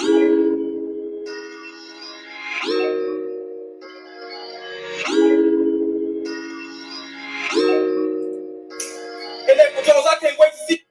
And then because I can't wait to see.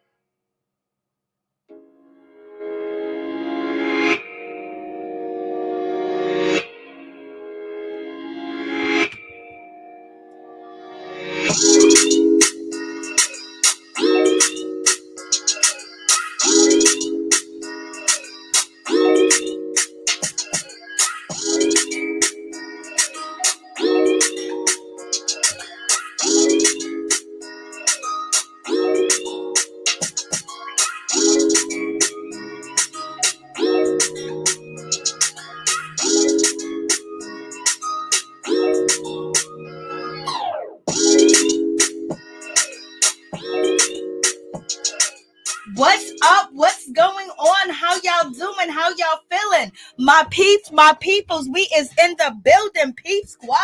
What's up? What's going on? How y'all doing? How y'all feeling? My peeps, my peoples, we is in the building, peep squad.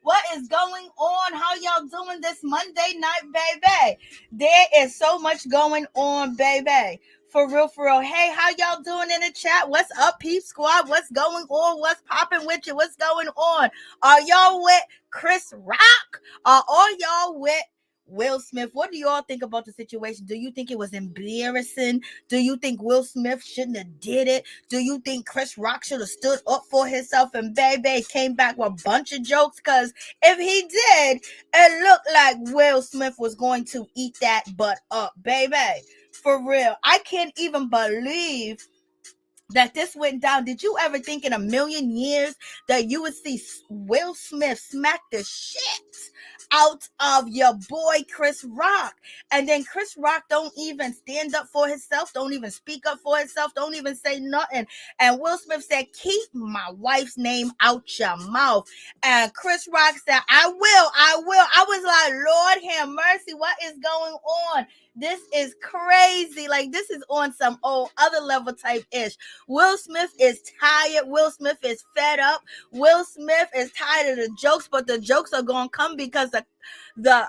What is going on? How y'all doing this Monday night, baby? There is so much going on, baby. For real, for real. Hey, how y'all doing in the chat? What's up, peep squad? What's going on? What's popping with you? What's going on? Are y'all with Chris Rock? Are all y'all with Will Smith? What do y'all think about the situation? Do you think it was embarrassing? Do you think Will Smith shouldn't have did it? Do you think Chris Rock should have stood up for himself and baby came back with a bunch of jokes? Because if he did, it looked like Will Smith was going to eat that butt up, baby. For real. I can't even believe that this went down. Did you ever think in a million years that you would see Will Smith smack the shit out of your boy Chris Rock? And then Chris Rock don't even stand up for himself, don't even speak up for himself, don't even say nothing. And Will Smith said, keep my wife's name out your mouth. And Chris Rock said, I will. I was like, Lord have mercy, what is going on? This is crazy. Like, this is on some old other level type ish. Will Smith is tired. Will Smith is fed up. Will Smith is tired of the jokes, but the jokes are gonna come because the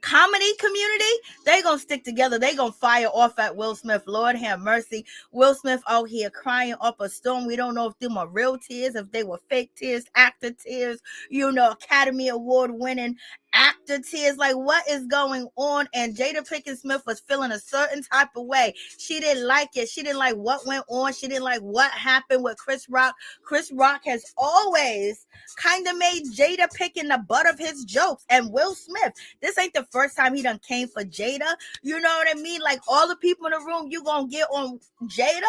comedy community, they gonna stick together. They gonna fire off at Will Smith. Lord have mercy. Will Smith out here crying up a storm. We don't know if them are real tears, if they were fake tears, actor tears, Academy Award winning actor tears. Like, what is going on? And Jada Pinkett Smith was feeling a certain type of way. She didn't like it. She didn't like what went on. She didn't like what happened with Chris Rock. Chris Rock has always kind of made Jada picking the butt of his jokes. And Will Smith, this ain't the first time he done came for Jada. You know what I mean? Like, all the people in the room, you gonna get on Jada?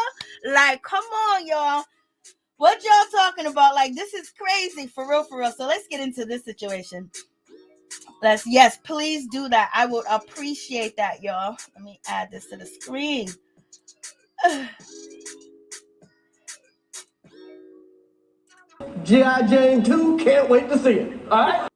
Like, come on, y'all. What y'all talking about? Like, this is crazy. For real, for real. So let's get into this situation. Yes, please do that. I would appreciate that, y'all. Let me add this to the screen. G.I. Jane 2, can't wait to see it. All right.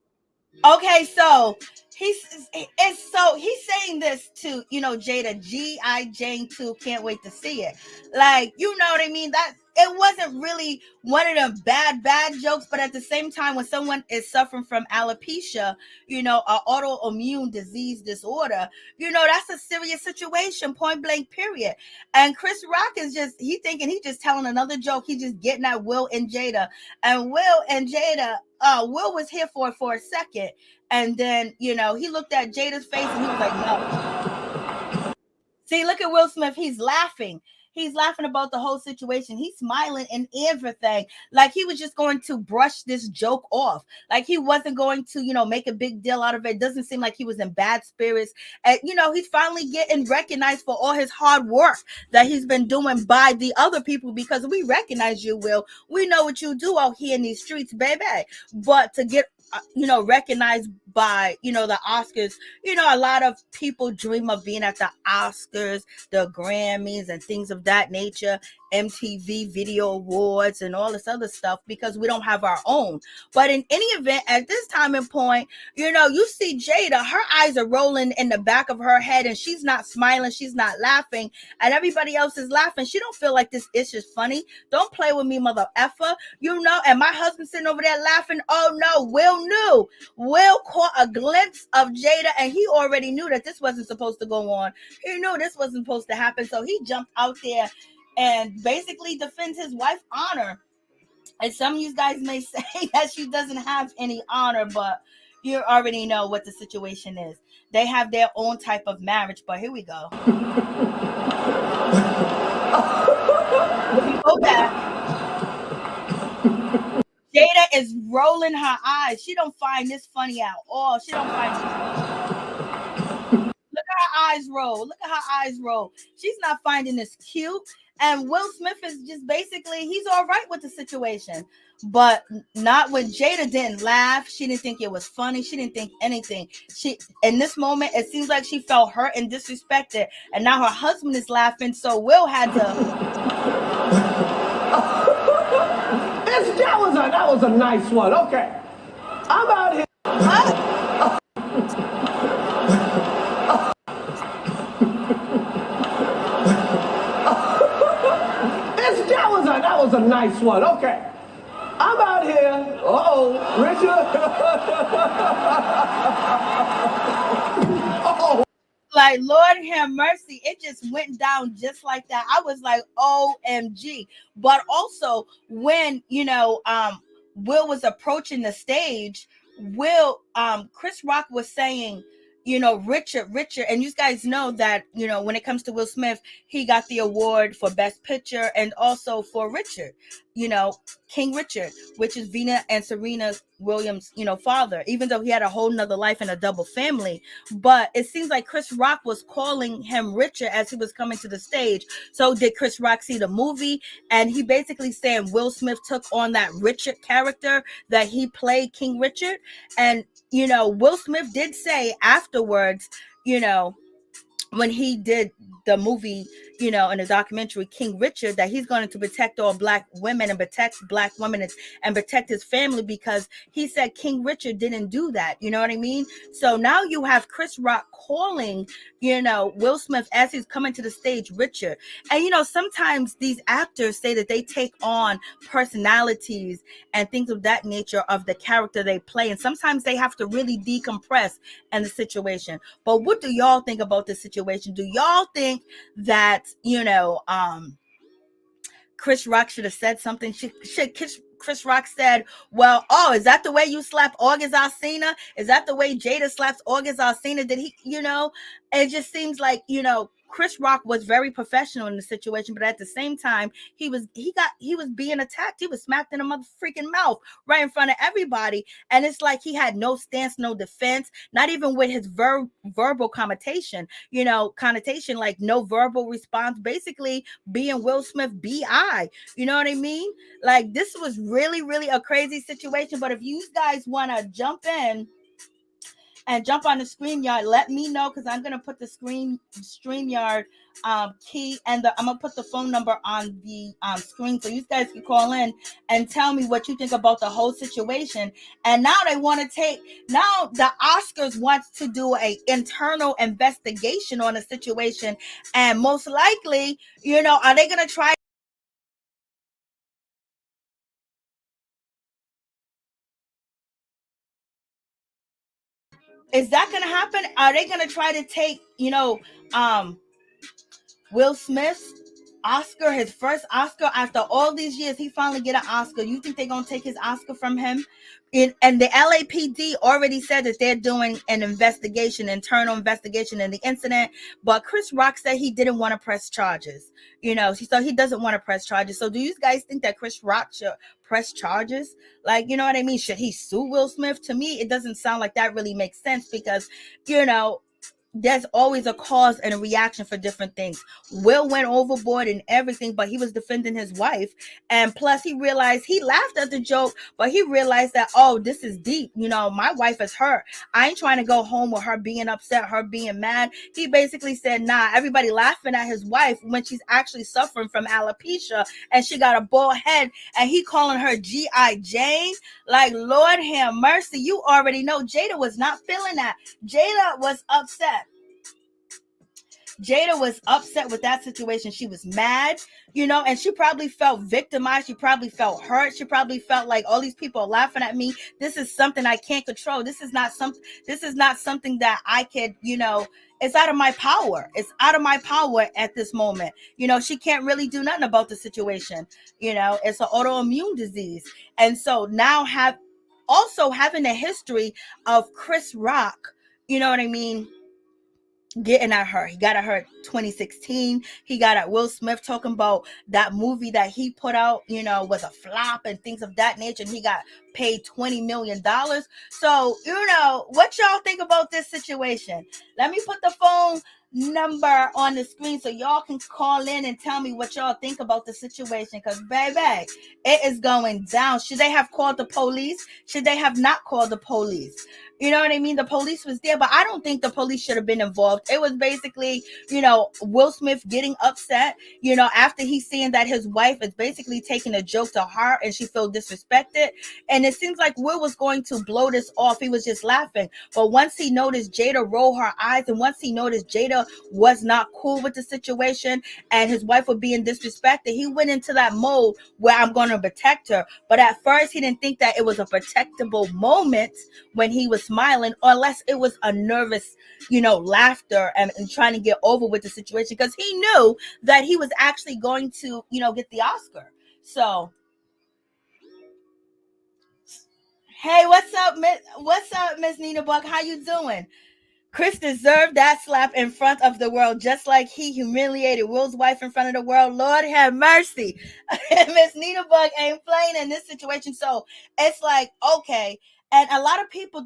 Okay, so he's saying this to, Jada, G.I. Jane 2, can't wait to see it. Like, you know what I mean? That it wasn't really one of the bad jokes, but at the same time, when someone is suffering from alopecia, an autoimmune disease disorder, that's a serious situation, point blank, period. And Chris Rock is he thinking he just telling another joke. He just getting at Will and Jada. And Will and Jada, Will was here for a second. And then, he looked at Jada's face and he was like, no. See, look at Will Smith. He's laughing. He's laughing about the whole situation. He's smiling and everything. Like, he was just going to brush this joke off. Like, he wasn't going to, make a big deal out of it. It doesn't seem like he was in bad spirits. And, he's finally getting recognized for all his hard work that he's been doing by the other people, because we recognize you, Will. We know what you do out here in these streets, baby. But to get recognized by, the Oscars, a lot of people dream of being at the Oscars, the Grammys, and things of that nature, MTV Video Awards, and all this other stuff, because we don't have our own. But in any event, at this time and point, you see Jada, her eyes are rolling in the back of her head, and she's not smiling, she's not laughing, and everybody else is laughing. She don't feel like this is just funny. Don't play with me, mother effer. And my husband sitting over there laughing. Oh no, Will knew. Will caught a glimpse of Jada, and he already knew that this wasn't supposed to go on. He knew this wasn't supposed to happen, so he jumped out there and basically defends his wife's honor. And some of you guys may say that she doesn't have any honor, but you already know what the situation is. They have their own type of marriage, but here we go. If you go back, Jada is rolling her eyes. She don't find this funny at all. She don't find it. Look at her eyes roll. Look at her eyes roll. She's not finding this cute. And Will Smith is just basically, he's all right with the situation. But not when Jada didn't laugh. She didn't think it was funny. She didn't think anything. She, in this moment, it seems like she felt hurt and disrespected. And now her husband is laughing. So Will had to. That was a nice one. Okay. I'm out here. What? That was a nice one. Okay. I'm out here. Uh-oh, Richard. Uh-oh. Like, Lord have mercy. It just went down just like that. I was like, OMG. But also when, Will was approaching the stage, Chris Rock was saying, Richard, and you guys know that, when it comes to Will Smith, he got the award for Best Picture and also for Richard, King Richard, which is Venus and Serena Williams, father, even though he had a whole nother life and a double family. But it seems like Chris Rock was calling him Richard as he was coming to the stage. So did Chris Rock see the movie? And he basically saying Will Smith took on that Richard character that he played, King Richard. And Will Smith did say afterwards, when he did the movie, in the documentary King Richard, that he's going to protect all Black women and protect Black women and protect his family, because he said King Richard didn't do that. You know what I mean? So now you have Chris Rock calling, Will Smith as he's coming to the stage, Richard. And, sometimes these actors say that they take on personalities and things of that nature of the character they play. And sometimes they have to really decompress in the situation. But what do y'all think about this situation? Do y'all think that, Chris Rock should have said something? Chris Rock said, well, is that the way you slap August Alsina? Is that the way Jada slaps August Alsina? Did he, it just seems like, Chris Rock was very professional in the situation, but at the same time, he was being attacked. He was smacked in the mother freaking mouth right in front of everybody. And it's like he had no stance, no defense, not even with his verbal connotation, like no verbal response, basically being Will Smith BI. You know what I mean? Like, this was really, really a crazy situation. But if you guys want to jump in and jump on the StreamYard, let me know, because I'm gonna put the StreamYard key, and I'm gonna put the phone number on the screen, so you guys can call in and tell me what you think about the whole situation. And now they want to now the Oscars wants to do a internal investigation on the situation, and most likely, are they gonna try? Is that going to happen? Are they going to try to take, Will Smith's Oscar, his first Oscar after all these years? He finally get an Oscar. You think they're going to take his Oscar from him? And the LAPD already said that they're doing an internal investigation in the incident. But Chris Rock said he didn't want to press charges. So he doesn't want to press charges. So do you guys think that Chris Rock should press charges? Like, you know what I mean? Should he sue Will Smith? To me, it doesn't sound like that really makes sense, because, there's always a cause and a reaction for different things. Will went overboard and everything, but he was defending his wife. And plus, he realized, he laughed at the joke, but he realized that, this is deep. My wife is hurt. I ain't trying to go home with her being upset, her being mad. He basically said, nah, everybody laughing at his wife when she's actually suffering from alopecia and she got a bald head, and he calling her G.I. Jane. Like, Lord have mercy. You already know Jada was not feeling that. Jada was upset. Jada was upset with that situation. She was mad, and she probably felt victimized. She probably felt hurt. She probably felt like all these people are laughing at me. This is something I can't control. This is not something that I could, it's out of my power. It's out of my power at this moment. She can't really do nothing about the situation. It's an autoimmune disease. And so now having a history of Chris Rock, you know what I mean, getting at her. He got at her 2016. He got at Will Smith talking about that movie that he put out, was a flop and things of that nature. And he got paid $20 million. So, what y'all think about this situation? Let me put the phone number on the screen so y'all can call in and tell me what y'all think about the situation, because baby, it is going down. Should they have called the police? Should they have not called the police? You know what I mean? The police was there, but I don't think the police should have been involved. It was basically, Will Smith getting upset, after he's seeing that his wife is basically taking a joke to heart and she feels disrespected. And it seems like Will was going to blow this off. He was just laughing. But once he noticed Jada roll her eyes, and once he noticed Jada was not cool with the situation and his wife was being disrespected, he went into that mode where I'm going to protect her. But at first he didn't think that it was a protectable moment when he was smiling, or unless it was a nervous, laughter and trying to get over with the situation, because he knew that he was actually going to, get the Oscar. So, hey, what's up, Miss Nina Buck? How you doing? Chris deserved that slap in front of the world, just like he humiliated Will's wife in front of the world. Lord have mercy. Miss Nina Bug ain't playing in this situation. So it's like, okay. And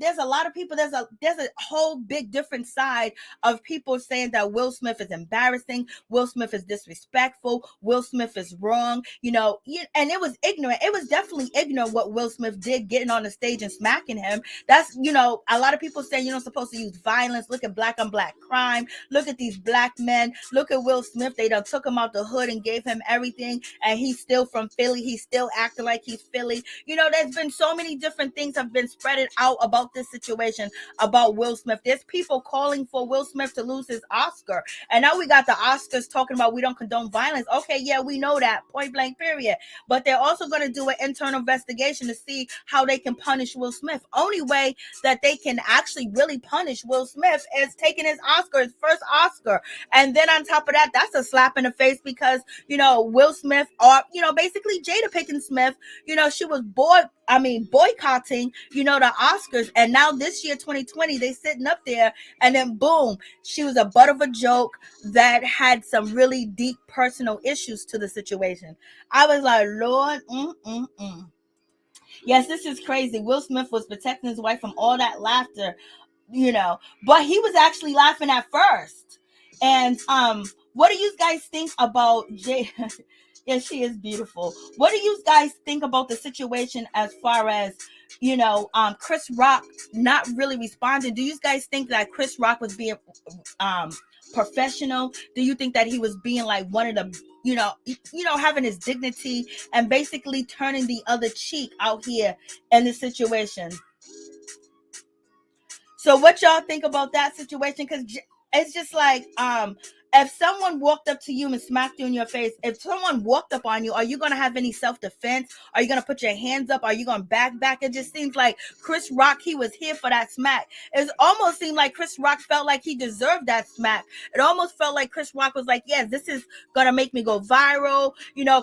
there's a whole big different side of people saying that Will Smith is embarrassing, Will Smith is disrespectful, Will Smith is wrong, and it was ignorant. It was definitely ignorant what Will Smith did, getting on the stage and smacking him. That's, a lot of people saying you're not supposed to use violence. Look at black on black crime. Look at these black men. Look at Will Smith. They done took him out the hood and gave him everything. And he's still from Philly. He's still acting like he's Philly. There's been so many different things have been spreaded out about this situation, about Will Smith. There's people calling for Will Smith to lose his Oscar. And now we got the Oscars talking about we don't condone violence. Okay, yeah, we know that. Point blank, period. But they're also going to do an internal investigation to see how they can punish Will Smith. Only way that they can actually really punish Will Smith is taking his Oscar, his first Oscar. And then on top of that, that's a slap in the face because, Will Smith, or, basically Jada Pinkett Smith, she was boycotting, the Oscars. And now this year, 2020, they sitting up there and then boom, she was a butt of a joke that had some really deep personal issues to the situation. I was like, Lord, Yes, this is crazy. Will Smith was protecting his wife from all that laughter, but he was actually laughing at first. And what do you guys think about Jada? Yeah, she is beautiful. What do you guys think about the situation as far as, Chris Rock not really responding? Do you guys think that Chris Rock was being professional? Do you think that he was being like one of the, having his dignity and basically turning the other cheek out here in the situation? So what y'all think about that situation? Because it's just like, if someone walked up to you and smacked you in your face, if someone walked up on you, are you going to have any self-defense? Are you going to put your hands up? Are you going to back? It just seems like Chris Rock, he was here for that smack. It almost seemed like Chris Rock felt like he deserved that smack. It almost felt like Chris Rock was like, yes, this is going to make me go viral.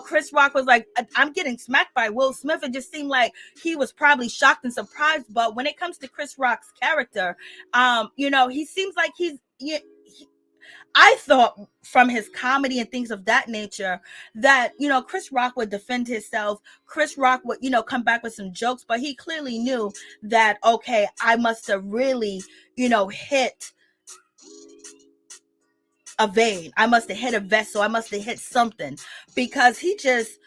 Chris Rock was like, I'm getting smacked by Will Smith. It just seemed like he was probably shocked and surprised. But when it comes to Chris Rock's character, he seems like I thought from his comedy and things of that nature that, Chris Rock would defend himself. Chris Rock would, come back with some jokes, but he clearly knew that, okay, I must have really, hit a vein. I must have hit a vessel. I must have hit something, because he just,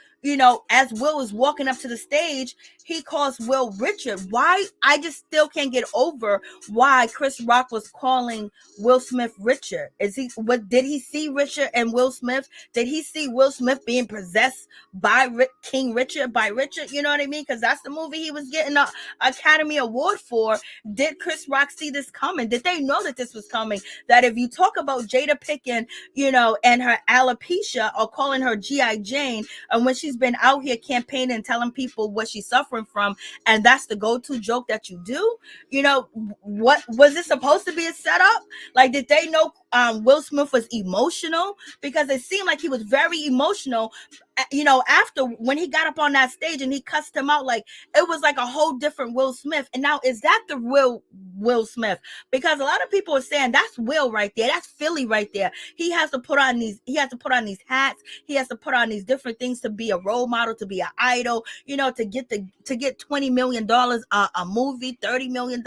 as Will is walking up to the stage, he calls Will Richard. Why? I just still can't get over why Chris Rock was calling Will Smith Richard. Did he see Richard and Will Smith? Did he see Will Smith being possessed by King Richard, by Richard? You know what I mean? Because that's the movie he was getting an Academy Award for. Did Chris Rock see this coming? Did they know that this was coming? That if you talk about Jada Pinkett, and her alopecia, or calling her G.I. Jane, and when she's been out here campaigning and telling people what she's suffering from, and that's the go-to joke that you do, what was this supposed to be a setup? Like, did they know Will Smith was emotional? Because it seemed like he was very emotional, after when he got up on that stage and he cussed him out. Like, it was like a whole different Will Smith. And now, is that the real Will Smith? Because a lot of people are saying that's Will right there, that's Philly right there. He has to put on these hats, he has to put on these different things to be a role model, to be an idol, to get $20 million a movie, $30 million.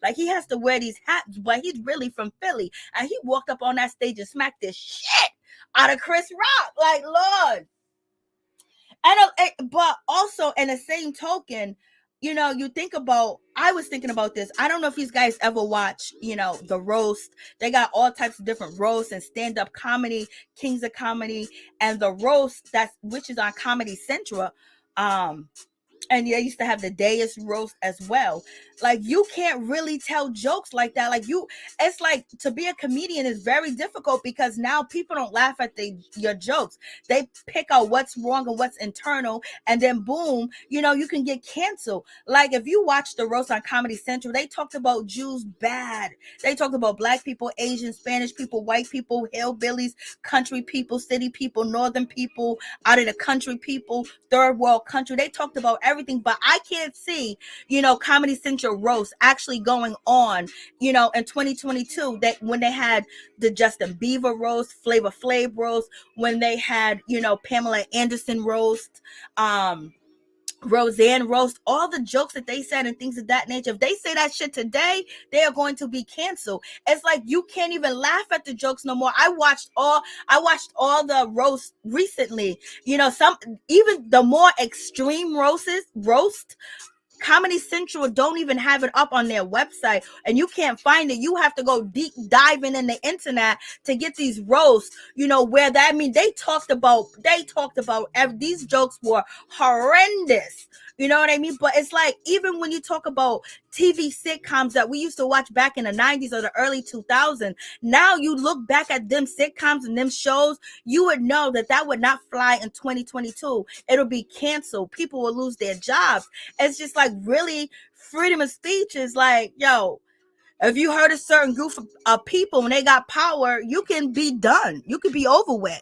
Like, he has to wear these hats, but he's really from Philly, and he walked up on that stage and smacked this shit out of Chris Rock. Like, Lord. But also, in the same token, you think about, I was thinking about this. I don't know if you guys ever watch, the roast. They got all types of different roasts and stand-up comedy, Kings of Comedy, and the roast which is on Comedy Central. And they used to have the Deus roast as well. Like, you can't really tell jokes like that. Like, it's like, to be a comedian is very difficult, because now people don't laugh at your jokes. They pick out what's wrong and what's internal, and then boom, you can get canceled. Like, if you watch the roast on Comedy Central, they talked about Jews bad. They talked about black people, Asian, Spanish people, white people, hillbillies, country people, city people, northern people, out of the country people, third world country. They talked about everything, but I can't see, Comedy Central roast actually going on, in 2022, that when they had the Justin Bieber roast, Flavor Flav roast, when they had, Pamela Anderson roast, Roseanne roast, all the jokes that they said and things of that nature. If they say that shit today, they are going to be canceled. It's like, you can't even laugh at the jokes no more. I watched all the roasts recently. Some, even the more extreme roast, Comedy Central don't even have it up on their website, and you can't find it. You have to go deep diving in the internet to get these roasts, where that, I mean, they talked about these jokes were horrendous. You know what I mean? But it's like, even when you talk about TV sitcoms that we used to watch back in the 90s or the early 2000s, now you look back at them sitcoms and them shows, you would know that would not fly in 2022. It'll be canceled. People will lose their jobs. It's just like, really, freedom of speech is like, yo, if you hurt a certain group of people when they got power, you can be done. You could be over with.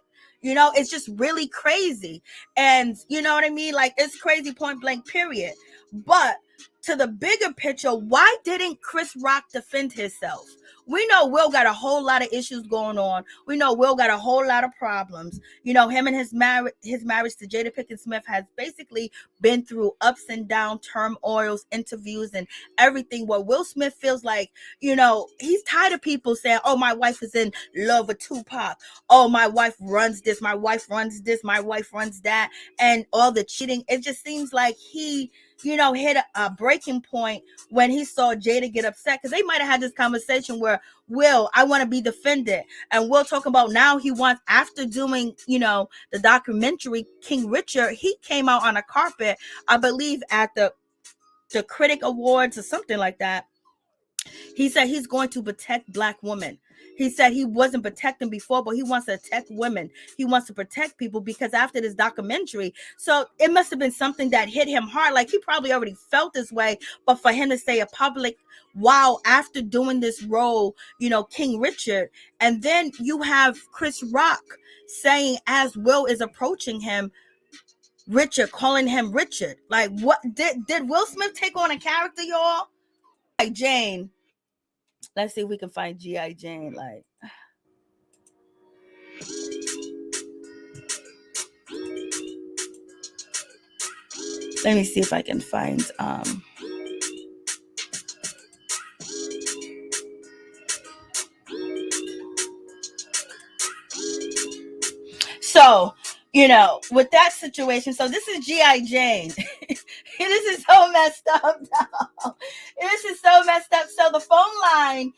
It's just really crazy. And you know what I mean? Like, it's crazy, point blank, period. But to the bigger picture, why didn't Chris Rock defend himself? We know Will got a whole lot of issues going on. We know Will got a whole lot of problems. Him and his marriage to Jada Pinkett Smith has basically been through ups and down, turmoils, interviews, and everything. Where Will Smith feels like, he's tired of people saying, oh, my wife is in love with Tupac. Oh, my wife runs this. My wife runs this. My wife runs that. And all the cheating. It just seems like he, hit a breaking point when he saw Jada get upset, because they might have had this conversation where, Will, I want to be defended. And Will talking about now he wants, after doing, the documentary King Richard, he came out on a carpet, I believe at the Critic Awards or something like that. He said he's going to protect black women. He said he wasn't protecting before, but he wants to protect women. He wants to protect people, because after this documentary, so it must have been something that hit him hard. Like, he probably already felt this way, but for him to say a public, wow, after doing this role, King Richard, and then you have Chris Rock saying, as Will is approaching him, Richard, calling him Richard. Like, what did Will Smith take on a character, y'all? Like Jane. Let's see if we can find G.I. Jane. Like, let me see if I can find so, with that situation. So this is G.I. Jane. This is so messed up. This is so messed up. So the phone line,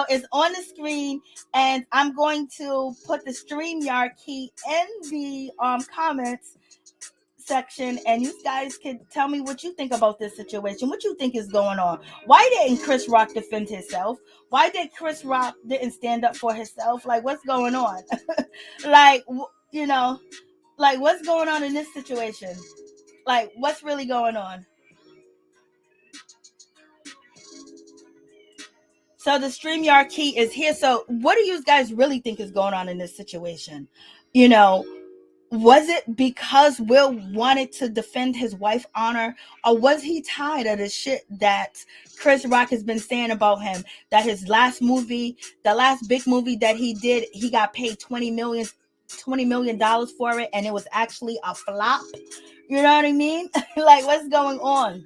is on the screen, and I'm going to put the StreamYard key in the comments section, and you guys can tell me what you think about this situation. What you think is going on? Why didn't Chris Rock defend himself? Why did Chris Rock didn't stand up for himself? Like, what's going on? Like, like, what's going on in this situation? Like, what's really going on? So the StreamYard key is here. So what do you guys really think is going on in this situation? Was it because Will wanted to defend his wife's honor, or was he tired of the shit that Chris Rock has been saying about him? That his last movie, the last big movie that he did, he got paid $20 million for it, and it was actually a flop. You know what I mean? Like, what's going on?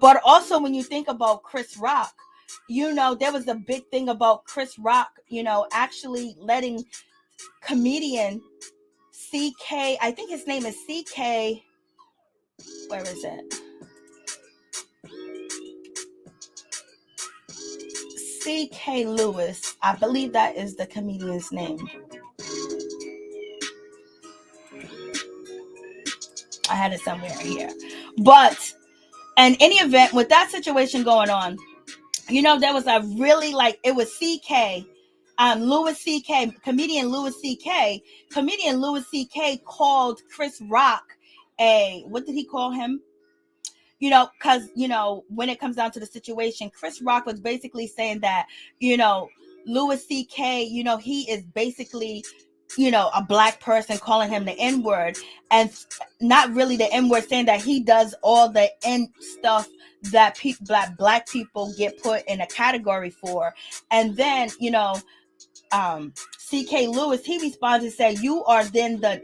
But also, when you think about Chris Rock, there was a big thing about Chris Rock, actually letting comedian CK, I think his name is CK, where is it? CK Lewis, I believe that is the comedian's name. I had it somewhere here. But in any event, with that situation going on, there was a really, it was CK, Louis CK, comedian Louis CK called Chris Rock what did he call him? Because, when it comes down to the situation, Chris Rock was basically saying that, Louis CK, he is basically, a black person, calling him the N-word, and not really the N-word, saying that he does all the N stuff that black people get put in a category for. And then, CK Lewis, he responds and said, "You are then the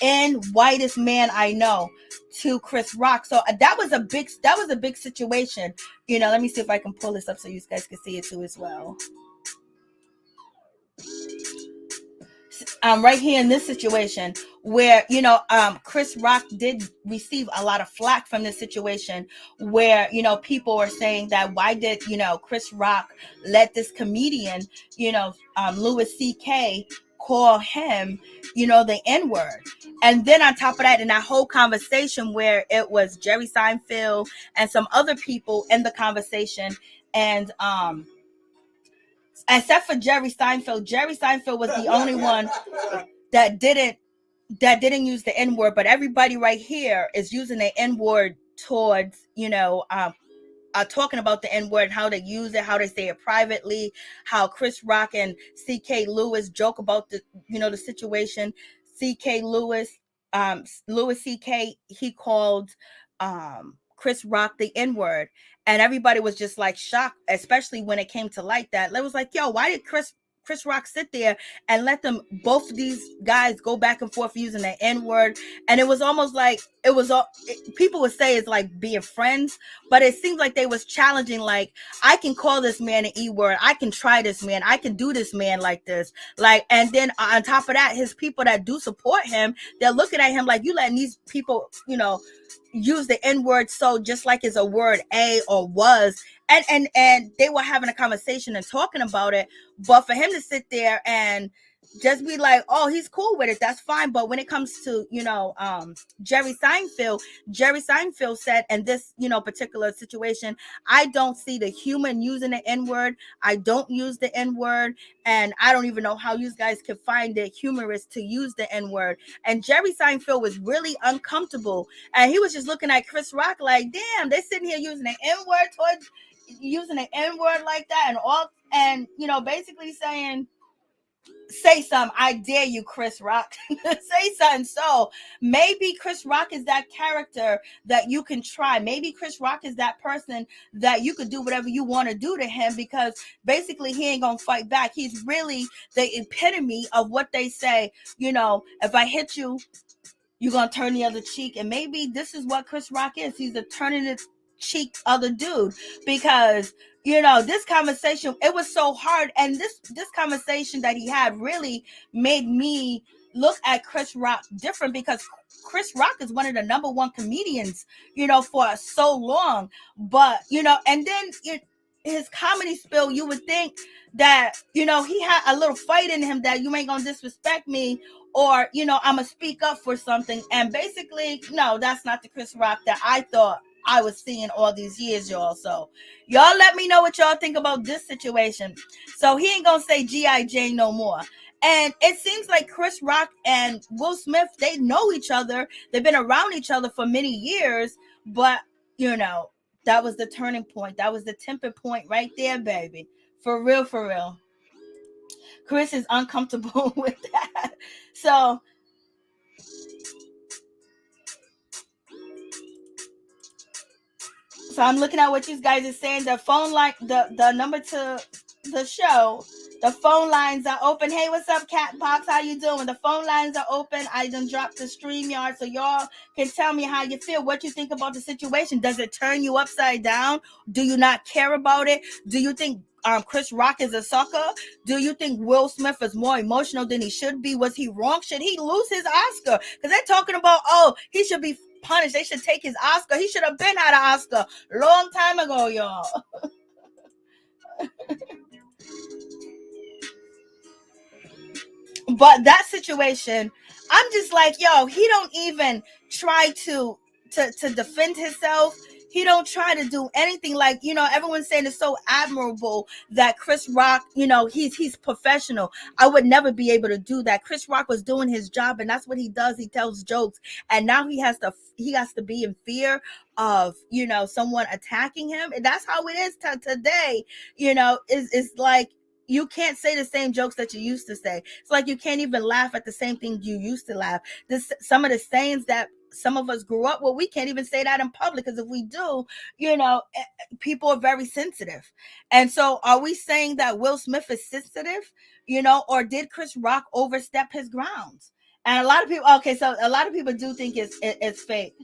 N whitest man I know," to Chris Rock. So that was a big situation. Let me see if I can pull this up so you guys can see it too as well. Right here in this situation where, Chris Rock did receive a lot of flack from this situation where, people were saying that why did, Chris Rock let this comedian, Louis CK call him, the N-word. And then on top of that, in that whole conversation where it was Jerry Seinfeld and some other people in the conversation, and except for Jerry Seinfeld was the only one that didn't use the N-word, but everybody right here is using the N-word towards, talking about the N-word, how they use it, how they say it privately, how Chris Rock and CK Lewis joke about the, the situation. CK Lewis, Louis CK, he called Chris Rock the N-word, and everybody was just like shocked, especially when it came to light that it was like, yo, why did Chris Rock sit there and let them, both of these guys, go back and forth using the N-word? And it was almost like people would say it's like being friends, but it seems like they was challenging, like, I can call this man an E-word, I can try this man, I can do this man like this, like. And then on top of that, his people that do support him, they're looking at him like, you letting these people, use the N-word, so just like it's a word, or was, and they were having a conversation and talking about it. But for him to sit there and just be like, oh, he's cool with it, that's fine. But when it comes to, Jerry Seinfeld said in this, particular situation, I don't see the human using the N-word. I don't use the N-word, and I don't even know how you guys could find it humorous to use the N-word. And Jerry Seinfeld was really uncomfortable, and he was just looking at Chris Rock like, damn, they're sitting here using the N-word like that, and basically saying, say something, I dare you, Chris Rock. Say something. So maybe Chris Rock is that character that you can try. Maybe Chris Rock is that person that you could do whatever you want to do to him, because basically he ain't gonna fight back. He's really the epitome of what they say, if I hit you, you're gonna turn the other cheek. And maybe this is what Chris Rock is. He's a turning it cheek other dude, because you know, this conversation, it was so hard, and this conversation that he had really made me look at Chris Rock different, because Chris Rock is one of the number one comedians, you know, for so long. But you know, and then his comedy spill, you would think that, you know, he had a little fight in him, that you ain't gonna disrespect me, or you know, I'm gonna speak up for something. And basically, no, that's not the Chris Rock that I thought I was seeing all these years, y'all. So y'all let me know what y'all think about this situation. So he ain't gonna say G.I. Jane no more. And it seems like Chris Rock and Will Smith, they know each other. They've been around each other for many years. But, you know, that was the turning point. That was the temper point right there, baby. For real, for real. Chris is uncomfortable with that. So I'm looking at what you guys are saying. The phone line, the number to the show, the phone lines are open. Hey, what's up, Catbox? How you doing? The phone lines are open. I done dropped the StreamYard, so y'all can tell me how you feel, what you think about the situation. Does it turn you upside down? Do you not care about it? Do you think Chris Rock is a sucker? Do you think Will Smith is more emotional than he should be? Was he wrong? Should he lose his Oscar? Because they're talking about, oh, he should be punished. They should take his Oscar. He should have been had an Oscar long time ago, y'all. But that situation, I'm just like, yo, he don't even try to defend himself. He don't try to do anything. Like, you know, everyone's saying it's so admirable that Chris Rock, you know, he's professional. I would never be able to do that. Chris Rock was doing his job, and that's what he does. He tells jokes, and now he has to be in fear of, you know, someone attacking him. And that's how it is today. You know, is like, you can't say the same jokes that you used to say. It's like you can't even laugh at the same thing you used to laugh. Some of the sayings that some of us grew up with, we can't even say that in public, because if we do, you know, people are very sensitive. And so are we saying that Will Smith is sensitive, you know, or did Chris Rock overstep his grounds? And a lot of people, okay, so a lot of people do think it's fake.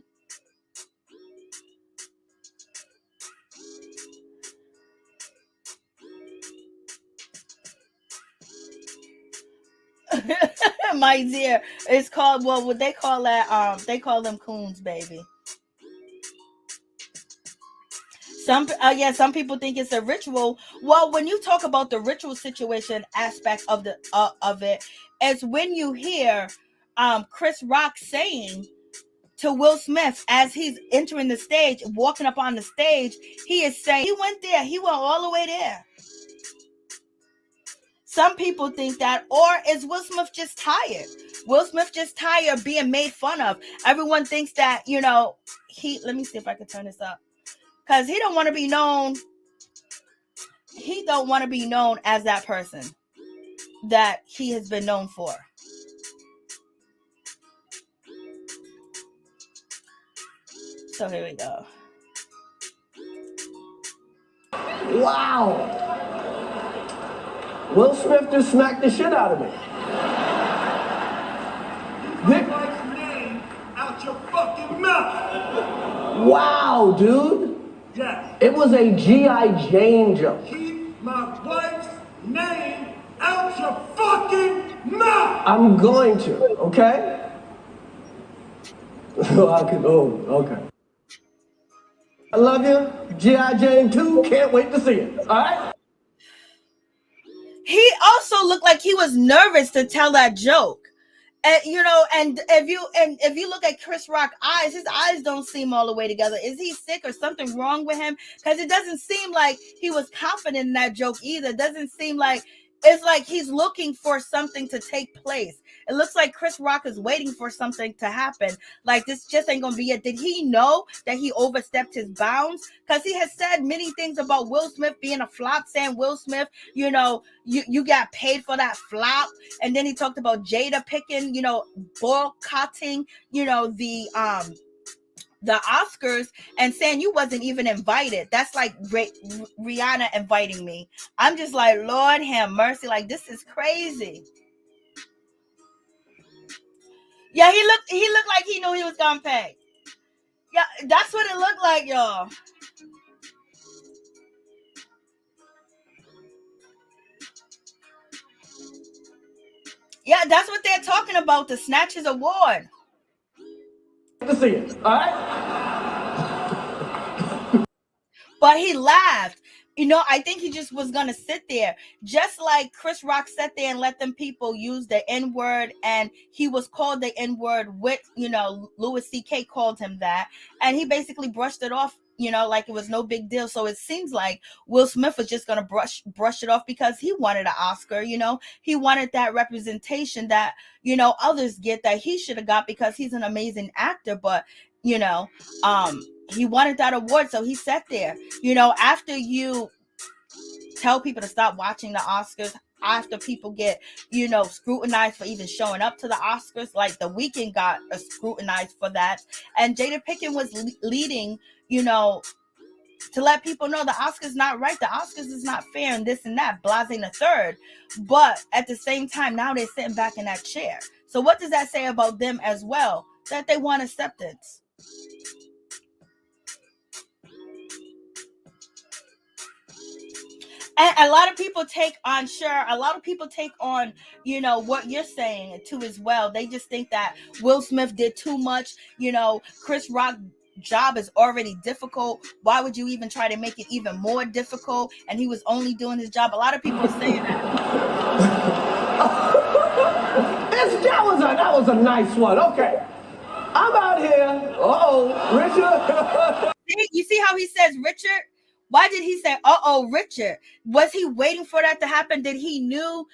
My dear, it's called, well, what they call that, they call them coons, baby. Some people think it's a ritual. Well, when you talk about the ritual situation aspect of the of it, it's when you hear Chris Rock saying to Will Smith as he's entering the stage, walking up on the stage, he is saying, he went there, he went all the way there. Some people think that, or is Will Smith just tired? Will Smith just tired of being made fun of? Everyone thinks that, you know, let me see if I can turn this up. Because he don't want to be known. He don't want to be known as that person that he has been known for. So here we go. Wow. Will Smith just smacked the shit out of me. Get my name out your fucking mouth. Wow, dude. Yes. It was a G.I. Jane joke. Keep my wife's name out your fucking mouth. I'm going to, okay? Okay. I love you. G.I. Jane 2, can't wait to see it. All right? He also looked like he was nervous to tell that joke. And you know, and if you look at Chris Rock's eyes, his eyes don't seem all the way together. Is he sick or something wrong with him? Because it doesn't seem like he was confident in that joke either. It doesn't seem like, it's like he's looking for something to take place. It looks like Chris Rock is waiting for something to happen. Like, this just ain't gonna be it. Did he know that he overstepped his bounds? Because he has said many things about Will Smith being a flop, saying, Will Smith, you know, you got paid for that flop. And then he talked about Jada picking, you know, boycotting, you know, the Oscars, and saying you wasn't even invited. That's like Rihanna inviting me. I'm just like, Lord have mercy. Like, this is crazy. Yeah, he looked like he knew he was gonna pay. Yeah, that's what it looked like, y'all. Yeah, that's what they're talking about, to snatch his award. To see it, all right? But he laughed. I think he just was going to sit there, just like Chris Rock sat there and let them people use the N-word, and he was called the N-word with, Louis C.K. called him that, and he basically brushed it off, like it was no big deal. So it seems like Will Smith was just going to brush it off because he wanted an Oscar, he wanted that representation that, others get, that he should have got because he's an amazing actor. But, he wanted that award, so he sat there. After you tell people to stop watching the Oscars, after people get, scrutinized for even showing up to the Oscars, like The Weeknd got scrutinized for that, and Jada Pinkett was leading, to let people know the Oscars not right, the Oscars is not fair, and this and that, blasting the third. But at the same time, now they're sitting back in that chair. So what does that say about them as well? That they want acceptance. And a lot of people take on, what you're saying too as well. They just think that Will Smith did too much. Chris Rock's job is already difficult. Why would you even try to make it even more difficult? And he was only doing his job. A lot of people are saying that. That was a nice one. Okay. I'm out here. Richard. You see how he says Richard? Why did he say, Richard? Was he waiting for that to happen? Did he knew,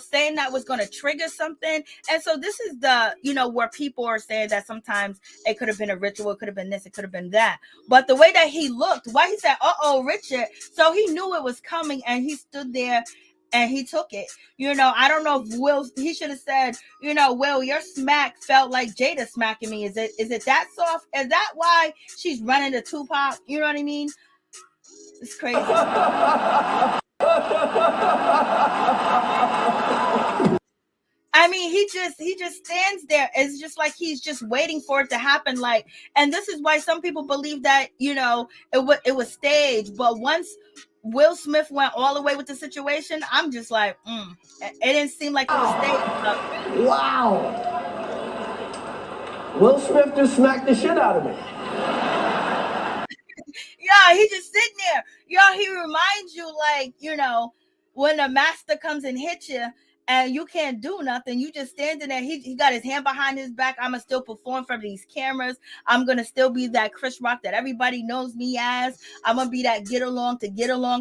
saying that was going to trigger something? And so this is the, where people are saying that sometimes it could have been a ritual, it could have been this, it could have been that. But the way that he looked, why he said, Richard? So he knew it was coming, and he stood there and he took it. I don't know if Will, he should have said, Will, your smack felt like Jada smacking me. Is it that soft? Is that why she's running to Tupac? You know what I mean? It's crazy. I mean, he just stands there. It's just like he's just waiting for it to happen. Like, and this is why some people believe that, it was staged. But once Will Smith went all the way with the situation, I'm just like, it didn't seem like it was staged. Wow. Will Smith just smacked the shit out of me. Yeah, he just sitting there. He reminds you, like, when a master comes and hits you and you can't do nothing, you just standing there. He got his hand behind his back. I'm going to still perform for these cameras. I'm going to still be that Chris Rock that everybody knows me as. I'm going to be that get along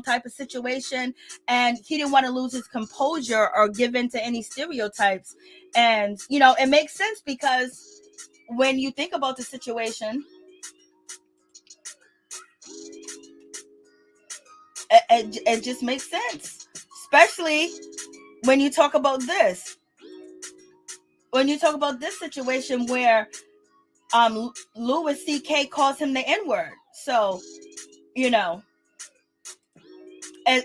type of situation. And he didn't want to lose his composure or give in to any stereotypes. And, it makes sense because when you think about the situation, it just makes sense, especially when you talk about this. When you talk about this situation where Louis C.K. calls him the N-word. So,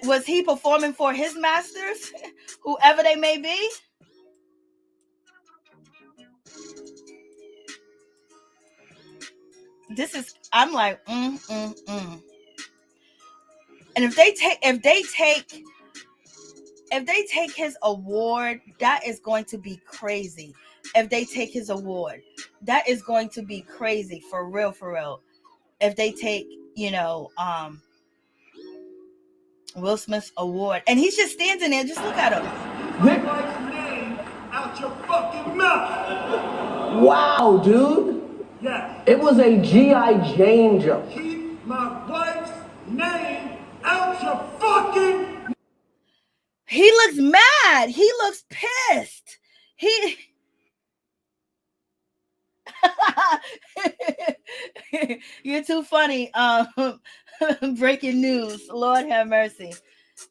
was he performing for his masters, whoever they may be? I'm like, And if they take his award, that is going to be crazy. If they take his award, that is going to be crazy, for real. If they take, Will Smith's award, and he's just standing there, just look at him. My wife's name out your fucking mouth. Wow, dude. Yes. It was a G.I. Jane joke. Keep my wife's name out your fucking. He looks mad. He looks pissed. You're too funny. Breaking news. Lord have mercy.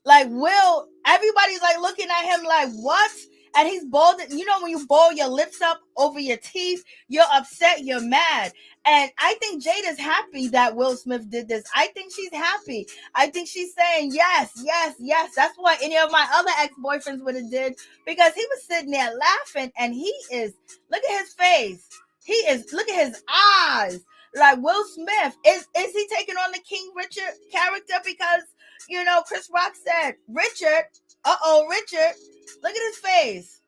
Like, Will, everybody's like looking at him like, what? And he's bald. When you ball your lips up over your teeth, you're upset, you're mad. And I think Jada's happy that Will Smith did this. I think she's happy. I think she's saying, yes. That's what any of my other ex-boyfriends would have did, because he was sitting there laughing, and look at his face. Look at his eyes. Like, Will Smith, is he taking on the King Richard character? Because, Chris Rock said, Richard, Richard, look at his face.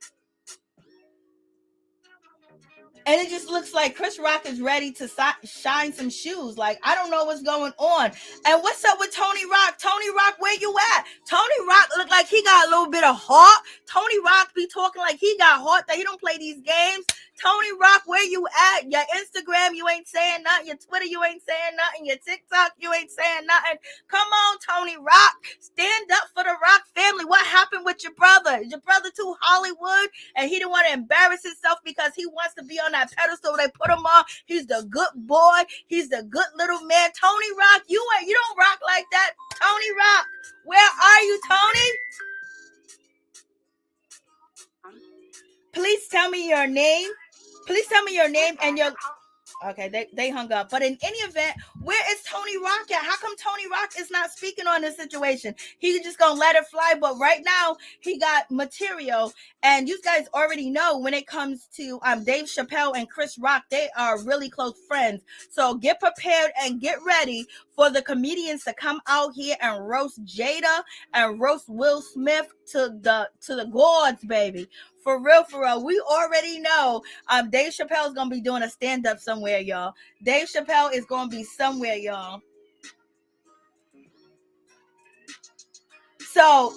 And it just looks like Chris Rock is ready to shine some shoes. Like, I don't know what's going on. And what's up with Tony Rock? Tony Rock, where you at? Tony Rock look like he got a little bit of heart. Tony Rock be talking like he got heart, that he don't play these games. Tony Rock, where you at? Your Instagram, you ain't saying nothing. Your Twitter, you ain't saying nothing. Your TikTok, you ain't saying nothing. Come on, Tony Rock. Stand up for the Rock family. What happened with your brother? Is your brother too Hollywood? And he didn't want to embarrass himself because he wants to be on that pedestal they put him on. He's the good boy. He's the good little man. Tony Rock, you don't rock like that. Tony Rock, where are you, Tony? Please tell me your name. Please tell me your name and your... Okay, they hung up. But in any event, where is Tony Rock at? How come Tony Rock is not speaking on this situation? He's just gonna let it fly. But right now, he got material. And you guys already know when it comes to Dave Chappelle and Chris Rock, they are really close friends. So get prepared and get ready for the comedians to come out here and roast Jada and roast Will Smith to the gods, baby. For real, we already know Dave Chappelle is going to be doing a stand-up somewhere, y'all. Dave Chappelle is going to be somewhere, y'all. So,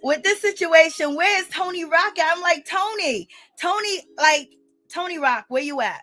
with this situation, where is Tony Rock at? I'm like, Tony Rock, where you at?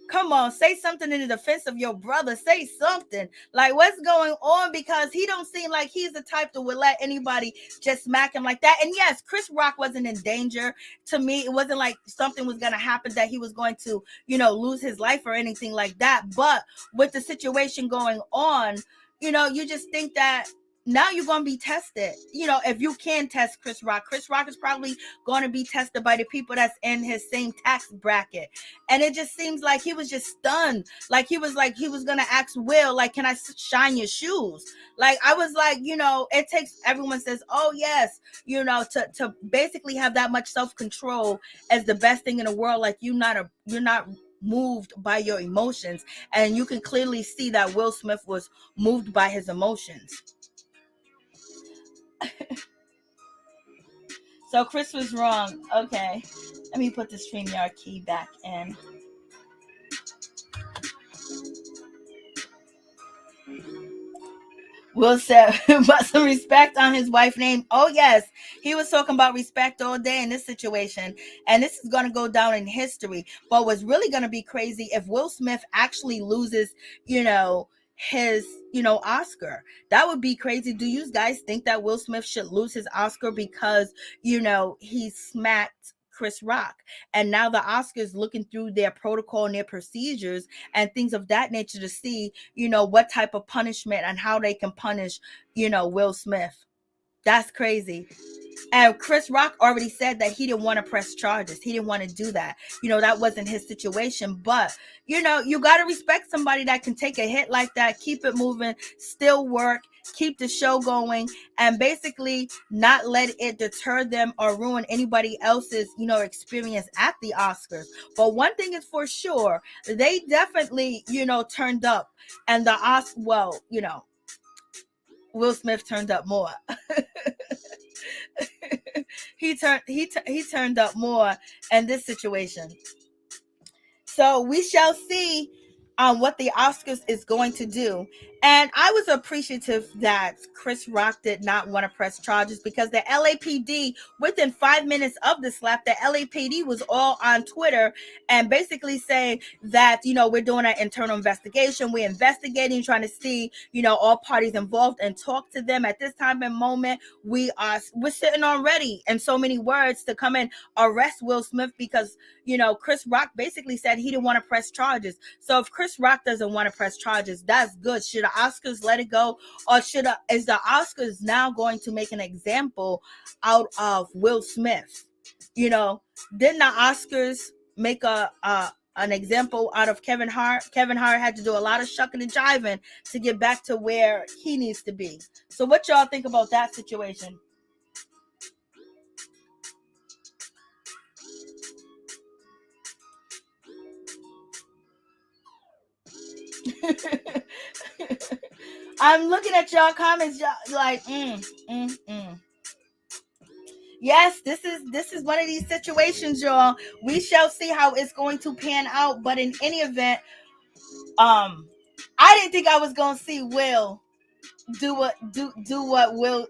Come on, say something in the defense of your brother. Say something. Like, what's going on? Because he don't seem like he's the type that would let anybody just smack him like that. And yes, Chris Rock wasn't in danger. To me, it wasn't like something was going to happen that he was going to, lose his life or anything like that. But with the situation going on, you just think that now you're going to be tested. If you can test Chris Rock is probably going to be tested by the people that's in his same tax bracket. And it just seems like he was just stunned. Like he was going to ask Will, like, can I shine your shoes? Like, I was like, it takes, everyone says, oh yes, to basically have that much self-control as the best thing in the world. Like, you're not moved by your emotions. And you can clearly see that Will Smith was moved by his emotions. So Chris was wrong. Okay. Let me put the StreamYard key back in. Will said about some respect on his wife's name. Oh, yes. He was talking about respect all day in this situation. And this is going to go down in history. But what's really going to be crazy if Will Smith actually loses, his, Oscar. That would be crazy. Do you guys think that Will Smith should lose his Oscar because, he smacked Chris Rock? And now the Oscars looking through their protocol and their procedures and things of that nature to see, what type of punishment and how they can punish, Will Smith. That's crazy. And Chris Rock already said that he didn't want to press charges. He didn't want to do that. That wasn't his situation. But, you got to respect somebody that can take a hit like that, keep it moving, still work, keep the show going, and basically not let it deter them or ruin anybody else's, experience at the Oscars. But one thing is for sure, they definitely, turned up. And the Oscar, Will Smith turned up more. he turned up more in this situation. So we shall see what the Oscars is going to do. And I was appreciative that Chris Rock did not want to press charges because the LAPD, within 5 minutes of the slap, the LAPD was all on Twitter and basically saying that, we're doing an internal investigation. We're investigating, trying to see, all parties involved and talk to them. At this time and moment, we're sitting on ready in so many words to come and arrest Will Smith because, Chris Rock basically said he didn't want to press charges. So if Chris Rock doesn't want to press charges, that's good. Should the Oscars let it go, or is the Oscars now going to make an example out of Will Smith? Didn't the Oscars make an example out of Kevin Hart? Kevin Hart had to do a lot of shucking and jiving to get back to where he needs to be. So what y'all think about that situation? I'm looking at y'all comments, y'all like, Yeah, Yes, this is one of these situations, y'all. We shall see how it's going to pan out. But in any event, I didn't think I was gonna see Will do what Will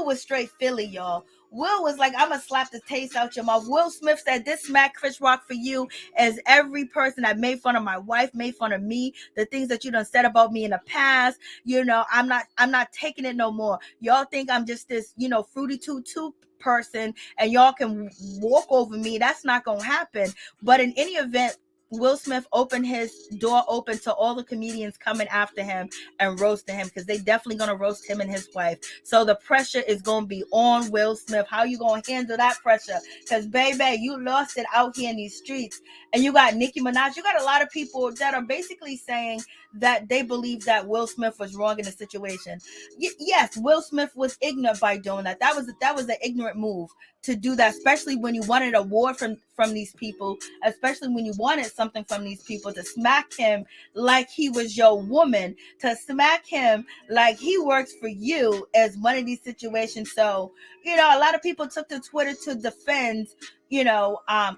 was straight Philly, y'all. Will was like, I'm gonna slap the taste out your mouth. Will Smith said, this smack Chris Rock for you as every person that made fun of my wife, made fun of me, the things that you done said about me in the past. I'm not taking it no more. Y'all think I'm just this, fruity toot person, and y'all can walk over me. That's not gonna happen. But in any event, Will Smith opened his door open to all the comedians coming after him and roasting him, because they definitely gonna roast him and his wife. So the pressure is gonna be on Will Smith. How you gonna handle that pressure? Because baby, you lost it out here in these streets, and you got Nicki Minaj. You got a lot of people that are basically saying that they believe that Will Smith was wrong in the situation. Yes, Will Smith was ignorant by doing that. That was an ignorant move to do that, especially when you wanted a award from these people, especially when you wanted something from these people, to smack him like he was your woman, to smack him like he works for you as one of these situations. So, a lot of people took to Twitter to defend,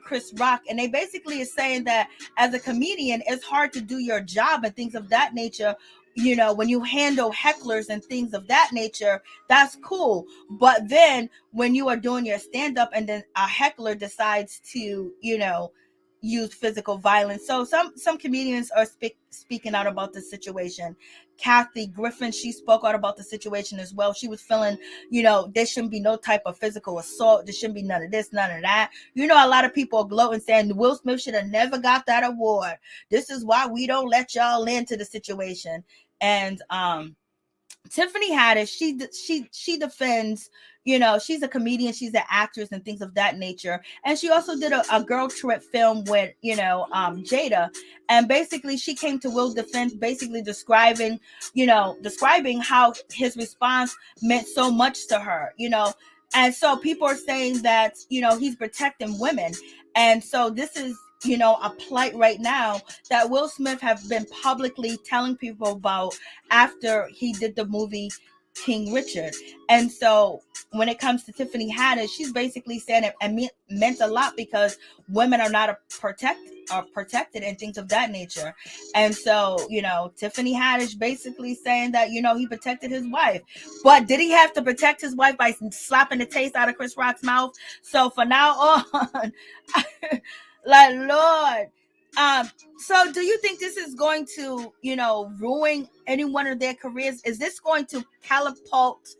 Chris Rock, and they basically is saying that as a comedian, it's hard to do your job and things of that nature. When you handle hecklers and things of that nature, that's cool. But then when you are doing your stand-up and then a heckler decides to, use physical violence. So some comedians are speaking out about the situation. Kathy Griffin, she spoke out about the situation as well. She was feeling, there shouldn't be no type of physical assault. There shouldn't be none of this, none of that. A lot of people are gloating, saying Will Smith should have never got that award. This is why we don't let y'all into the situation. And Tiffany Haddish, she defends, she's a comedian, she's an actress and things of that nature. And she also did a girl trip film with, Jada. And basically she came to Will's defense, basically describing how his response meant so much to her, And so people are saying that, he's protecting women. And so this is, a plight right now that Will Smith have been publicly telling people about after he did the movie King Richard. And so when it comes to Tiffany Haddish, she's basically saying it meant a lot because women are not protected and things of that nature. And so, Tiffany Haddish basically saying that, he protected his wife. But did he have to protect his wife by slapping the taste out of Chris Rock's mouth? So for now on, like, Lord. So do you think this is going to, ruin any one of their careers? Is this going to catapult,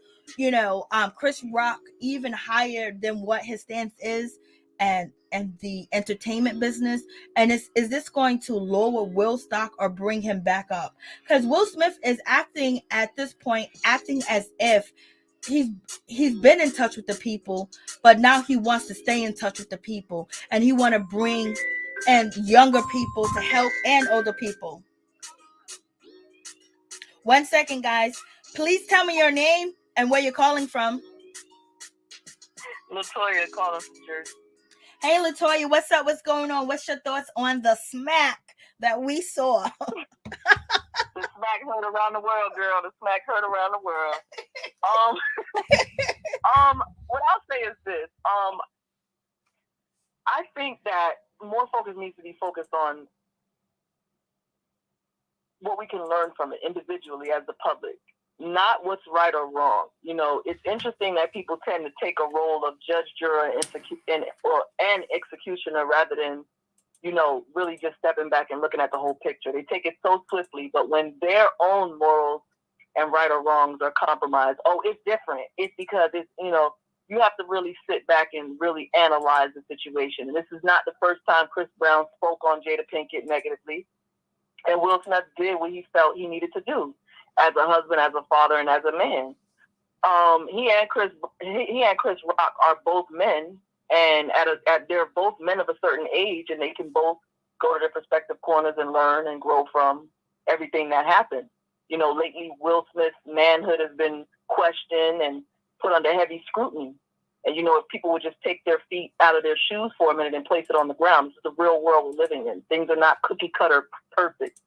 Chris Rock even higher than what his stance is and the entertainment business? And is this going to lower Will's stock or bring him back up? Because Will Smith is acting at this point, acting as if he's been in touch with the people, but now he wants to stay in touch with the people, and he want to bring and younger people to help and older people. 1 second, guys. Please tell me your name and where you're calling from. Latoya calling from Jersey. Hey, Latoya, what's up? What's going on? What's your thoughts on the smack that we saw? The smack heard around the world, girl. The smack heard around the world. What I'll say is this. I think that more focus needs to be focused on what we can learn from it individually as the public, not what's right or wrong. It's interesting that people tend to take a role of judge, juror, and executioner rather than, really just stepping back and looking at the whole picture. They take it so swiftly, but when their own morals and right or wrongs are compromised, it's different. It's because it's, you have to really sit back and really analyze the situation. And this is not the first time Chris Brown spoke on Jada Pinkett negatively. And Will Smith did what he felt he needed to do as a husband, as a father, and as a man. He and Chris Rock are both men, and they're both men of a certain age, and they can both go to their respective corners and learn and grow from everything that happened. Lately Will Smith's manhood has been questioned and put under heavy scrutiny. And, if people would just take their feet out of their shoes for a minute and place it on the ground, this is the real world we're living in. Things are not cookie cutter perfect.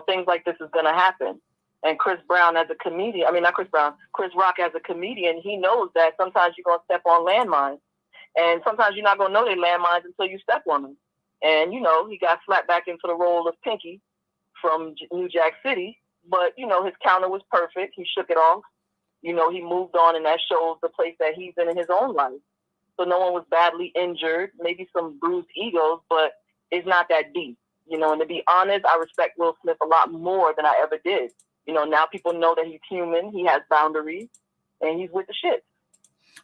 Things like this is going to happen. And Chris Brown as a comedian, Chris Rock as a comedian, he knows that sometimes you're going to step on landmines. And sometimes you're not going to know they're landmines until you step on them. And, he got slapped back into the role of Pinky from New Jack City. But, his counter was perfect. He shook it off. He moved on, and that shows the place that he's in his own life. So no one was badly injured, maybe some bruised egos, but it's not that deep. And to be honest, I respect Will Smith a lot more than I ever did. Now people know that he's human, he has boundaries, and he's with the shit.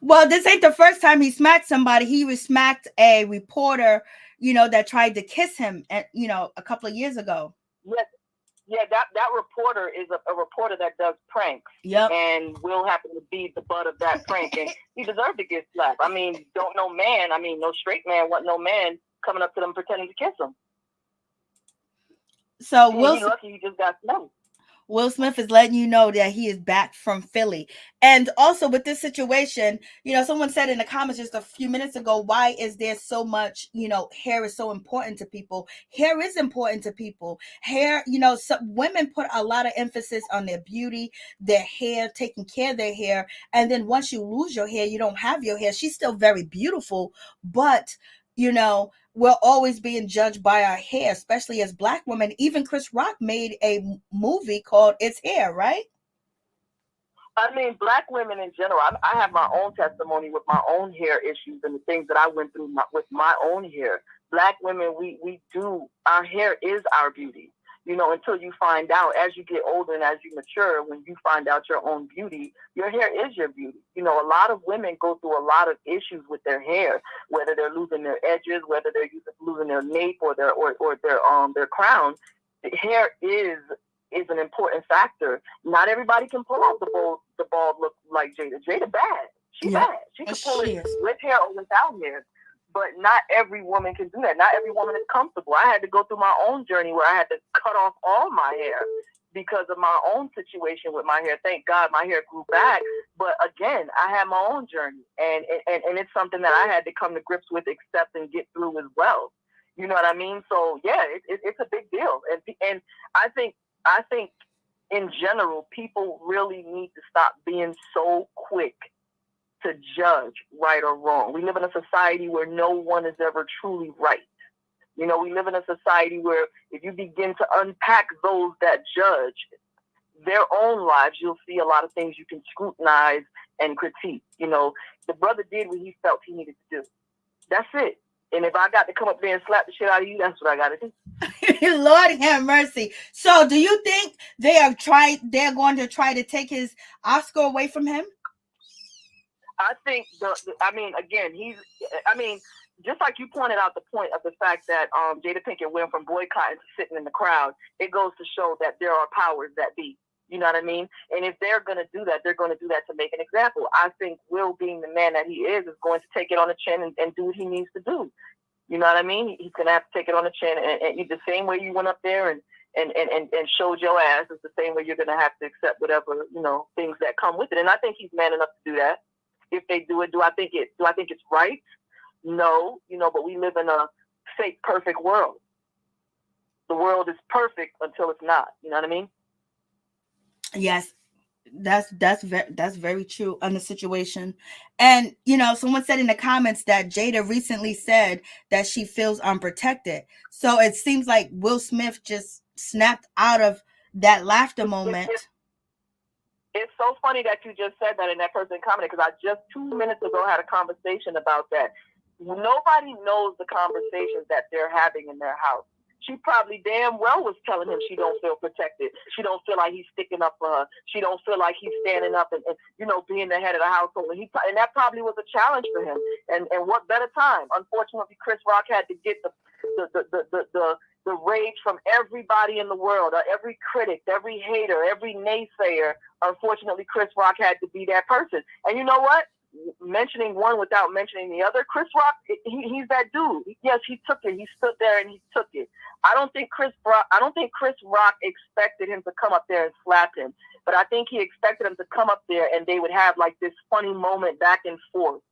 Well, this ain't the first time he smacked somebody. He smacked a reporter, that tried to kiss him, a couple of years ago. Yes. Yeah, that reporter is a reporter that does pranks. Yep. And Will happened to be the butt of that prank, and he deserved to get slapped. No straight man want no man coming up to them pretending to kiss him. So he's lucky he just got slapped. Will Smith is letting you know that he is back from Philly. And also with this situation, someone said in the comments just a few minutes ago, why is there so much, hair is so important to people. Hair is important to people. Hair, women put a lot of emphasis on their beauty, their hair, taking care of their hair. And then once you lose your hair, you don't have your hair. She's still very beautiful, but we're always being judged by our hair, especially as Black women. Even Chris Rock made a movie called It's Hair, right? Black women in general, I have my own testimony with my own hair issues and the things that I went through with my own hair. Black women, our hair is our beauty. Until you find out, as you get older and as you mature, when you find out your own beauty, your hair is your beauty. A lot of women go through a lot of issues with their hair, whether they're losing their edges, whether they're losing their nape or their crown. The hair is an important factor. Not everybody can pull off the bald look like Jada. Jada bad. She's bad. She can pull it with hair or without hair. But not every woman can do that. Not every woman is comfortable. I had to go through my own journey where I had to cut off all my hair because of my own situation with my hair. Thank God my hair grew back. But again, I had my own journey. And it's something that I had to come to grips with, accept, and get through as well. You know what I mean? So, yeah, it's a big deal. And I think in general, people really need to stop being so quick to judge right or wrong. We live in a society where no one is ever truly right. We live in a society where if you begin to unpack those that judge their own lives, you'll see a lot of things you can scrutinize and critique. The brother did what he felt he needed to do. That's it. And if I got to come up there and slap the shit out of you, that's what I got to do. Lord have mercy. So do you think they're going to try to take his Oscar away from him? I think just like you pointed out the point of the fact that Jada Pinkett went from boycotting to sitting in the crowd, it goes to show that there are powers that be. You know what I mean? And if they're going to do that, they're going to do that to make an example. I think Will, being the man that he is going to take it on the chin and do what he needs to do. You know what I mean? He's going to have to take it on the chin, and the same way you went up there and showed your ass is the same way you're going to have to accept whatever, things that come with it. And I think he's man enough to do that. If they do it, do I think it's right? No, but we live in a fake perfect world. The world is perfect until it's not. You know what I mean? Yes, that's very true on the situation. And someone said in the comments that Jada recently said that she feels unprotected. So it seems like Will Smith just snapped out of that laughter moment. It's so funny that you just said that and that person commented, because I just 2 minutes ago had a conversation about that. Nobody knows the conversations that they're having in their house. She probably damn well was telling him she don't feel protected. She don't feel like he's sticking up for her. She don't feel like he's standing up and being the head of the household. And that probably was a challenge for him. And what better time? Unfortunately, Chris Rock had to get the rage from everybody in the world, every critic, every hater, every naysayer. Unfortunately, Chris Rock had to be that person. And you know what? Mentioning one without mentioning the other, Chris Rock, he's that dude. Yes, he took it. He stood there and he took it. I don't think Chris Rock expected him to come up there and slap him, but I think he expected him to come up there and they would have like this funny moment back and forth.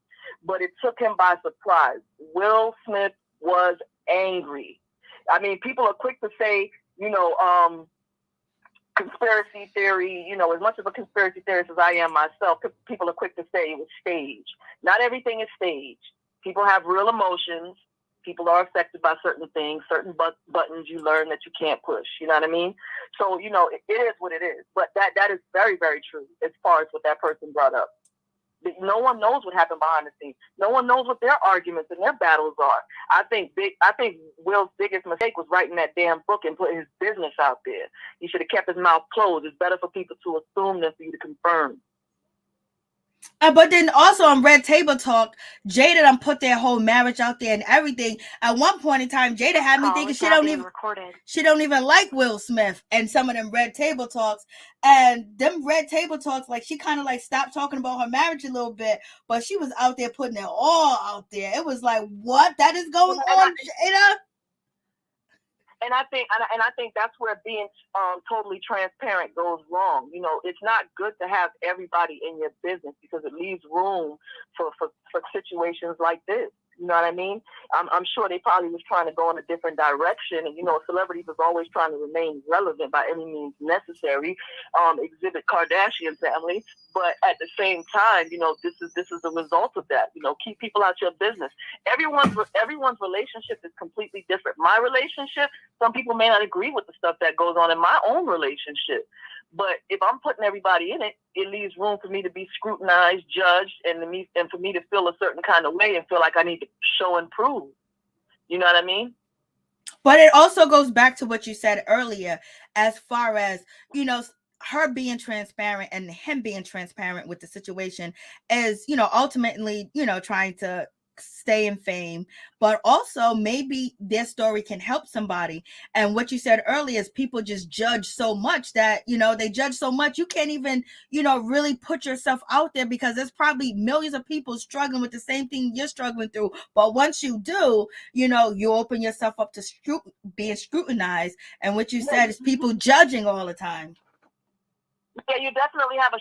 But it took him by surprise. Will Smith was angry. I mean, people are quick to say, conspiracy theory, as much of a conspiracy theorist as I am myself, people are quick to say it was staged. Not everything is staged. People have real emotions. People are affected by certain things, certain buttons you learn that you can't push. You know what I mean? So, it is what it is. But that is very, very true as far as what that person brought up. No one knows what happened behind the scenes. No one knows what their arguments and their battles are. I think Will's biggest mistake was writing that damn book and putting his business out there. He should have kept his mouth closed. It's better for people to assume than for you to confirm. But then also on Red Table Talk, Jada done put their whole marriage out there and everything. At one point in time, Jada had me thinking she don't even like Will Smith and some of them Red Table Talks. And them Red Table Talks, like she kind of like stopped talking about her marriage a little bit, but she was out there putting it all out there. It was like, what? That is going on, Jada? And I think that's where being totally transparent goes wrong. It's not good to have everybody in your business because it leaves room for situations like this. You know what I mean? I'm sure they probably was trying to go in a different direction. And, celebrities is always trying to remain relevant by any means necessary. Exhibit Kardashian family. But at the same time, this is a result of that. Keep people out your business. Everyone's relationship is completely different. My relationship, some people may not agree with the stuff that goes on in my own relationship. But if I'm putting everybody in it, it leaves room for me to be scrutinized, judged, and for me to feel a certain kind of way and feel like I need to show and prove. You know what I mean? But it also goes back to what you said earlier, as far as, her being transparent and him being transparent with the situation is, ultimately, trying to stay in fame, but also maybe their story can help somebody. And what you said earlier is people just judge so much that, they judge so much you can't even, really put yourself out there because there's probably millions of people struggling with the same thing you're struggling through. But once you do, you open yourself up to being scrutinized. And what you said is people judging all the time. Yeah, you definitely have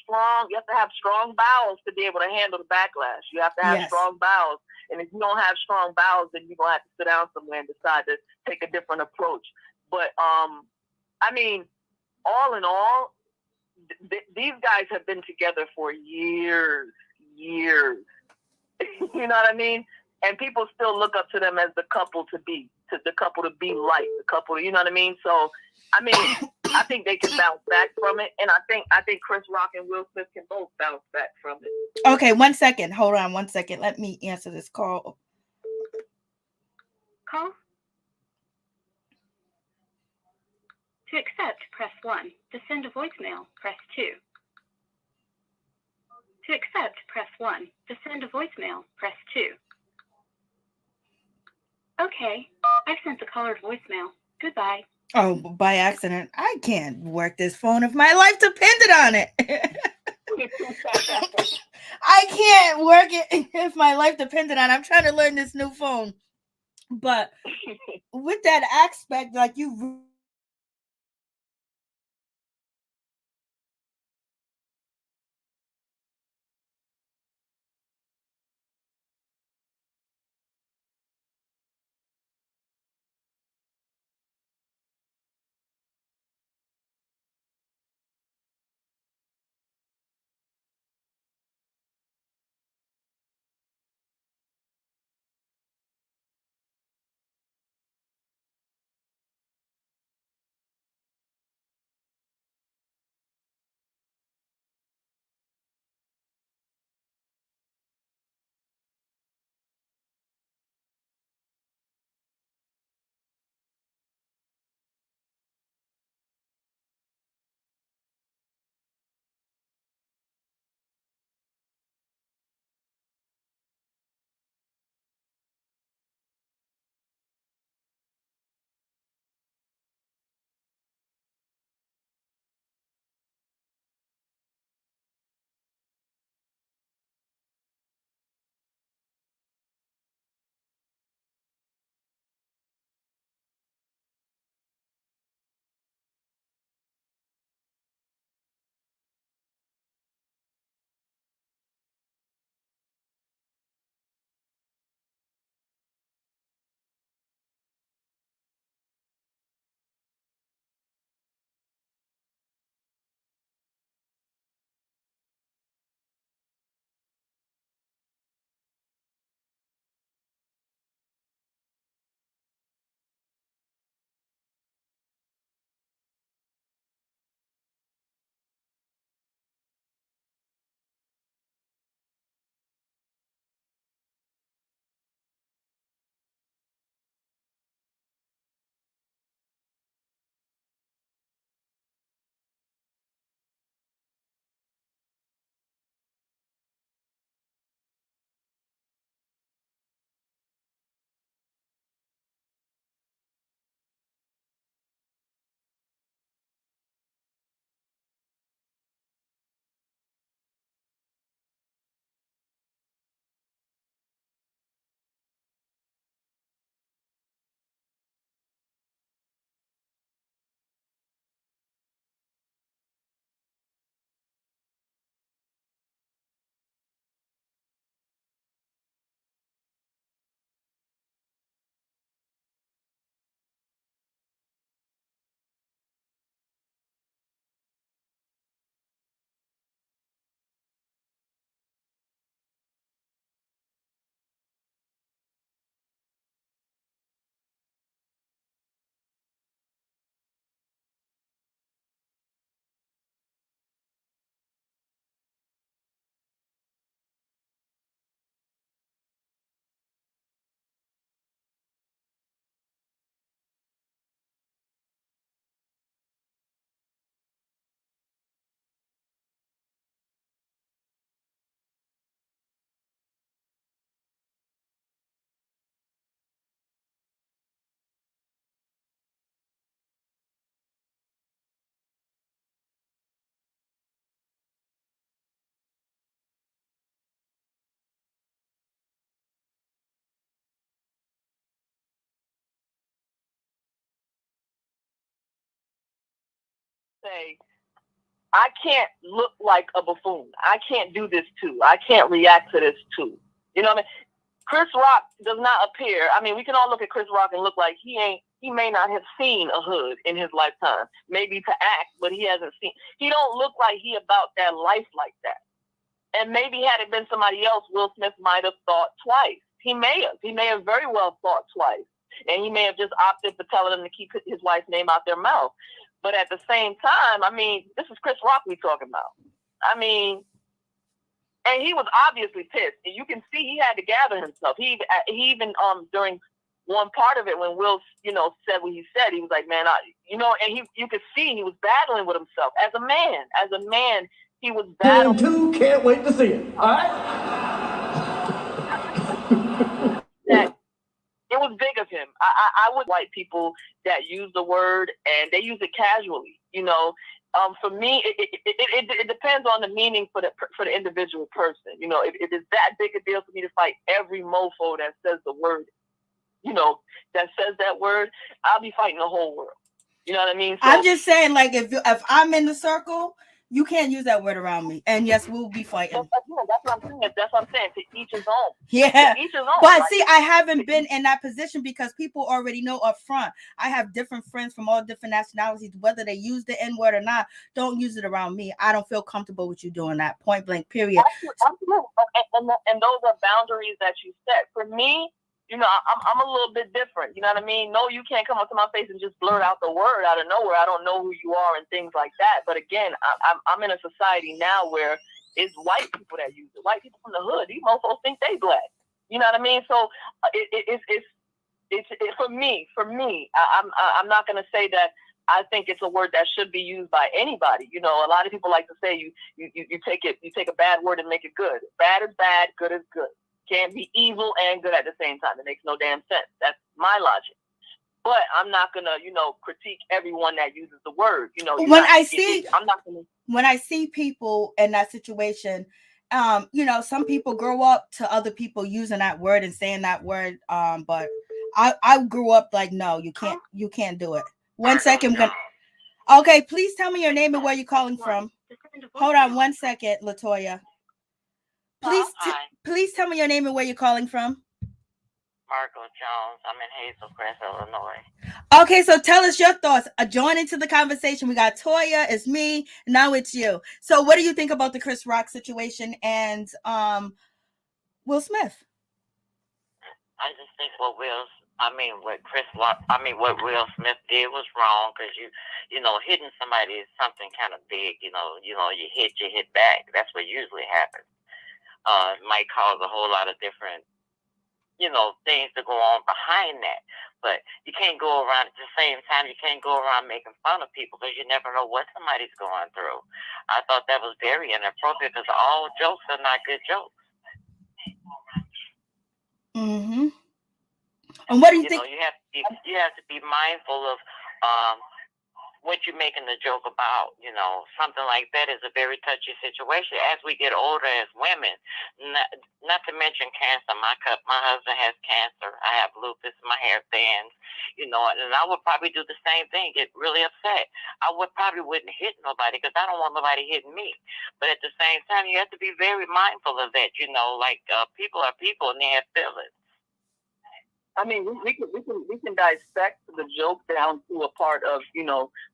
strong bowels to be able to handle the backlash. You have to have strong bowels. And if you don't have strong bowels, then you're gonna have to sit down somewhere and decide to take a different approach. But all in all, these guys have been together for years. You know what I mean? And people still look up to them as the couple to be like, the couple, you know what I mean? So, I think they can bounce back from it. And I think Chris Rock and Will Smith can both bounce back from it. Okay, 1 second. Hold on 1 second. Let me answer this call. Call. To accept, press 1. To send a voicemail, press 2. To accept, press 1. To send a voicemail, press 2. Okay, I've sent the caller voicemail. Goodbye. Oh, by accident. I can't work this phone if my life depended on it. I can't work it if my life depended on it. I'm trying to learn this new phone. But with that aspect, like you say, I can't look like a buffoon. I can't do this too. I can't react to this too. You know what I mean? Chris Rock does not appear. I mean, we can all look at Chris Rock and look like he may not have seen a hood in his lifetime. Maybe to act, but he hasn't seen. He don't look like he about that life like that. And maybe had it been somebody else, Will Smith might have thought twice. He may have very well thought twice. And he may have just opted for telling them to keep his wife's name out their mouth. But at the same time, I mean, this is Chris Rock we talking about. I mean, and he was obviously pissed. And you can see he had to gather himself. He even during one part of it when Will, said what he said, he was like, man, and you could see he was battling with himself as a man. As a man, he was battling. Two, can't wait to see it. All right? That it was big of him. I would like people that use the word and they use it casually. For me, it depends on the meaning for the individual person. If it's that big a deal for me to fight every mofo that says the word, that says that word, I'll be fighting the whole world. You know what I mean? So, I'm just saying, like, if I'm in the circle, you can't use that word around me. And yes, we'll be fighting. That's what I'm saying. That's what I'm saying. To each his own. Yeah. To each his own. But right? see, I haven't been in that position because people already know up front. I have different friends from all different nationalities, whether they use the N-word or not. Don't use it around me. I don't feel comfortable with you doing that. Point blank, period. Absolutely. And those are boundaries that you set. For me, I'm a little bit different. You know what I mean? No, you can't come up to my face and just blurt out the word out of nowhere. I don't know who you are and things like that. But again, I'm in a society now where it's white people that use it. White people from the hood. These mofos think they black. You know what I mean? So it's for me. I'm not going to say that I think it's a word that should be used by anybody. A lot of people like to say you take a bad word and make it good. Bad is bad, good is good. Can't be evil and good at the same time. It makes no damn sense. That's my logic. But I'm not gonna, critique everyone that uses the word. When I see people in that situation, some people grow up to other people using that word and saying that word. But I grew up like, no, you can't do it. 1 second. Okay, please tell me your name and where you're calling from. Hold on 1 second, Latoya. Please tell me your name and where you're calling from. Marco Jones. I'm in Hazelcrest, Illinois. Okay, so tell us your thoughts. Join into the conversation. We got Toya, it's me, now it's you. So what do you think about the Chris Rock situation and Will Smith? I just think what Will Smith did was wrong because hitting somebody is something kind of big. You hit back. That's what usually happens. It might cause a whole lot of different, things to go on behind that. But you can't go around at the same time. You can't go around making fun of people because you never know what somebody's going through. I thought that was very inappropriate because all jokes are not good jokes. Mm-hmm. And what do you think? You have to be mindful of what you're making the joke about. Something like that is a very touchy situation. As we get older as women, not to mention cancer. My husband has cancer. I have lupus. My hair thins. And I would probably do the same thing. Get really upset. I wouldn't hit nobody because I don't want nobody hitting me. But at the same time, you have to be very mindful of that. People are people and they have feelings. I mean, we can dissect the joke down to a part of,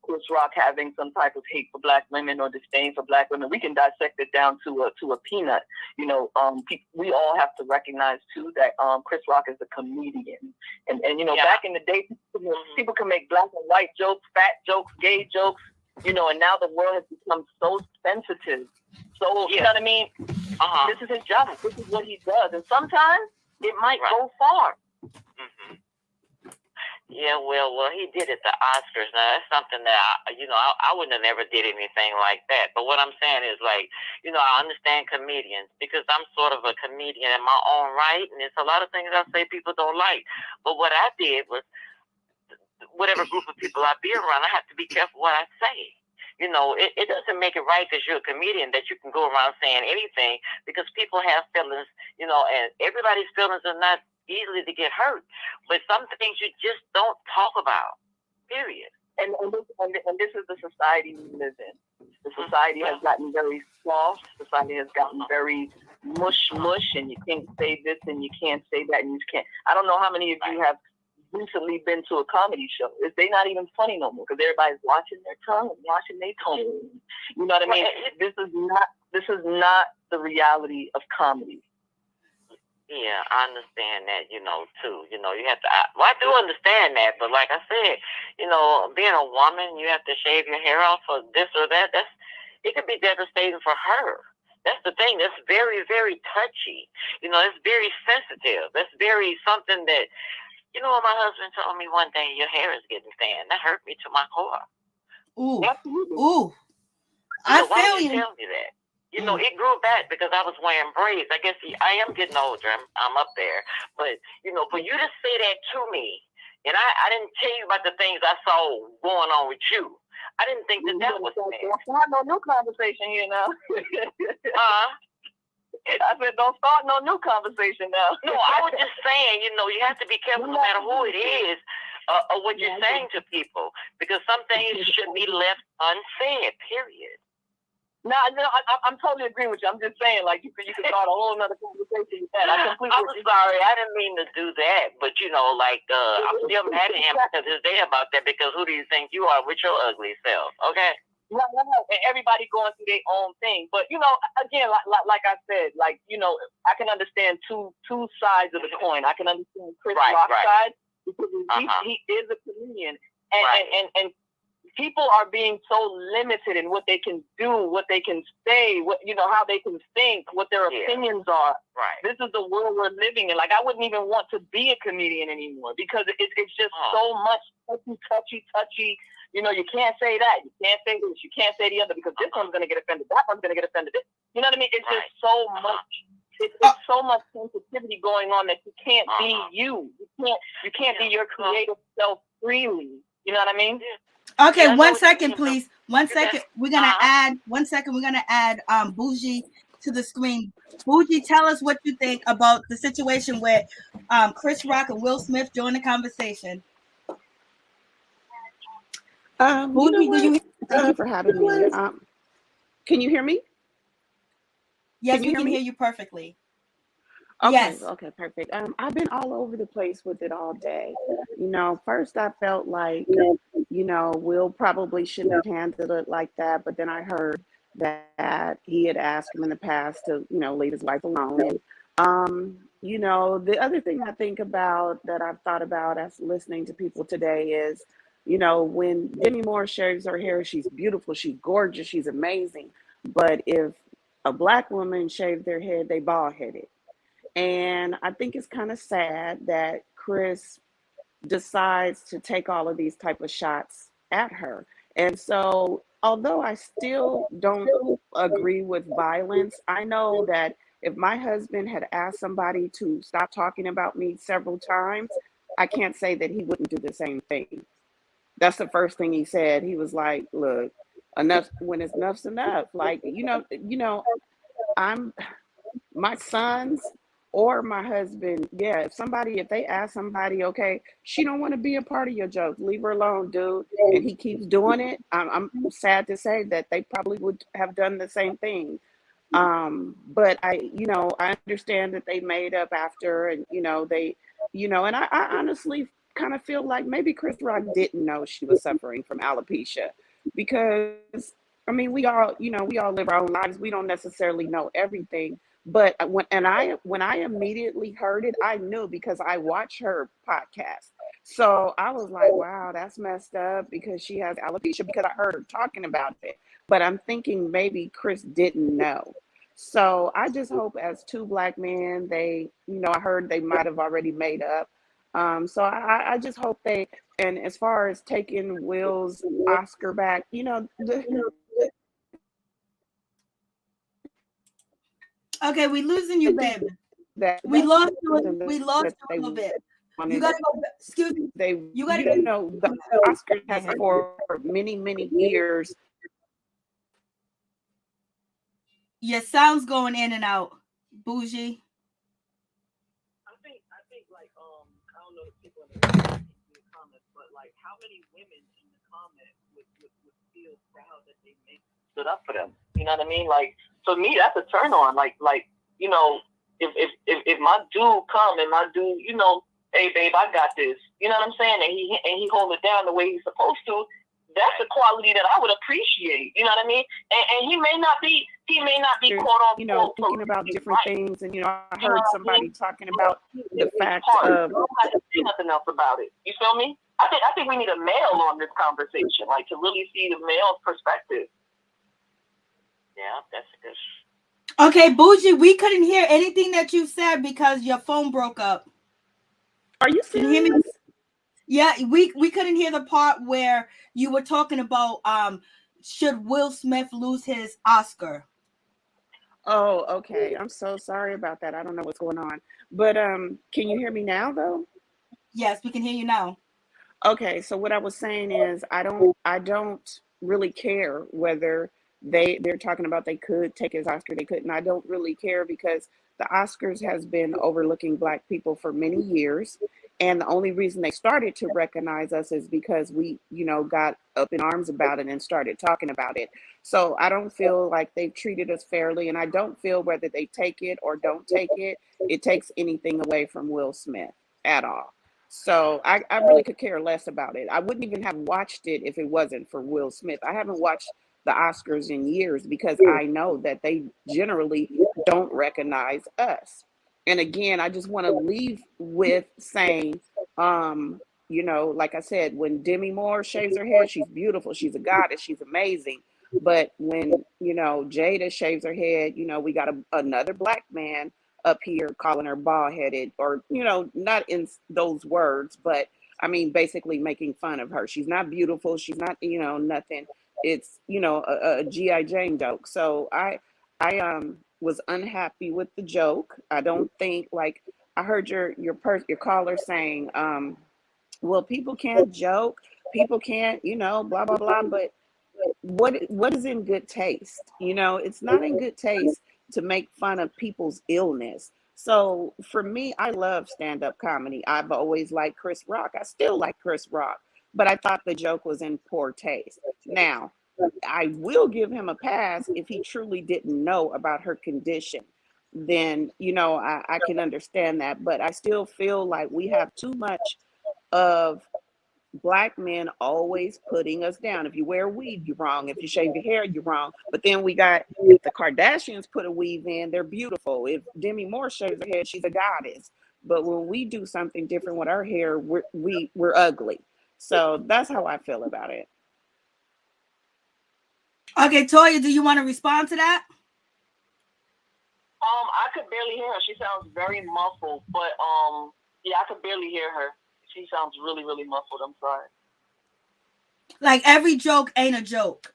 Chris Rock having some type of hate for black women or disdain for black women. We can dissect it down to a peanut. We all have to recognize too that Chris Rock is a comedian, and back in the day, people can make black and white jokes, fat jokes, gay jokes, and now the world has become so sensitive. So you know what I mean? This is his job. This is what he does, and sometimes it might go far. Mm-hmm. Yeah, well, he did it at the Oscars. Now, that's something that I wouldn't have never did anything like that. But what I'm saying is, I understand comedians because I'm sort of a comedian in my own right, and there's a lot of things I say people don't like. But what I did was, whatever group of people I be around, I have to be careful what I say. It doesn't make it right because you're a comedian that you can go around saying anything because people have feelings, and everybody's feelings are not easily to get hurt, but some things you just don't talk about, period. And this is the society we live in. The society has gotten very soft. Society has gotten very mush, and you can't say this and you can't say that and you can't. I don't know how many of you have recently been to a comedy show. They're not even funny no more because everybody's watching their tongue and watching their tone. You know what I mean? This is not the reality of comedy. Yeah, I understand that, too. You have to, I do understand that, but like I said, being a woman, you have to shave your hair off for this or that. It could be devastating for her. That's the thing. That's very, very touchy. It's very sensitive. That's very something that, what my husband told me one day, your hair is getting thin. That hurt me to my core. Ooh. Absolutely. Ooh. I why feel you tell me that? It grew back because I was wearing braids. I guess I am getting older. I'm up there. But, for you to say that to me, and I didn't tell you about the things I saw going on with you. I didn't think that was fair. Don't start no new conversation here now. I said, don't start no new conversation now. No, I was just saying, you have to be careful no matter who it is or what you're saying to people. Because some things should be left unsaid, period. No, I'm totally agreeing with you. I'm just saying, like, you could start a whole other conversation with that. I'm sorry. I didn't mean to do that. But, I'm still mad at him because his day about that because who do you think you are with your ugly self? Okay? No. And everybody going through their own thing. But, again, like I said, I can understand two sides of the coin. I can understand Chris Rock's side because he is a comedian. And people are being so limited in what they can do, what they can say, how they can think, what their opinions are. Right. This is the world we're living in. Like, I wouldn't even want to be a comedian anymore because it's just so much touchy. You can't say that. You can't say this. You can't say the other because this one's going to get offended. That one's going to get offended. You know what I mean? It's just so much. It's so much sensitivity going on that you can't be you. You can't be your creative self freely. You know what I mean? Okay, 1 second, please. 1 second. We're gonna add Bougie to the screen. Bougie, tell us what you think about the situation where Chris Rock and Will Smith joined the conversation. Bougie, thank you for having me. Can you hear me? Yes, we can hear you perfectly. Okay, yes. Okay, perfect. I've been all over the place with it all day. First I felt like, Will probably shouldn't have handled it like that, but then I heard that he had asked him in the past to, leave his wife alone. And, the other thing I think about that I've thought about as listening to people today is, when Demi Moore shaves her hair, she's beautiful, she's gorgeous, she's amazing. But if a Black woman shaved their head, they bald-headed. And I think it's kind of sad that Chris decides to take all of these type of shots at her. And so, although I still don't agree with violence, I know that if my husband had asked somebody to stop talking about me several times, I can't say that he wouldn't do the same thing. That's the first thing he said. He was like, look, enough, when it's enough's enough. Like, I'm my sons or my husband, if they ask somebody, okay, she don't want to be a part of your joke, leave her alone, dude, and he keeps doing it, I'm sad to say that they probably would have done the same thing. But I understand that they made up after, and and I honestly kind of feel like maybe Chris Rock didn't know she was suffering from alopecia, because we all live our own lives. We don't necessarily know everything. But when I immediately heard it, I knew because I watch her podcast. So I was like, wow, that's messed up because she has alopecia, because I heard her talking about it. But I'm thinking maybe Chris didn't know. So I just hope as two Black men, they, I heard they might have already made up. So I just hope they, and as far as taking Will's Oscar back, Okay, we losing you, baby. We lost you a little bit. You gotta go. Excuse me. You gotta the Oscars has for many years. Your sound's going in and out, Bougie. I think like I don't know if people in the comments, but like how many women in the comment would feel proud that they stood up for them. You know what I mean? Like, for me, that's a turn on. Like, you know, if my dude come and my dude, you know, hey babe, I got this. You know what I'm saying? And he hold it down the way he's supposed to. That's a quality that I would appreciate. You know what I mean? And he may not be quote on, you know, thinking about different things. And, you know, I heard somebody talking about the fact of, I don't have to say nothing else about it. You feel me? I think we need a male on this conversation, like, to really see the male perspective. Yeah, that's good. Okay, Bougie, we couldn't hear anything that you said because your phone broke up. Are you Can you hear me? serious? Yeah, we couldn't hear the part where you were talking about should Will Smith lose his Oscar? Oh, okay. I'm so sorry about that. I don't know what's going on. But can you hear me now though? Yes, we can hear you now. Okay, so what I was saying is I don't really care whether they're talking about they could take his Oscar, they couldn't. I don't really care because the Oscars has been overlooking Black people for many years. And the only reason they started to recognize us is because we, you know, got up in arms about it and started talking about it. So I don't feel like they've treated us fairly. And I don't feel whether they take it or don't take it, it takes anything away from Will Smith at all. So I really could care less about it. I wouldn't even have watched it if it wasn't for Will Smith. I haven't watched the Oscars in years because I know that they generally don't recognize us. And again, I just want to leave with saying, you know, like I said, when Demi Moore shaves her head, she's beautiful. She's a goddess. She's amazing. But when, you know, Jada shaves her head, you know, we got another Black man up here calling her bald headed, or, you know, not in those words, but I mean, basically making fun of her. She's not beautiful. She's not, you know, nothing. It's, you know, a G.I. Jane joke. So I was unhappy with the joke. I don't think, like, I heard your caller saying, well, people can't joke, people can't, you know, blah blah blah. But what is in good taste? You know, it's not in good taste to make fun of people's illness. So for me, I love stand-up comedy. I've always liked Chris Rock. I still like Chris Rock, but I thought the joke was in poor taste. Now, I will give him a pass if he truly didn't know about her condition. Then, you know, I can understand that. But I still feel like we have too much of Black men always putting us down. If you wear a weave, you're wrong. If you shave your hair, you're wrong. But then we got, if the Kardashians put a weave in, they're beautiful. If Demi Moore shaves her head, she's a goddess. But when we do something different with our hair, we're ugly. So that's how I feel about it. Okay, Toya, do you want to respond to that? I could barely hear her. She sounds very muffled, but yeah, I could barely hear her. She sounds really, really muffled. I'm sorry. Like, every joke ain't a joke,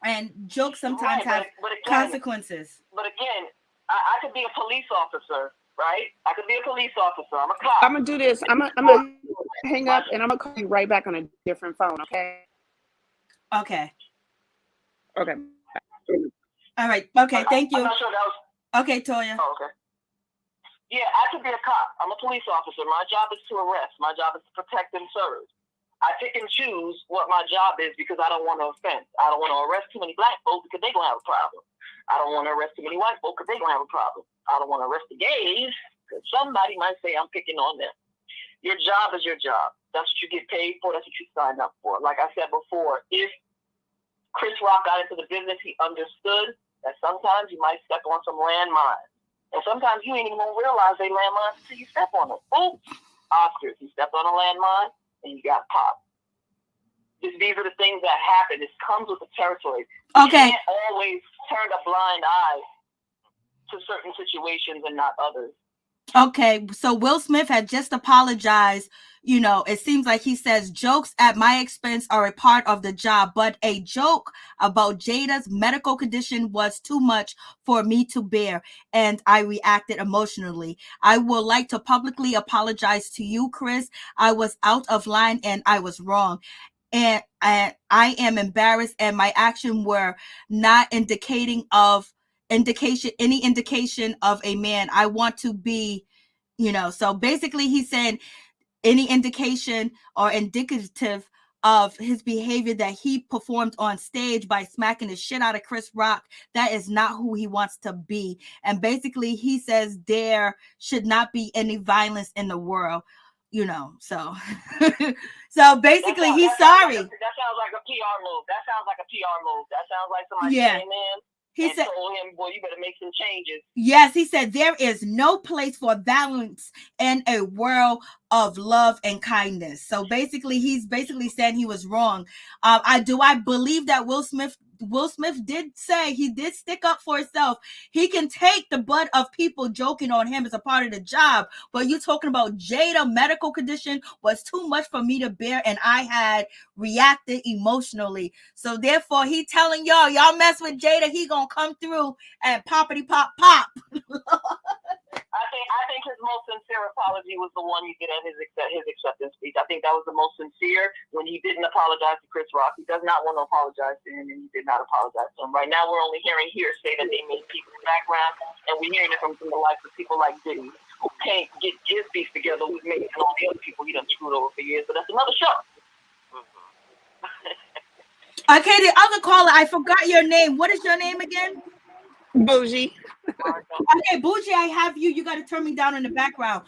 and jokes sometimes have consequences. But again, I could be a police officer, right? I could be a police officer. I'm a cop. I'm gonna do this. I'm gonna hang up and I'm gonna call you right back on a different phone. Okay. Okay. Okay. All right. Okay. Thank you. I'm not sure that was... Okay, Toya. Oh, okay. Yeah, I could be a cop. I'm a police officer. My job is to arrest. My job is to protect and serve. I pick and choose what my job is because I don't want to offend. I don't want to arrest too many Black folks because they're going to have a problem. I don't want to arrest too many white folks because they're going to have a problem. I don't want to arrest the gays because somebody might say I'm picking on them. Your job is your job. That's what you get paid for. That's what you signed up for. Like I said before, if Chris Rock got into the business, he understood that sometimes you might step on some landmines. And sometimes you ain't even gonna realize they landmines until you step on them. Oops, Oscars, you stepped on a landmine and you got popped. These are the things that happen. This comes with the territory. Okay. You can't always turn a blind eye to certain situations and not others. Okay, so Will Smith had just apologized. You know, it seems like he says jokes at my expense are a part of the job, but a joke about Jada's medical condition was too much for me to bear, and I reacted emotionally. I would like to publicly apologize to you, Chris. I was out of line and I was wrong. And I am embarrassed, and my actions were not any indication of a man. I want to be, you know, so basically he's saying any indication or indicative of his behavior that he performed on stage by smacking the shit out of Chris Rock. That is not who he wants to be. And basically he says there should not be any violence in the world, you know. So so basically he's sorry. That sounds like a PR move. That sounds like somebody came in and told him, boy, you better make some changes. Yes, he said there is no place for violence in a world of love and kindness. So basically, he's saying he was wrong. I believe that Will Smith did say he did stick up for himself. He can take the butt of people joking on him as a part of the job, but you talking about Jada medical condition was too much for me to bear, and I had reacted emotionally. So therefore, he telling y'all mess with Jada, he gonna come through and poppity pop. I think his most sincere apology was the one he did at his acceptance speech. I think that was the most sincere when he didn't apologize to Chris Rock. He does not want to apologize to him, and he did not apologize to him. Right now, we're only hearing hearsay that they made people in the background, and we're hearing it from the likes of people like Diddy, who can't get his piece together, who's making all the other people he done screwed over for years. So that's another show. Okay, the other caller, I forgot your name. What is your name again? Bougie. Okay, Bougie, I have you. You got to turn me down in the background.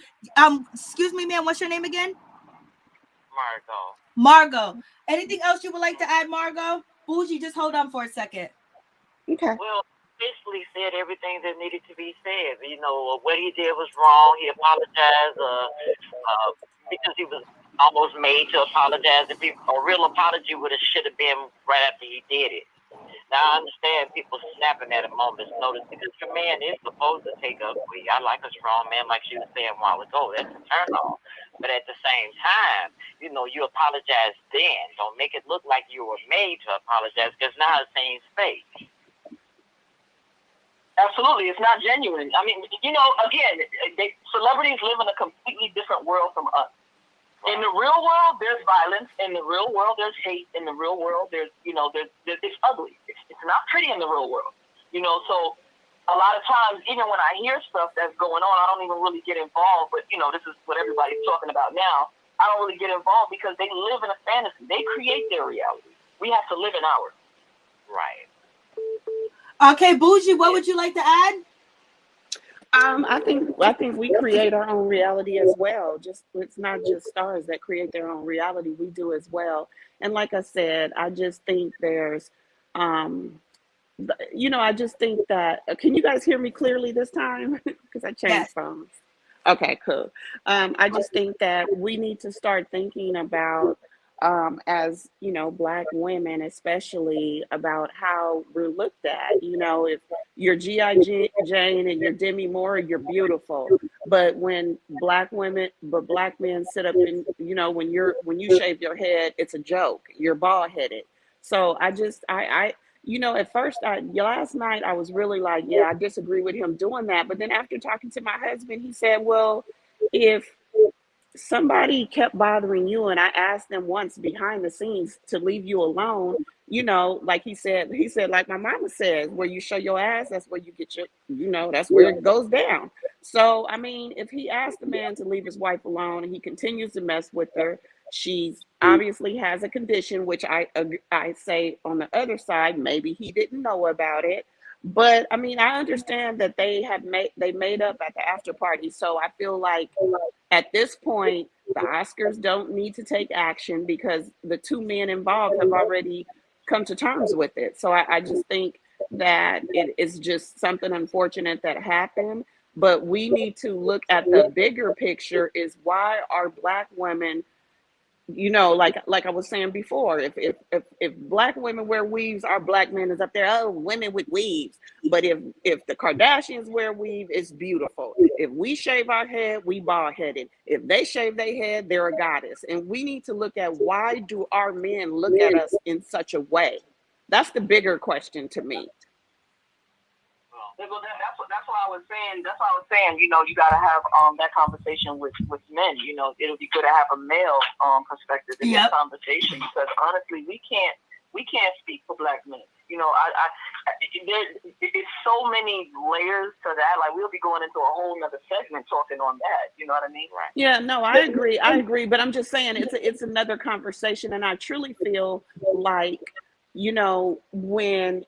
Excuse me, ma'am. What's your name again? Margot. Anything else you would like to add, Margot? Bougie, just hold on for a second. Okay. Well, basically said everything that needed to be said. You know, what he did was wrong. He apologized because he was almost made to apologize. If a real apology should have been right after he did it. Now, I understand people snapping at a moment's notice because your man is supposed to take up for you. I like a strong man, like she was saying a while ago. That's a turn on. But at the same time, you know, you apologize then. Don't make it look like you were made to apologize because now it seems fake. Absolutely. It's not genuine. I mean, you know, again, celebrities live in a completely different world from us. In the real world, there's violence. In the real world, there's hate. In the real world, there's it's ugly. It's not pretty in the real world. You know, so a lot of times, even when I hear stuff that's going on, I don't even really get involved. But, you know, this is what everybody's talking about now. I don't really get involved because they live in a fantasy. They create their reality. We have to live in ours. Right. Okay, Bougie, what would you like to add? I think we create our own reality as well. It's not just stars that create their own reality. We do as well. And like I said, I just think there's, I just think that, can you guys hear me clearly this time? Because I changed phones. Okay, cool. I just think that we need to start thinking about, as, you know, Black women, especially about how we're looked at. You know, if you're G.I. Jane and you're Demi Moore, you're beautiful. But when Black men sit up and, you know, when you shave your head, it's a joke. You're bald headed. So I you know, at first, last night, I was really like, yeah, I disagree with him doing that. But then after talking to my husband, he said, well, if somebody kept bothering you and I asked them once behind the scenes to leave you alone, you know, like he said, like my mama says, where you show your ass, that's where you get your, you know, that's where it goes down. So, I mean, if he asked the man to leave his wife alone and he continues to mess with her, she obviously has a condition, which I say on the other side, maybe he didn't know about it. But I mean, I understand that they made up at the after party. So I feel like at this point, the Oscars don't need to take action because the two men involved have already come to terms with it. So I just think that it is just something unfortunate that happened. But we need to look at the bigger picture is why are Black women, you know, like I was saying before, if Black women wear weaves, our Black men is up there, oh, women with weaves. But if the Kardashians wear weave, it's beautiful. If we shave our head, we bald headed. If they shave their head, they're a goddess. And we need to look at why do our men look at us in such a way? That's the bigger question to me. Well, that's what I was saying. That's what I was saying. You know, you got to have that conversation with men. You know, it'll be good to have a male perspective in this conversation because honestly, we can't speak for Black men. It's so many layers to that. Like, we'll be going into a whole nother segment talking on that. You know what I mean? Right. Yeah, no, I agree. But I'm just saying it's another conversation. And I truly feel like, when,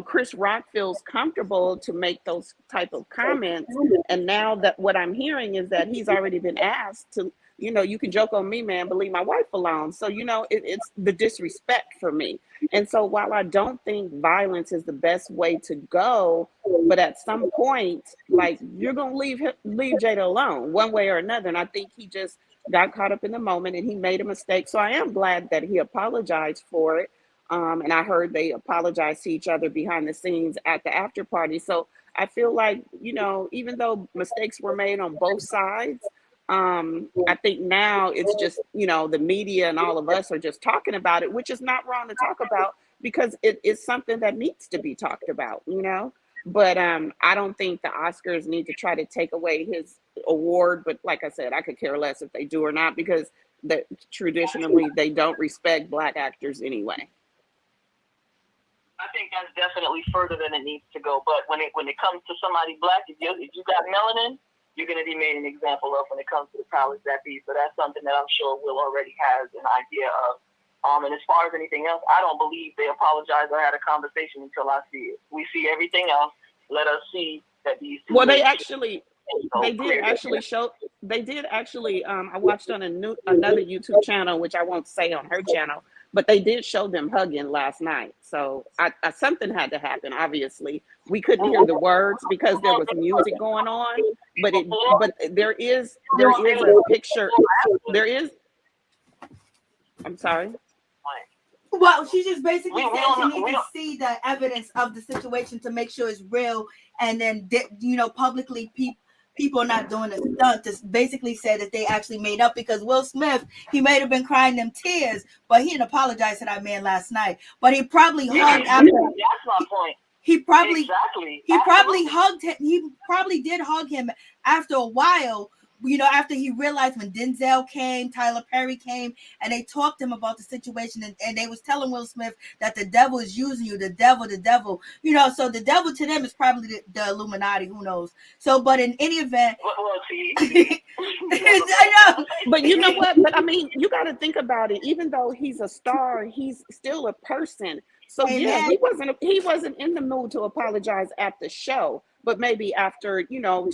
Chris Rock feels comfortable to make those type of comments. And now that what I'm hearing is that he's already been asked to, you can joke on me, man, but leave my wife alone. So, it's the disrespect for me. And so while I don't think violence is the best way to go, but at some point, like, you're going to leave Jada alone one way or another. And I think he just got caught up in the moment and he made a mistake. So I am glad that he apologized for it. And I heard they apologized to each other behind the scenes at the after party. So I feel like, even though mistakes were made on both sides, I think now it's just, the media and all of us are just talking about it, which is not wrong to talk about because it is something that needs to be talked about, But I don't think the Oscars need to try to take away his award. But like I said, I could care less if they do or not because traditionally they don't respect Black actors anyway. I think that's definitely further than it needs to go. But when it comes to somebody Black, if you got melanin, you're going to be made an example of when it comes to the powers that be. So that's something that I'm sure Will already has an idea of. And as far as anything else, I don't believe they apologized or had a conversation until I see it. We see everything else. Let us see that these two. Well, they did actually show. I watched on another YouTube channel, which I won't say on her channel, but they did show them hugging last night. So something had to happen. Obviously, we couldn't hear the words because there was music going on. But there is a picture. There is. I'm sorry. Well, she just basically said she needs to see the evidence of the situation to make sure it's real, and then publicly people are not doing a stunt. To basically say that they actually made up because Will Smith, he may have been crying them tears, but he didn't apologize to that man last night. But he probably hugged after. That's my point. He probably hugged him. He probably did hug him after a while. After he realized when Denzel came, Tyler Perry came, and they talked to him about the situation, and they was telling Will Smith that the devil is using you, the devil. So the devil to them is probably the Illuminati, who knows? So, but in any event, I know. But you know what? But I mean, you got to think about it. Even though he's a star, he's still a person. So yeah, he wasn't in the mood to apologize at the show. But maybe after,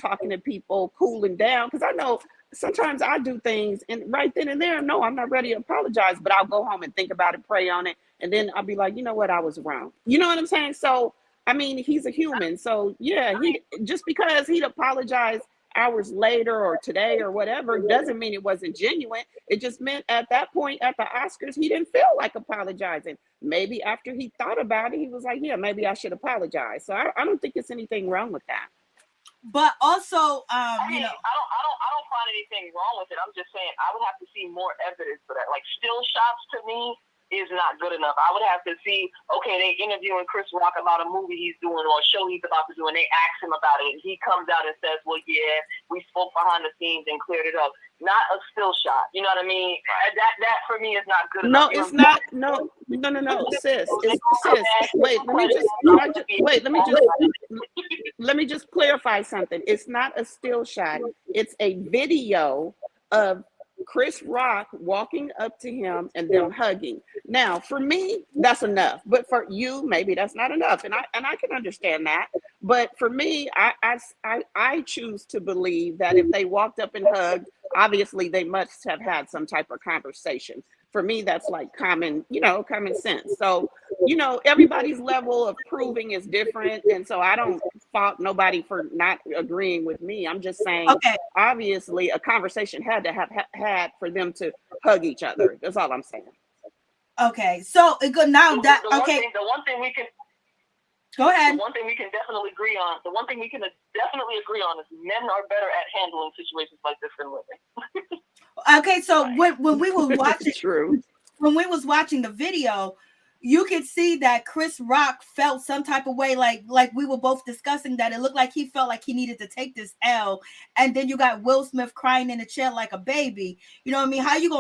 talking to people, cooling down, because I know sometimes I do things and right then and there, no, I'm not ready to apologize, but I'll go home and think about it, pray on it. And then I'll be like, you know what, I was wrong. You know what I'm saying? So, I mean, he's a human. So yeah, just because he'd apologize hours later or today or whatever, doesn't mean it wasn't genuine. It just meant at that point at the Oscars, he didn't feel like apologizing. Maybe after he thought about it, he was like, yeah, maybe I should apologize. So I don't think it's anything wrong with that. But also, I don't find anything wrong with it. I'm just saying I would have to see more evidence for that. Like, still shots to me is not good enough. I would have to see, okay, they interviewing Chris Rock about a movie he's doing or a show he's about to do, and they ask him about it, and he comes out and says, well, yeah, we spoke behind the scenes and cleared it up. Not a still shot. You know what I mean? That for me is not good enough. No, it's not. No, sis. Sis. Wait, let me just clarify something. It's not a still shot. It's a video of Chris Rock walking up to him and them hugging. Now, for me, that's enough. But for you, maybe that's not enough. And I can understand that. But for me, I choose to believe that if they walked up and hugged, obviously they must have had some type of conversation. For me, that's like common sense. So, everybody's level of proving is different. And so I don't fault nobody for not agreeing with me. I'm just saying, obviously a conversation had to have had for them to hug each other. That's all I'm saying. Okay. So now that, okay. The one thing we can, go ahead. The one thing we can definitely agree on is men are better at handling situations like this than women. Okay, so when we were watching, True. When we was watching the video, you could see that Chris Rock felt some type of way, like we were both discussing, that it looked like he felt like he needed to take this L. And then you got Will Smith crying in the chair like a baby. You know what I mean? How you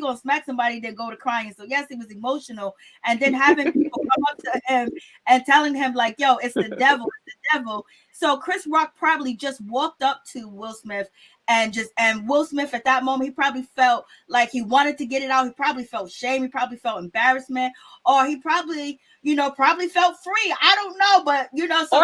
gonna smack somebody then go to crying? So yes, he was emotional, and then having people come up to him and telling him like, "Yo, it's the devil, it's the devil." So Chris Rock probably just walked up to Will Smith and Will Smith at that moment, he probably felt like he wanted to get it out. He probably felt shame. He probably felt embarrassment, or he probably, probably felt free. I don't know, but so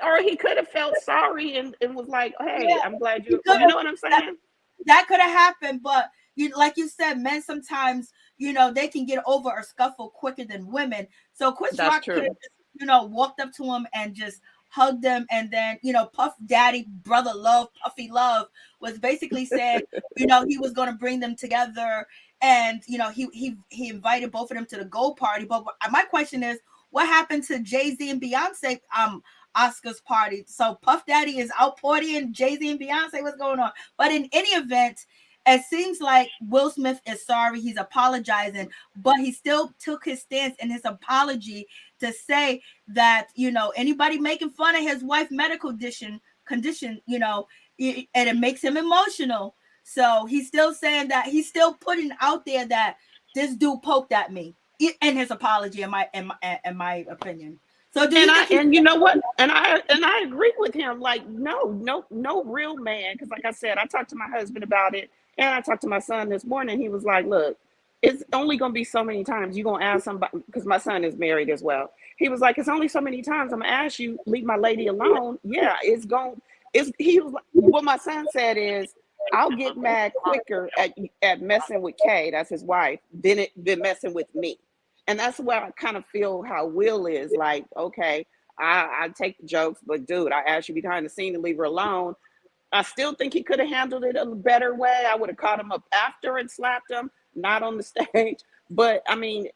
or he could have felt sorry and was like, hey, yeah, I'm glad you know what I'm saying? That could have happened, but like you said, men sometimes, they can get over a scuffle quicker than women. So Chris Rock could have just, walked up to him and just hugged them, and then Puff Daddy, brother love, Puffy Love was basically saying he was going to bring them together, and he invited both of them to the gold party. But my question is, what happened to Jay-Z and Beyonce Oscars party? So Puff Daddy is out partying, Jay-Z and Beyonce, what's going on? But in any event, it seems like Will Smith is sorry. He's apologizing, but he still took his stance in his apology to say that, anybody making fun of his wife's medical condition, and it makes him emotional. So he's still saying that, he's still putting out there that this dude poked at me in his apology, in my opinion. So you know what? And I agree with him. Like, no real man. Because like I said, I talked to my husband about it. And I talked to my son this morning. He was like, look, it's only going to be so many times you're going to ask somebody, because my son is married as well. He was like, it's only so many times I'm going to ask you, leave my lady alone. Yeah, he was like, what my son said is, I'll get mad quicker at messing with Kay, that's his wife, than messing with me. And that's where I kind of feel how Will is like, okay, I take the jokes, but dude, I asked you behind the scene to leave her alone. I still think he could have handled it a better way. I would have caught him up after and slapped him, not on the stage. But I mean,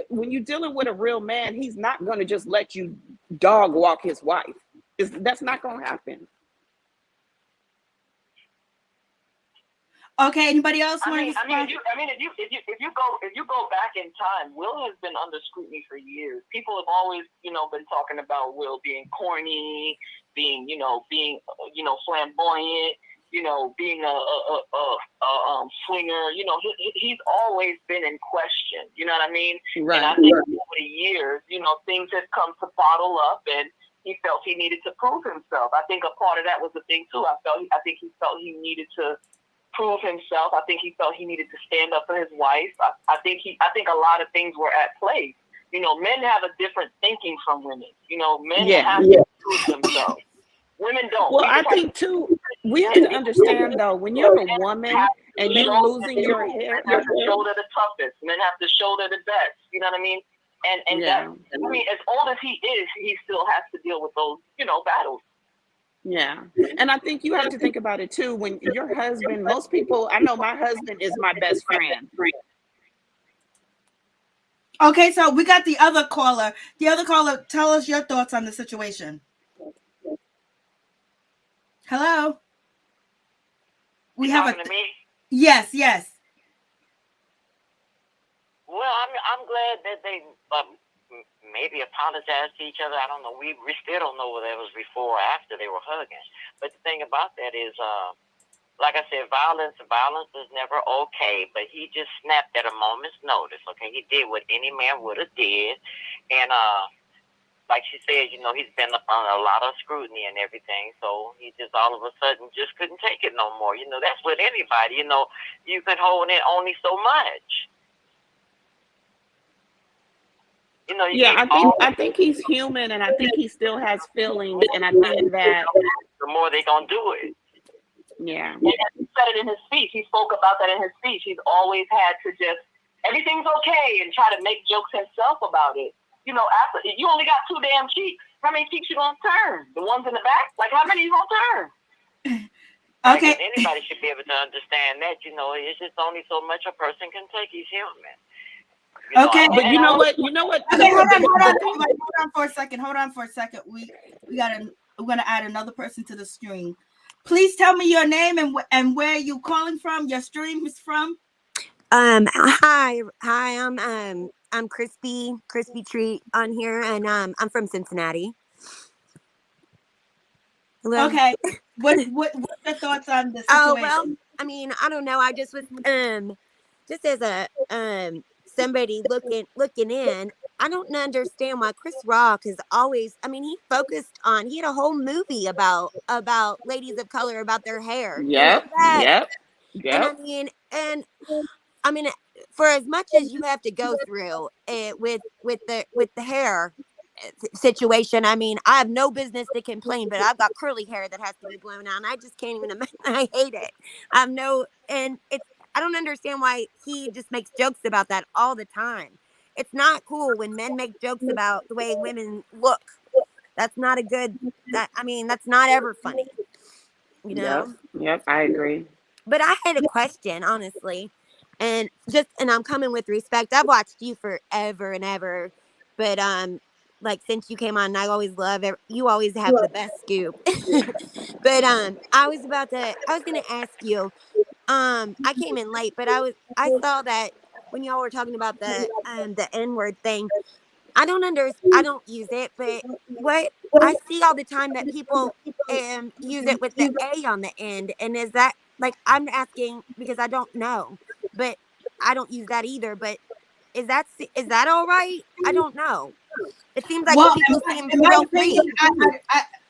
when you're dealing with a real man, he's not going to just let you dog walk his wife. That's not going to happen. Okay. Anybody else? If you go back in time, Will has been under scrutiny for years. People have always, been talking about Will being corny, being flamboyant, being a swinger. He's always been in question. You know what I mean? Right. And I think over the years, things have come to bottle up, and he felt he needed to prove himself. I think a part of that was the thing too. I think he felt he needed to prove himself. I think he felt he needed to stand up for his wife. I think a lot of things were at play. Men have a different thinking from women. Men have to prove themselves. Women don't. Well, I think too, we have to understand though, when you're a woman and you're losing your hair, men have to show they're the toughest. Men have to show they're the best. You know what I mean? And that, as old as he is, he still has to deal with those, battles. Yeah. And I think you have to think about it too. When your husband, most people, I know my husband is my best friend. Okay, so we got the other caller. Tell us your thoughts on the situation. Hello. We have talking to me? Yes. Well, I'm glad that they maybe apologize to each other. I don't know. We still don't know whether it was before or after they were hugging. But the thing about that is, like I said, violence is never okay. But he just snapped at a moment's notice. Okay, he did what any man would have did, and like she said, he's been up on a lot of scrutiny and everything. So he just all of a sudden just couldn't take it no more. That's with anybody. You can hold it only so much. I think he's human, and I think he still has feelings, and I think that the more they're gonna do it. Yeah. He said it in his speech. He spoke about that in his speech. He's always had to just everything's okay and try to make jokes himself about it. After you only got 2 damn cheeks. How many cheeks you gonna turn? The ones in the back? Like how many you gonna turn? Okay. Anybody should be able to understand that. It's just only so much a person can take. He's human. Okay, but you know what? Okay, hold on for a second. We're gonna add another person to the stream. Please tell me your name and where you calling from. Your stream is from. Hi, I'm Crispy Treat on here, and I'm from Cincinnati. Hello. Okay. What's your thoughts on the Oh situation? well, I mean, I don't know. I just was just as a somebody looking in. I don't understand why Chris Rock is always. I mean, he had a whole movie about ladies of color, about their hair. You know Yep, that, yep, and yep. I mean, for as much as you have to go through it with the hair situation, I mean, I have no business to complain, but I've got curly hair that has to be blown out, and I just can't even imagine. I hate it. I don't understand why he just makes jokes about that all the time. It's not cool when men make jokes about the way women look. That's not a good. That's not ever funny. You Yep, know. yep, I agree. But I had a question, honestly, and I'm coming with respect. I've watched you forever and ever, but like since you came on, I always love you. Always have the best scoop. But I was gonna ask you. I came in late, but I saw that when y'all were talking about the N-word thing. I don't use it, but what I see all the time that people use it with the A on the end, and is that like, I'm asking because I don't know, but I don't use that either. But is that all right? I don't know. It seems like Well, people seem in my real opinion,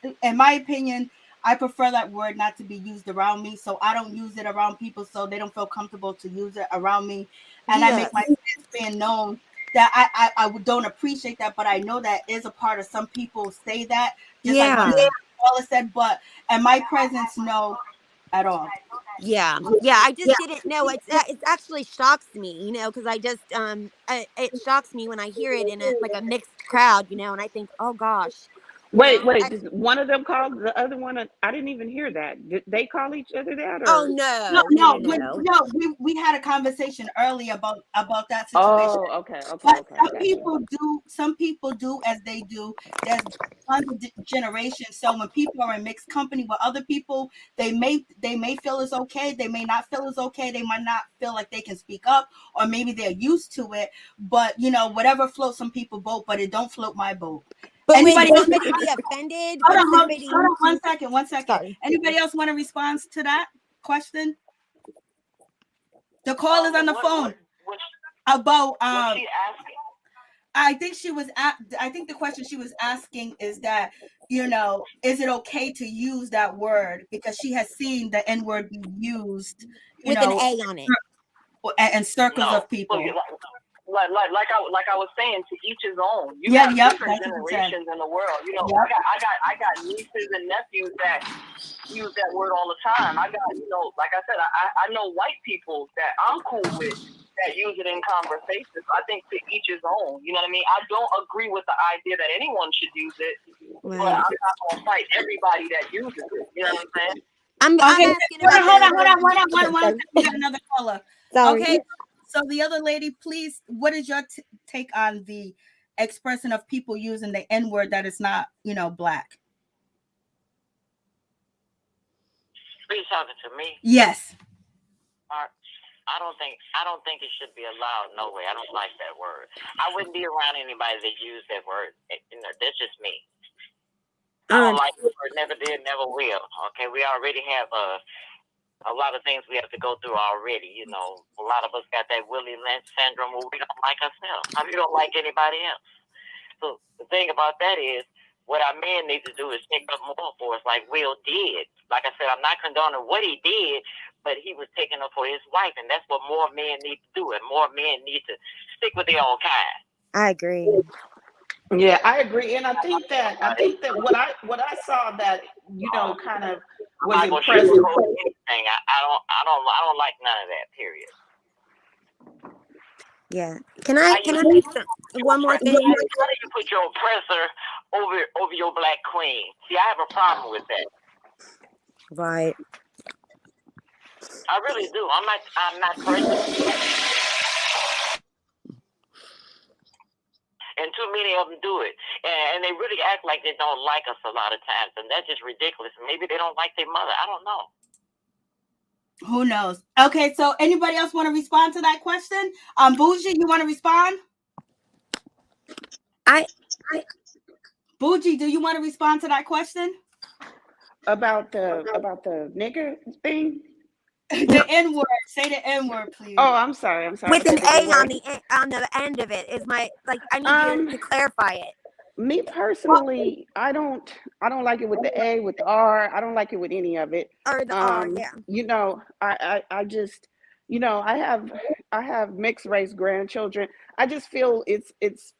free. in my opinion, I prefer that word not to be used around me, so I don't use it around people, so they don't feel comfortable to use it around me, and I Yeah, make my stance being known that I don't appreciate that, but I know that is a part of some people say that, just like yeah. Paula said, but in my presence, no, at all. Yeah, yeah. I just didn't know. It actually shocks me, because it shocks me when I hear it in a mixed crowd, and I think, oh gosh, Wait, wait. I, Does one of them call the other one? I didn't even hear that. Did they call each other that, oh or? no, no, no, no. We had a conversation earlier about that situation. Oh, okay, okay, But okay. I got you. some people do as they do. There's tons of generations. So when people are in mixed company with other people, they may feel it's okay. They may not feel it's okay. They might not feel like they can speak up, or maybe they're used to it. But whatever floats some people boat, but it don't float my boat. But would Anybody else? somebody be offended? Hold Would on, somebody? hold on, 1 second, 1 second. Sorry. Anybody else want to respond to that question? The call is on the phone. About What's she asking? I think the question she was asking is that, is it okay to use that word, because she has seen the N word be used, With an A on it. and circles No. of people. Like I was saying, to each his own. You Yeah, have yep, different that's what you said. generations in the world. Yep. I got nieces and nephews that use that word all the time. I got, like I said, I know white people that I'm cool with that use it in conversations. I think to each his own. You know what I mean? I don't agree with the idea that anyone should use it, but Right. I'm not gonna fight everybody that uses it. You know what I'm saying? I'm Okay, asking about hold on. We got another caller. Sorry. Okay, so the other lady, please, what is your take on the expression of people using the N word that is not, black? Are you talking to me? Yes. I don't think it should be allowed. No way. I don't like that word. I wouldn't be around anybody that used that word. That's just me. I don't like the word. Never did, never will. Okay, we already have a lot of things we have to go through already. A lot of us got that Willie Lynch syndrome where we don't like ourselves. How we don't like anybody else? So the thing about that is, what our men need to do is take up more for us, like Will did. Like I said, I'm not condoning what he did, but he was taking up for his wife, and that's what more men need to do, and more men need to stick with their own kind. I agree. Yeah, I agree, and I think that what I saw that kind of was impressed. Anything. I don't like none of that. Period. Yeah. Can I make one more thing? How do you put your oppressor over your black queen? See, I have a problem with that. Right. I really do. I'm not personal. And too many of them do it. And they really act like they don't like us a lot of times. And that's just ridiculous. Maybe they don't like their mother. I don't know. Who knows? Okay, so anybody else want to respond to that question? Bougie, you want to respond? Bougie, do you want to respond to that question? About the nigger thing? The N word. Say the N word, please. Oh, I'm sorry. With an A on the end of it is my I need you to clarify it. Me personally, I don't like it with the A, with the R. I don't like it with any of it. Or the R, yeah. You know, I just, you know, I have mixed race grandchildren. I just feel it's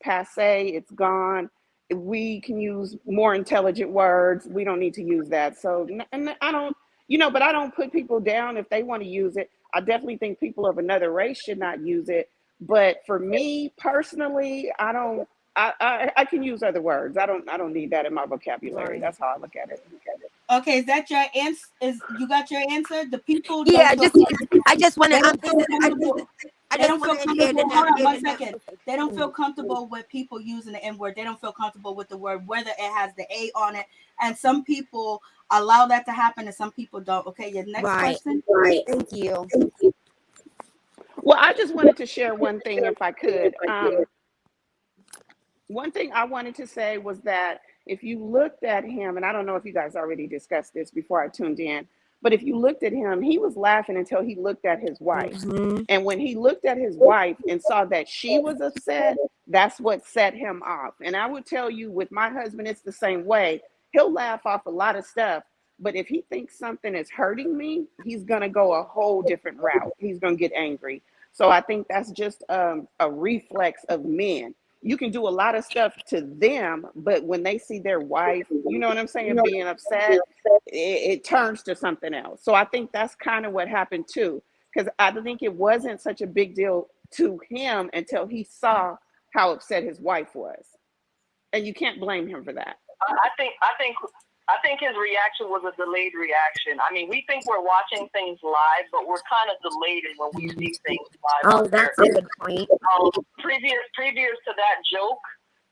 passe, it's gone. We can use more intelligent words. We don't need to use that. So, and I don't, you know, but I don't put people down if they want to use it. I definitely think people of another race should not use it. But for me personally, I don't. I can use other words. I don't need that in my vocabulary. That's how I look at it. Okay, is that your answer? You got your answer? The people. Yeah, I just want to. They don't feel comfortable. Hold on 1 second. They don't feel comfortable with people using the N word. They don't feel comfortable with the word, whether it has the A on it. And some people allow that to happen, and some people don't. Okay, your next question. Right. Thank you. Well, I just wanted to share one thing, if I could. One thing I wanted to say was that if you looked at him, and I don't know if you guys already discussed this before I tuned in, but if you looked at him, he was laughing until he looked at his wife. Mm-hmm. And when he looked at his wife and saw that she was upset, that's what set him off. And I would tell you, with my husband, it's the same way. He'll laugh off a lot of stuff, but if he thinks something is hurting me, he's going to go a whole different route. He's going to get angry. So I think that's just a reflex of men. You can do a lot of stuff to them, but when they see their wife, you know what I'm saying, being upset, it turns to something else. So I think that's kind of what happened too, because I think it wasn't such a big deal to him until he saw how upset his wife was. And you can't blame him for that. I think his reaction was a delayed reaction. I mean, we think we're watching things live, but we're kind of delayed when we see things live. Oh, that's a good point. Previous to that joke,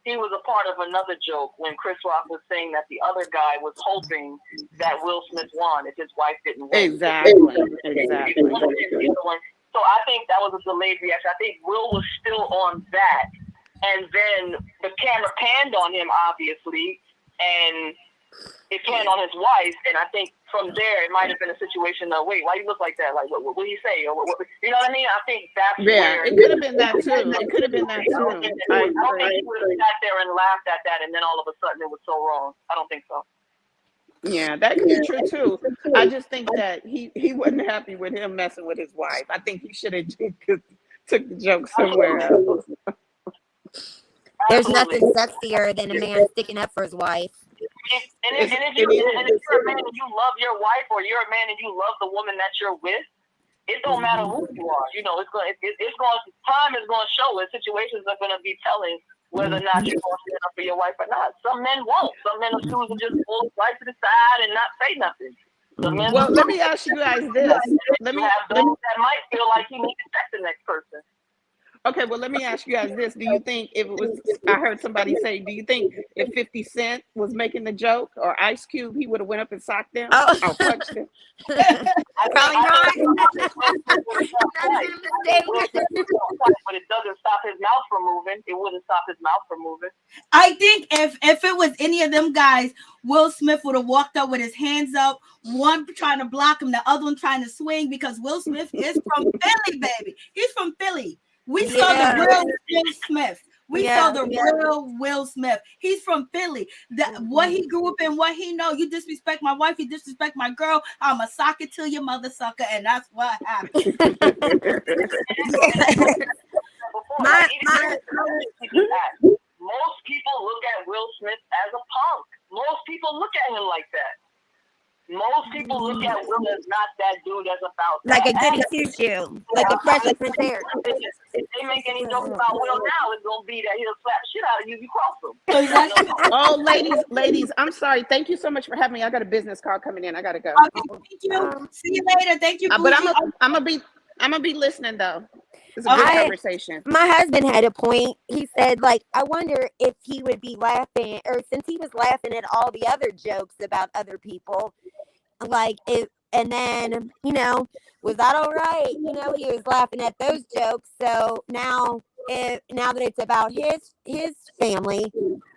he was a part of another joke when Chris Rock was saying that the other guy was hoping that Will Smith won if his wife didn't win. Exactly. So I think that was a delayed reaction. I think Will was still on that. And then the camera panned on him, obviously, and it panned on his wife, and I think from there it might have been a situation of, wait, why you look like that? Like, what did he say? Or what, you know what I mean? I think that's where it could have been that too. It could have been that too. I don't think he would have sat there and laughed at that, and then all of a sudden it was so wrong. I don't think so. Yeah, that could be true too. I just think that he wasn't happy with him messing with his wife. I think he should have took the joke somewhere else. There's nothing sexier than a man sticking up for his wife. If you're a man and you love your wife, or you're a man and you love the woman that you're with, it don't matter who you are. You know, time is going to show it. Situations are going to be telling whether or not you're going to stand up for your wife or not. Some men won't. Some men will choose to just pull right to the side and not say nothing. Well, let me ask you guys this. That might feel like he needs to check the next person. Okay, well, let me ask you guys this. Do you think if it was, I heard somebody say, do you think if 50 Cent was making the joke, or Ice Cube, he would have went up and socked them? Or punched them? Probably not. But it doesn't stop his mouth from moving. It wouldn't stop his mouth from moving. I think if it was any of them guys, Will Smith would have walked up with his hands up, one trying to block him, the other one trying to swing, because Will Smith is from Philly, baby. He's from Philly. We saw the real Will Smith. We saw the real Will Smith. He's from Philly. What he grew up in, what he know. You disrespect my wife, you disrespect my girl, I'ma sock it to your mother sucker, and that's what happened. Most people look at Will Smith as a punk. Most people look at him like that. Most people look at Will as not that dude that's about like a goody two-shoe, like a freshman there. If they make any jokes about Will now, it's gonna be that he'll slap shit out of you if you cross him. Oh, ladies, I'm sorry. Thank you so much for having me. I got a business call coming in. I gotta go. Okay, thank you. See you later. Thank you. But I'm gonna be listening though. It's a good conversation. My husband had a point. He said, like, I wonder if he would be laughing, or since he was laughing at all the other jokes about other people, like, And then, was that all right? He was laughing at those jokes. So now that it's about his family,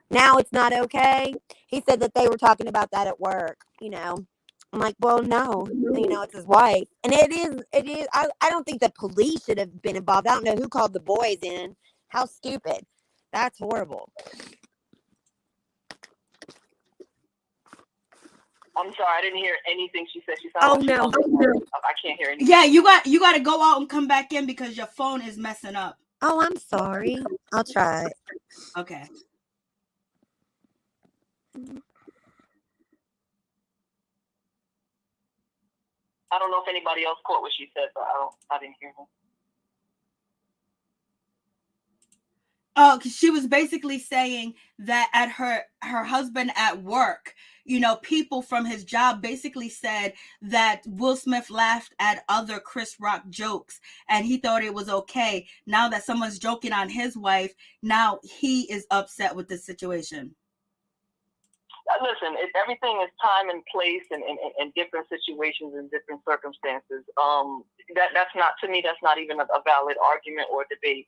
now it's not okay. He said that they were talking about that at work. I'm like, well, no, it's his wife. And it is. I don't think the police should have been involved. I don't know who called the boys in. How stupid. That's horrible. I'm sorry, I didn't hear anything she said. She Oh, sounded no. I can't hear anything. Yeah, you got to go out and come back in because your phone is messing up. Oh, I'm sorry. I'll try it. Okay. I don't know if anybody else caught what she said, but I didn't hear her. Oh, she was basically saying that at her husband at work, people from his job basically said that Will Smith laughed at other Chris Rock jokes and he thought it was okay. Now that someone's joking on his wife, now he is upset with the situation. Listen, everything is time and place and different situations and different circumstances. That's not, to me, that's not even a valid argument or debate.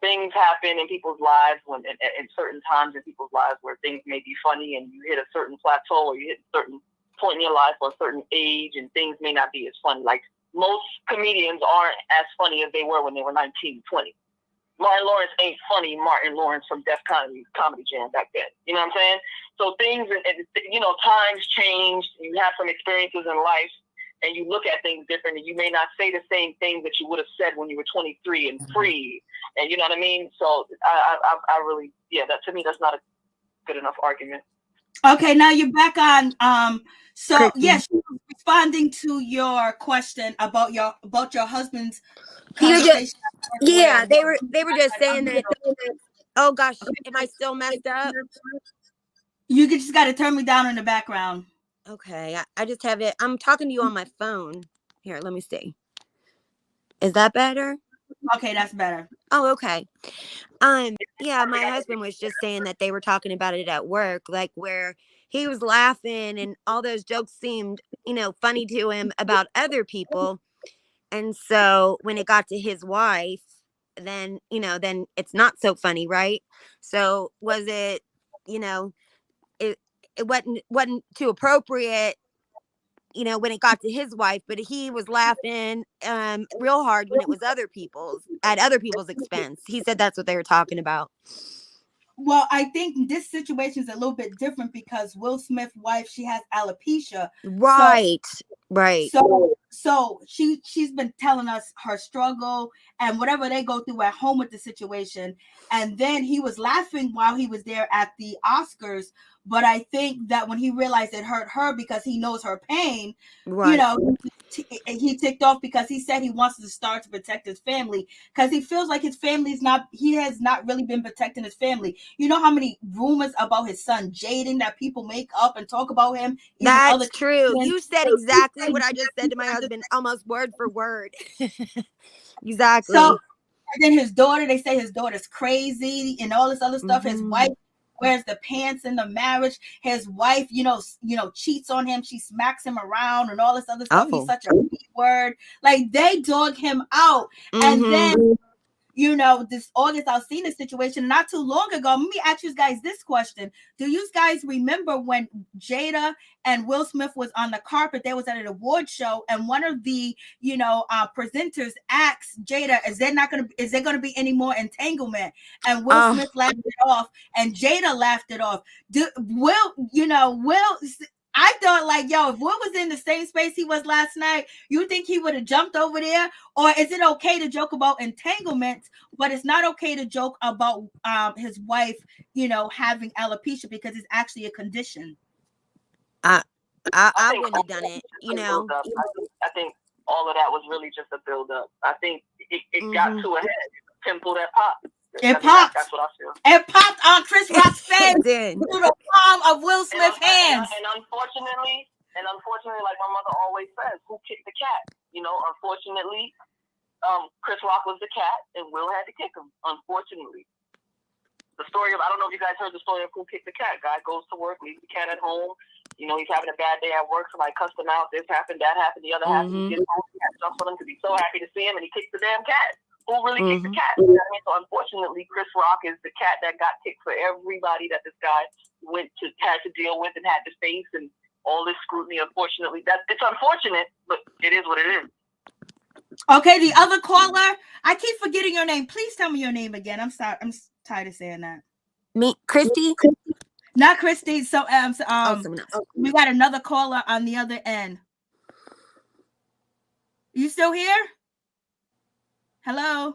Things happen in people's lives when in certain times in people's lives where things may be funny and you hit a certain plateau or you hit a certain point in your life or a certain age and things may not be as funny. Like most comedians aren't as funny as they were when they were 19, 20. Martin Lawrence ain't funny Martin Lawrence from Def Comedy Jam back then. You know what I'm saying? So things, times change. You have some experiences in life and you look at things different and you may not say the same things that you would have said when you were 23 and free. And you know what I mean? So I really, that to me, that's not a good enough argument. Okay, now you're back on. So yes, she was responding to your question about your husband's conversation. Yeah, they were just saying that. Oh gosh, am I still messed up? You just got to turn me down in the background. Okay, I just have it. I'm talking to you on my phone. Here, let me see. Is that better? Okay, that's better. Oh, okay. Yeah, my husband was just saying that they were talking about it at work, like where he was laughing and all those jokes seemed, funny to him about other people. And so when it got to his wife, then it's not so funny, right? So was it, it wasn't too appropriate, when it got to his wife, but he was laughing real hard when it was at other people's expense. He said that's what they were talking about. Well, I think this situation is a little bit different because Will Smith's wife, she has alopecia. Right. Right. So she's been telling us her struggle and whatever they go through at home with the situation. And then he was laughing while he was there at the Oscars. But I think that when he realized it hurt her because he knows her pain, right. He ticked off because he said he wants to start to protect his family because he feels like his family he has not really been protecting his family. You know how many rumors about his son Jaden that people make up and talk about him? That's true. You said exactly what I just said to my husband, almost word for word. Exactly. So and then his daughter, they say his daughter's crazy and all this other stuff. His wife wears the pants in the marriage. His wife, cheats on him. She smacks him around and all this other stuff. He's such a word. Like they dog him out. And then, this August, I've seen a situation not too long ago. Let me ask you guys this question. Do you guys remember when Jada and Will Smith was on the carpet? They was at an award show and one of the, presenters asked Jada, is there going to be any more entanglement? And Will Smith laughed it off and Jada laughed it off. I thought if Will was in the same space he was last night, you think he would have jumped over there? Or is it okay to joke about entanglements, but it's not okay to joke about his wife, having alopecia because it's actually a condition? I wouldn't have done it, I think all of that was really just a build-up. I think it got to a head. Pimple that popped. It popped. That's what I feel. It popped on Chris Rock's face through the palm of Will Smith's hands. And unfortunately, like my mother always says, who kicked the cat? Unfortunately, Chris Rock was the cat, and Will had to kick him. Unfortunately, I don't know if you guys heard the story of who kicked the cat. Guy goes to work, leaves the cat at home. You know, he's having a bad day at work, somebody cussed him out, this happened, that happened, the other happened. He gets home, he has stuff for him because he's so happy to see him, and he kicks the damn cat. Who really kicked the cat? You know what I mean? So unfortunately, Chris Rock is the cat that got kicked for everybody that this guy had to deal with and had to face, and all this scrutiny. Unfortunately, it's unfortunate, but it is what it is. Okay, the other caller, I keep forgetting your name. Please tell me your name again. I'm sorry. I'm tired of saying that. Me, Christy? Not Christy. So, someone else. We got another caller on the other end. You still here? Hello?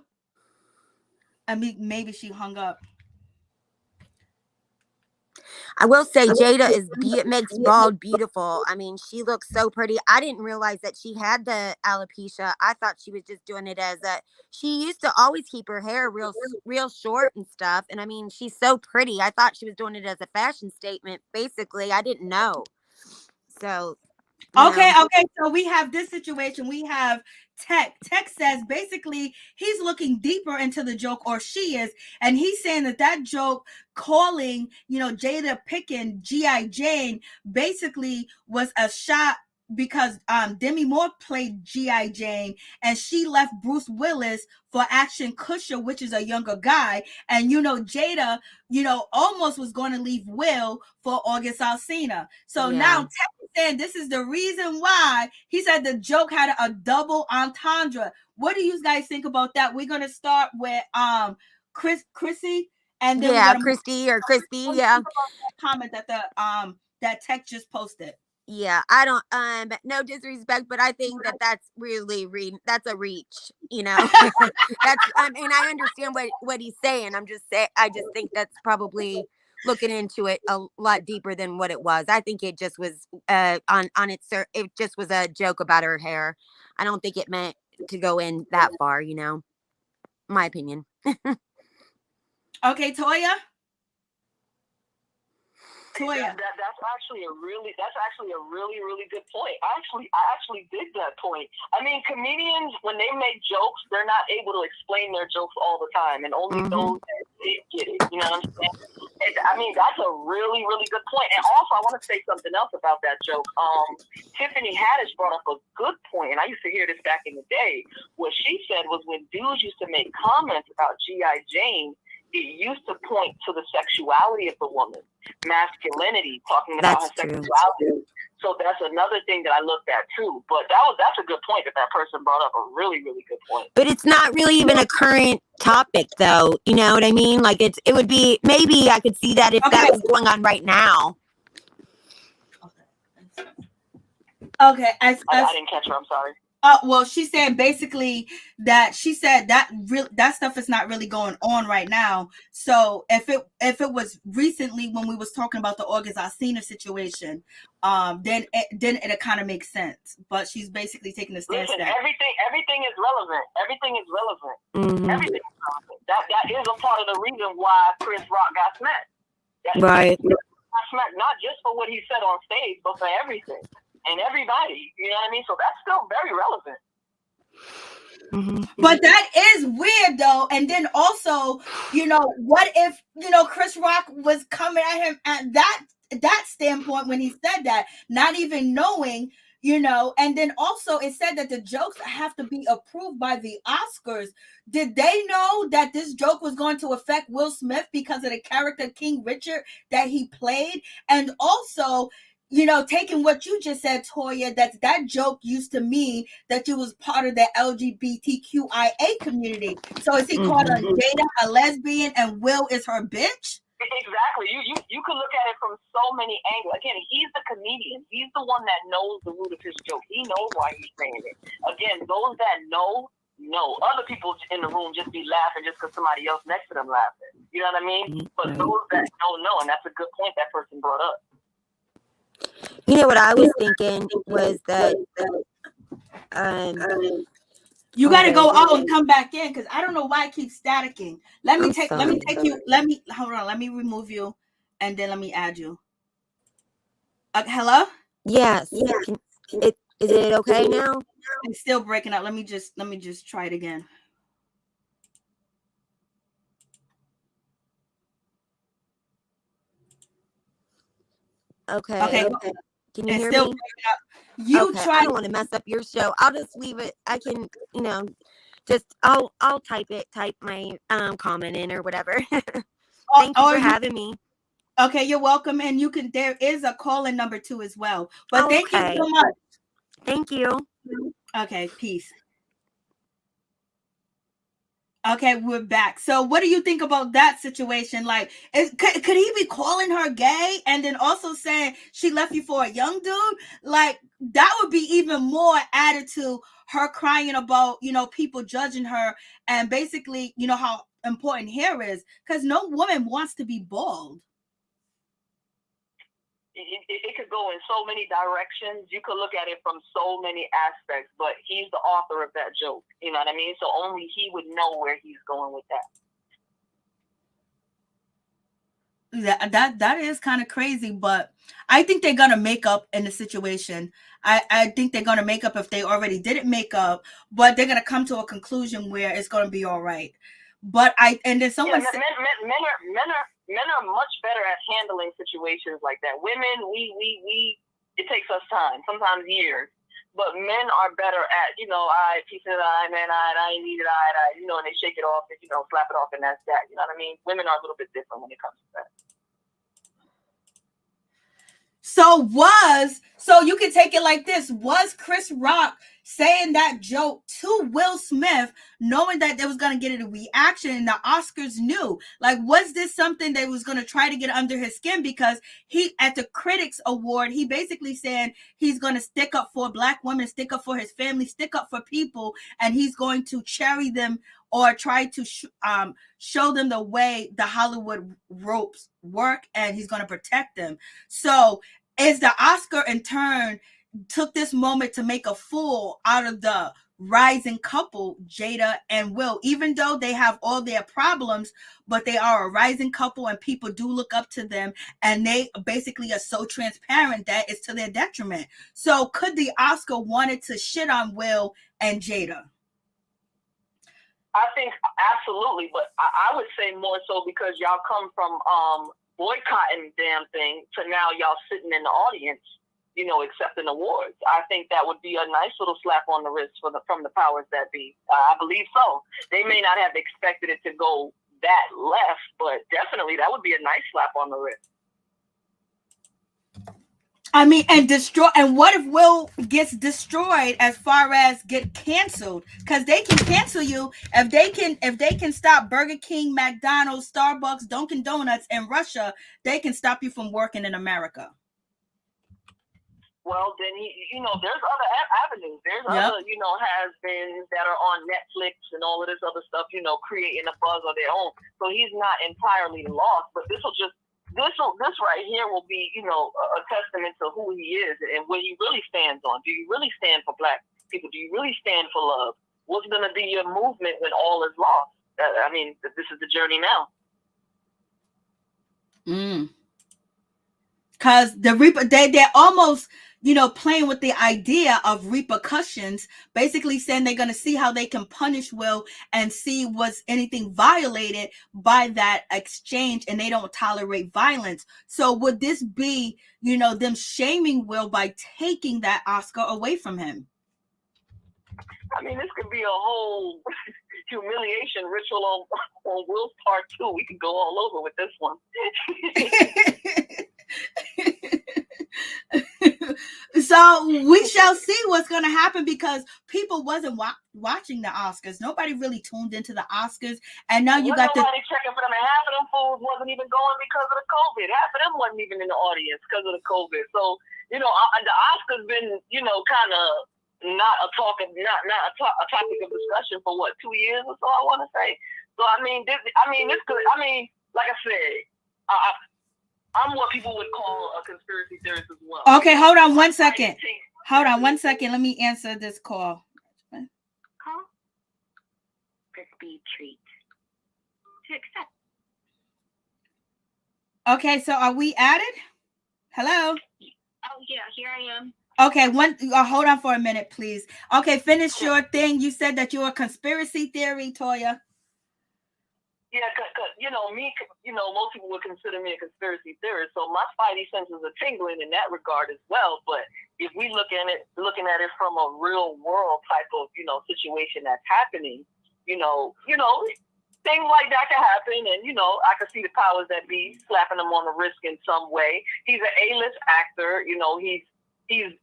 I mean, maybe she hung up. I will say Jada makes bald beautiful. I mean, she looks so pretty. I didn't realize that she had the alopecia. I thought she was just doing it she used to always keep her hair real short and stuff. And I mean, she's so pretty. I thought she was doing it as a fashion statement. Basically, I didn't know. So. Okay. So we have this situation. We have Tech. Tech says basically he's looking deeper into the joke, or she is, and he's saying that joke calling, Jada picking G.I. Jane basically was a shot because Demi Moore played G.I. Jane and she left Bruce Willis for Ashton Kutcher, which is a younger guy. And, Jada, almost was going to leave Will for August Alsina. So now Tech is saying this is the reason why he said the joke had a double entendre. What do you guys think about that? We're going to start with Chrissy, and then Christy or Crispy. Comment that that Tech just posted. Yeah, I don't no disrespect, but I think that's really that's a reach, That's I mean, I understand what he's saying. I just think that's probably looking into it a lot deeper than what it was. I think it just was it just was a joke about her hair. I don't think it meant to go in that far, my opinion. Okay, Toya. That's actually a really good point. I actually dig that point. I mean, comedians, when they make jokes, they're not able to explain their jokes all the time, and only those that get it. You know what I'm saying? And, I mean, that's a really, really good point. And also, I want to say something else about that joke. Tiffany Haddish brought up a good point, and I used to hear this back in the day. What she said was when dudes used to make comments about G.I. Jane, it used to point to the sexuality of the woman, masculinity, talking about her sexuality. So that's another thing that I looked at too. But that's a good point that person brought up. A really, really good point. But it's not really even a current topic, though. You know what I mean? Like it would be, maybe I could see that if that was going on right now. Okay, I didn't catch her. I'm sorry. Well, she said basically that that stuff is not really going on right now. So if it was recently when we was talking about the August Alsina situation, then it kind of makes sense. But she's basically taking the stance that everything is relevant. Everything is relevant. Mm-hmm. Everything is relevant. That is a part of the reason why Chris Rock got smacked. Right. Got smacked not just for what he said on stage, but for everything. And everybody, you know what I mean? So that's still very relevant. But that is weird, though. And then also, what if, Chris Rock was coming at him at that standpoint when he said that, not even knowing, and then also it said that the jokes have to be approved by the Oscars. Did they know that this joke was going to affect Will Smith because of the character King Richard that he played? And also, taking what you just said, Toya, that joke used to mean that you was part of the LGBTQIA community. So is he called a Jada, a lesbian, and Will is her bitch? Exactly. You could look at it from so many angles. Again, he's the comedian. He's the one that knows the root of his joke. He knows why he's saying it. Again, those that know. Other people in the room just be laughing just because somebody else next to them laughing. You know what I mean? But those that don't know, and that's a good point that person brought up. What I was thinking was that you got to go out and come back in because I don't know why it keeps staticking. Let me remove you and then let me add you. Hello? Yes. Is it okay now? It's still breaking up. Let me just try it again. Okay. Can you And hear still me? you Okay, try. I don't want to mess up your show. I'll just leave it. I can, just I'll type my comment in or whatever. Thank you for having me. Okay, you're welcome. And you can, there is a call-in number 2 as well. But thank you so much. Thank you. Okay, peace. Okay, we're back. So what do you think about that situation? Like, could he be calling her gay and then also saying she left you for a young dude? Like, that would be even more added to her crying about, people judging her and basically, how important hair is, because no woman wants to be bald. It could go in so many directions. You could look at it from so many aspects, but he's the author of that joke. You know what I mean? So only he would know where he's going with that. That is kind of crazy, but I think they're gonna make up in the situation. I think they're gonna make up if they already didn't make up, but they're gonna come to a conclusion where it's gonna be all right. But there's someone men are much better at handling situations like that. Women, we it takes us time, sometimes years. But men are better at, I piece of the eye, man, I need it, and they shake it off and, slap it off and that's that. You know what I mean? Women are a little bit different when it comes to that. So you can take it like this. Was Chris Rock saying that joke to Will Smith, knowing that they was going to get a reaction and the Oscars knew? Like, was this something they was going to try to get under his skin? Because he, at the Critics Award, he basically said he's going to stick up for Black women, stick up for his family, stick up for people, and he's going to cherry them or try to show them the way the Hollywood ropes work, and he's going to protect them. So is the Oscar in turn took this moment to make a fool out of the rising couple, Jada and Will, even though they have all their problems, but they are a rising couple and people do look up to them, and they basically are so transparent that it's to their detriment. So could the Oscar wanted to shit on Will and Jada? I think absolutely, but I would say more so because y'all come from boycotting the damn thing to now y'all sitting in the audience, accepting awards. I think that would be a nice little slap on the wrist from the powers that be. I believe so. They may not have expected it to go that left, but definitely that would be a nice slap on the wrist. I mean, and what if Will gets destroyed as far as get canceled? Because they can cancel you if they can stop Burger King, McDonald's, Starbucks, Dunkin' Donuts in Russia. They can stop you from working in America. Well, then there's other avenues. There's other has-beens that are on Netflix and all of this other stuff. Creating a buzz of their own. So he's not entirely lost, but this right here will be, a testament to who he is and what he really stands on. Do you really stand for Black people? Do you really stand for love? What's going to be your movement when all is lost? I mean, this is the journey now. Because they're almost, playing with the idea of repercussions, basically saying they're going to see how they can punish Will and see was anything violated by that exchange, and they don't tolerate violence. So would this be, them shaming Will by taking that Oscar away from him? I mean, this could be a whole humiliation ritual on Will's part too. We could go all over with this one. So we shall see what's going to happen, because people wasn't watching the Oscars. Nobody really tuned into the Oscars, and now you got nobody checking for them. And half of them fools wasn't even going because of the COVID. Half of them wasn't even in the audience because of the COVID. So the Oscars been kind of not a topic of discussion for 2 years or so, I want to say. So like I said, I'm what people would call a conspiracy theorist as well. Okay, hold on one second. Let me answer this call. Call the speed treat. To accept. Okay, so are we added? Hello? Oh, yeah, here I am. Okay, hold on for a minute, please. Okay, finish your thing. You said that you're a conspiracy theory, Toya. Yeah, cause most people would consider me a conspiracy theorist, so my spidey senses are tingling in that regard as well. But if we looking at it from a real world type of, situation that's happening, things like that can happen, and I can see the powers that be slapping him on the wrist in some way. He's an A-list actor, he's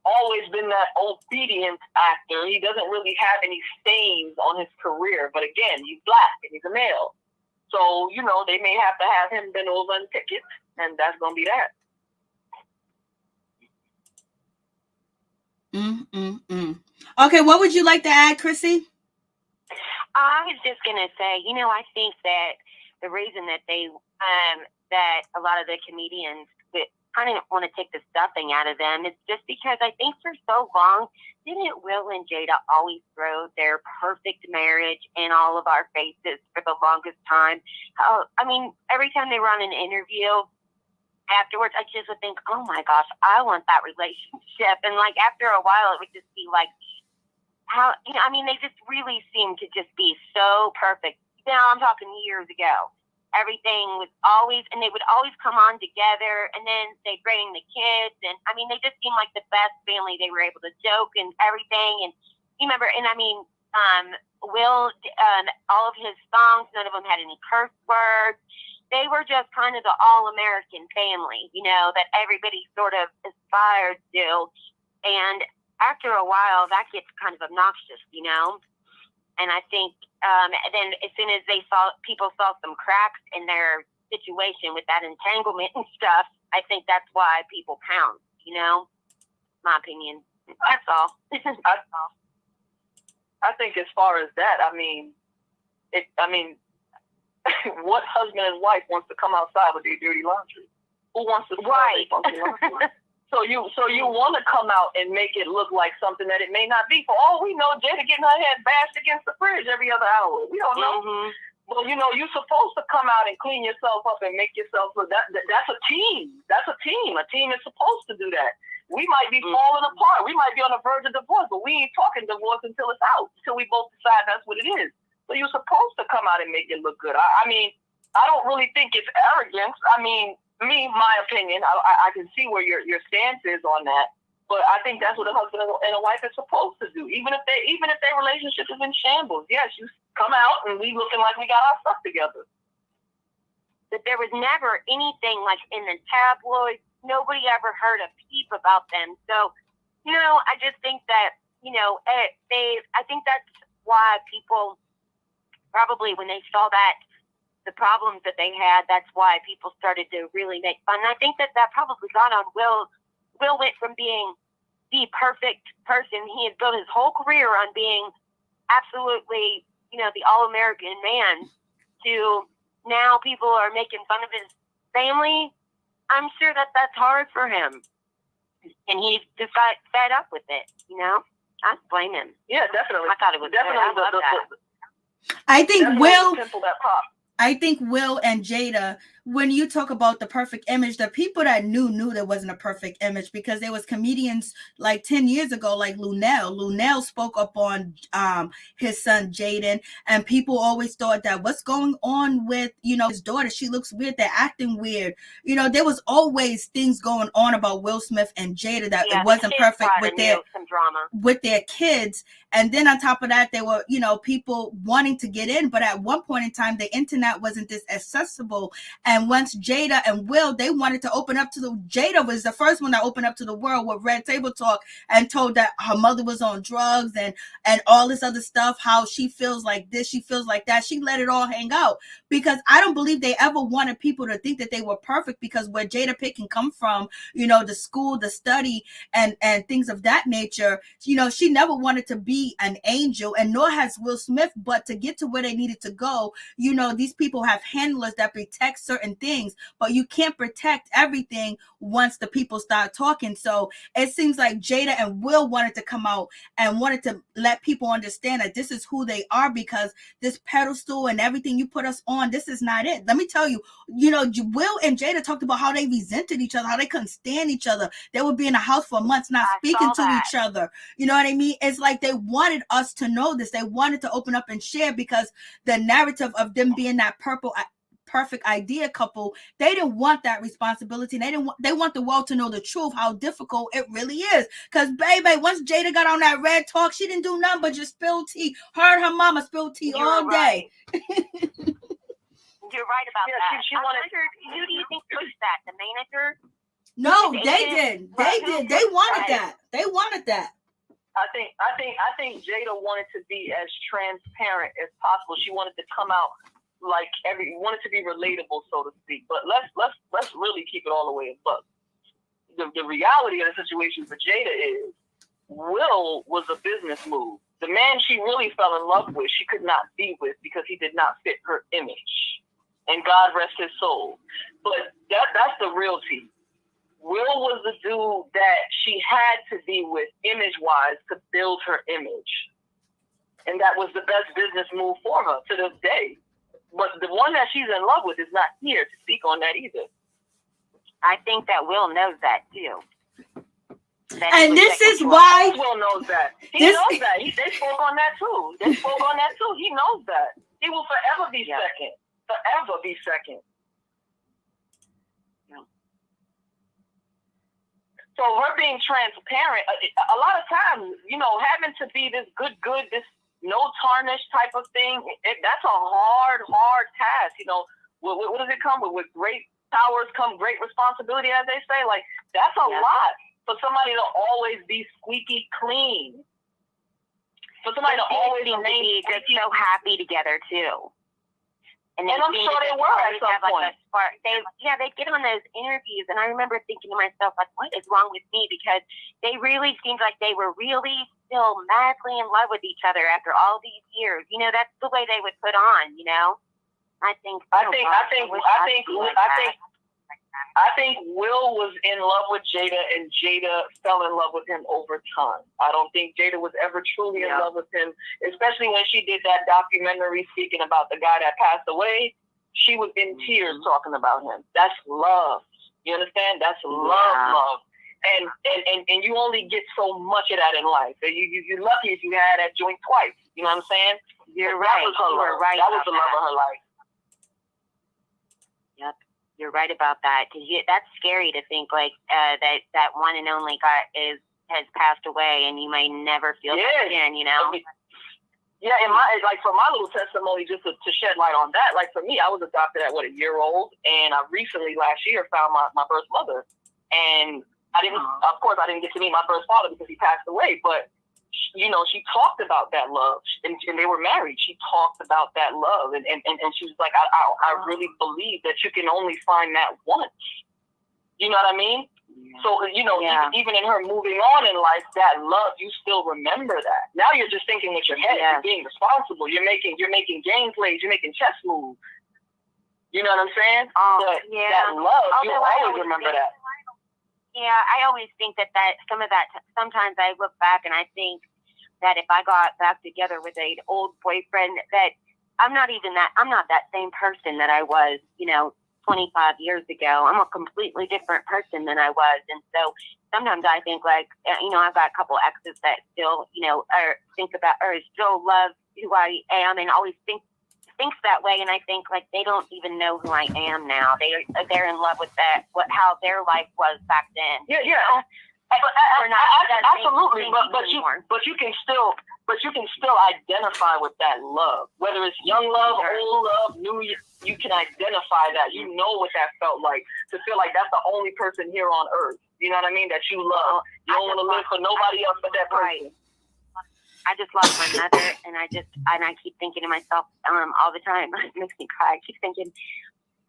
always been that obedient actor. He doesn't really have any stains on his career, but again, he's black and he's a male. So, they may have to have him bend over and ticket, and that's going to be that. Okay, what would you like to add, Chrissy? I was just going to say, I think that the reason that that a lot of the comedians kind of want to take the stuffing out of them is just because I think for so long, didn't Will and Jada always throw their perfect marriage in all of our faces for the longest time? Every time they were on an interview, afterwards, I just would think, oh my gosh, I want that relationship. And like after a while, it would just be like, they just really seemed to just be so perfect. Now I'm talking years ago. Everything was always, and they would always come on together, and then they'd bring the kids, and they just seemed like the best family. They were able to joke and everything, and you remember, Will, all of his songs, none of them had any curse words. They were just kind of the all-American family, that everybody sort of aspired to, and after a while, that gets kind of obnoxious, and I think then as soon as people saw some cracks in their situation with that entanglement and stuff, I think that's why people pound, my opinion. That's all. I think as far as that, what husband and wife wants to come outside with their dirty laundry? Who wants to right? So you want to come out and make it look like something that it may not be. For all we know, Jada getting her head bashed against the fridge every other hour. We don't know. Mm-hmm. Well, you're supposed to come out and clean yourself up and make yourself look. That's a team. That's a team. A team is supposed to do that. We might be falling apart. We might be on the verge of divorce, but we ain't talking divorce until it's out. Until we both decide that's what it is. So you're supposed to come out and make it look good. I don't really think it's arrogance. My opinion, I can see where your stance is on that, but I think that's what a husband and a wife is supposed to do. Even if their relationship is in shambles, yes, you come out and we looking like we got our stuff together. But there was never anything like in the tabloids. Nobody ever heard a peep about them. So, I just think that I think that's why people probably when they saw that. The problems that they had, that's why people started to really make fun. And I think that probably got on Will. Will went from being the perfect person. He had built his whole career on being absolutely, the all-American man, to now people are making fun of his family. I'm sure that that's hard for him. And he's just got fed up with it, I blame him. Yeah, definitely. I thought it was definitely good. I love that. I think I think Will and Jada, when you talk about the perfect image, the people that knew there wasn't a perfect image, because there was comedians like 10 years ago, like Lunel. Lunel spoke up on his son Jaden, and people always thought that what's going on with, his daughter, she looks weird, they're acting weird. There was always things going on about Will Smith and Jada that it wasn't perfect with their kids. And then on top of that, there were, people wanting to get in, but at one point in time, the internet wasn't this accessible. And once Jada and Will, they wanted to open up Jada was the first one that opened up to the world with Red Table Talk and told that her mother was on drugs and all this other stuff, how she feels like this, she feels like that. She let it all hang out, because I don't believe they ever wanted people to think that they were perfect, because where Jada Pitt can come from, the school, the study, and things of that nature, she never wanted to be an angel, and nor has Will Smith, but to get to where they needed to go, these people have handlers that protect certain certain things, but you can't protect everything once the people start talking. So it seems like Jada and Will wanted to come out and wanted to let people understand that this is who they are, because this pedestal and everything you put us on, this is not it. Let me tell you, Will and Jada talked about how they resented each other, how they couldn't stand each other. They would be in a house for months not speaking to each other. You know what I mean? It's like they wanted us to know this. They wanted to open up and share, because the narrative of them being that perfect idea couple, they didn't want that responsibility. They want the world to know the truth, how difficult it really is. Because baby, once Jada got on that red talk, she didn't do nothing but just spill tea. Her and her mama spilled tea all day. You're right about that. She wanted, who do you think pushed that? The manager? No, they did. They wanted that. They wanted that. I think Jada wanted to be as transparent as possible. She wanted to come out like wanted to be relatable, so to speak. But let's really keep it all the way in buck. The reality of the situation for Jada is Will was a business move. The man she really fell in love with, she could not be with because he did not fit her image. And God rest his soul. But that's the real tea. Will was the dude that she had to be with image-wise to build her image. And that was the best business move for her to this day. But the one that she's in love with is not here to speak on that either. I think that Will knows that too. And this is why Will knows that. He knows that. They spoke on that too. He knows that. He will forever be second. Forever be second. So her being transparent, a lot of times, having to be this good, this no tarnish type of thing, that's a hard task. What does it come with? With great powers come great responsibility, as they say. Like, that's a lot for somebody to always be squeaky clean. For somebody to always be just so happy together too. And I'm sure they were at some point. They'd get on those interviews, and I remember thinking to myself, like, what is wrong with me? Because they really seemed like they were really still madly in love with each other after all these years. That's the way they would put on. I think Will was in love with Jada, and Jada fell in love with him over time. I don't think Jada was ever truly in love with him, especially when she did that documentary speaking about the guy that passed away. She was in tears talking about him. That's love. You understand? That's love. And you only get so much of that in life. You're lucky if you had that joint twice. You know what I'm saying? You're right. That was the love of her life. Yep. You're right about that, because that's scary to think like that one and only guy has passed away, and you may never feel that again. Yeah, and for my little testimony, just to shed light on that, like for me, I was adopted at a year-old, and I recently last year found my birth mother, and I didn't get to meet my birth father because he passed away, but she talked about that love, and they were married. She talked about that love, and she was like, I really believe that you can only find that once. You know what I mean? Yeah. So, even in her moving on in life, that love, you still remember that. Now you're just thinking with your head, you're being responsible. You're making game plays, you're making chess moves. You know what I'm saying? But that love, you always remember that. Yeah, I always think that some of that, sometimes I look back and I think that if I got back together with an old boyfriend, that I'm not that same person that I was, 25 years ago. I'm a completely different person than I was. And so sometimes I think like, I've got a couple exes that still, still love who I am and always thinks that way. And I think like they don't even know who I am now. They're in love with how their life was back then. Yeah. Absolutely, but you can still identify with that love, whether it's young love, old love, new. You can identify that. You know what that felt like to feel like that's the only person here on earth. You know what I mean? That you love. You don't want to live for nobody else but that person. I just lost my mother, and I keep thinking to myself all the time. It makes me cry. I keep thinking,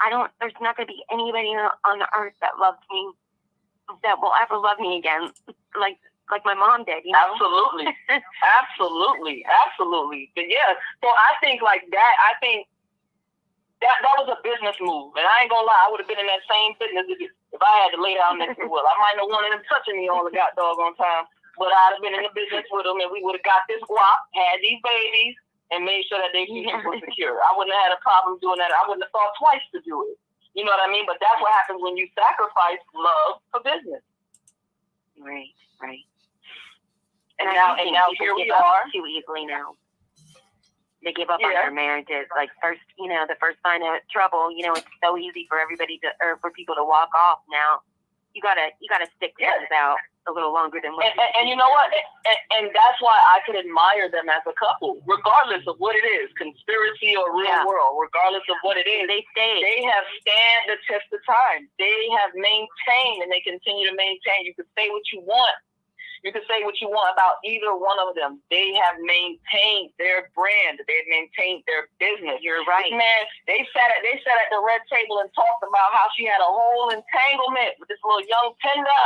there's not going to be anybody on the earth that loves me, that will ever love me again, like my mom did. Absolutely. But yeah, so I think like that. I think That was a business move, and I ain't gonna lie, I would have been in that same business if I had to lay down next to Will. I might not want him touching me all the doggone time, but I'd have been in the business with him, and we would have got this guap, had these babies, and made sure that their futures were secure. I wouldn't have had a problem doing that. I wouldn't have thought twice to do it. You know what I mean? But that's what happens when you sacrifice love for business. Right. And now here we are. Too easily now. They give up on their marriages. Like the first sign of trouble, it's so easy for for people to walk off now. You gotta stick things out a little longer than what. And you know what? And that's why I can admire them as a couple, regardless of what it is, conspiracy or real world, regardless of what it is. They have stand the test of time. They have maintained, and they continue to maintain. You can say what you want. You can say what you want about either one of them. They have maintained their brand. They've maintained their business. You're right. Man, they sat at the red table and talked about how she had a whole entanglement with this little young tender.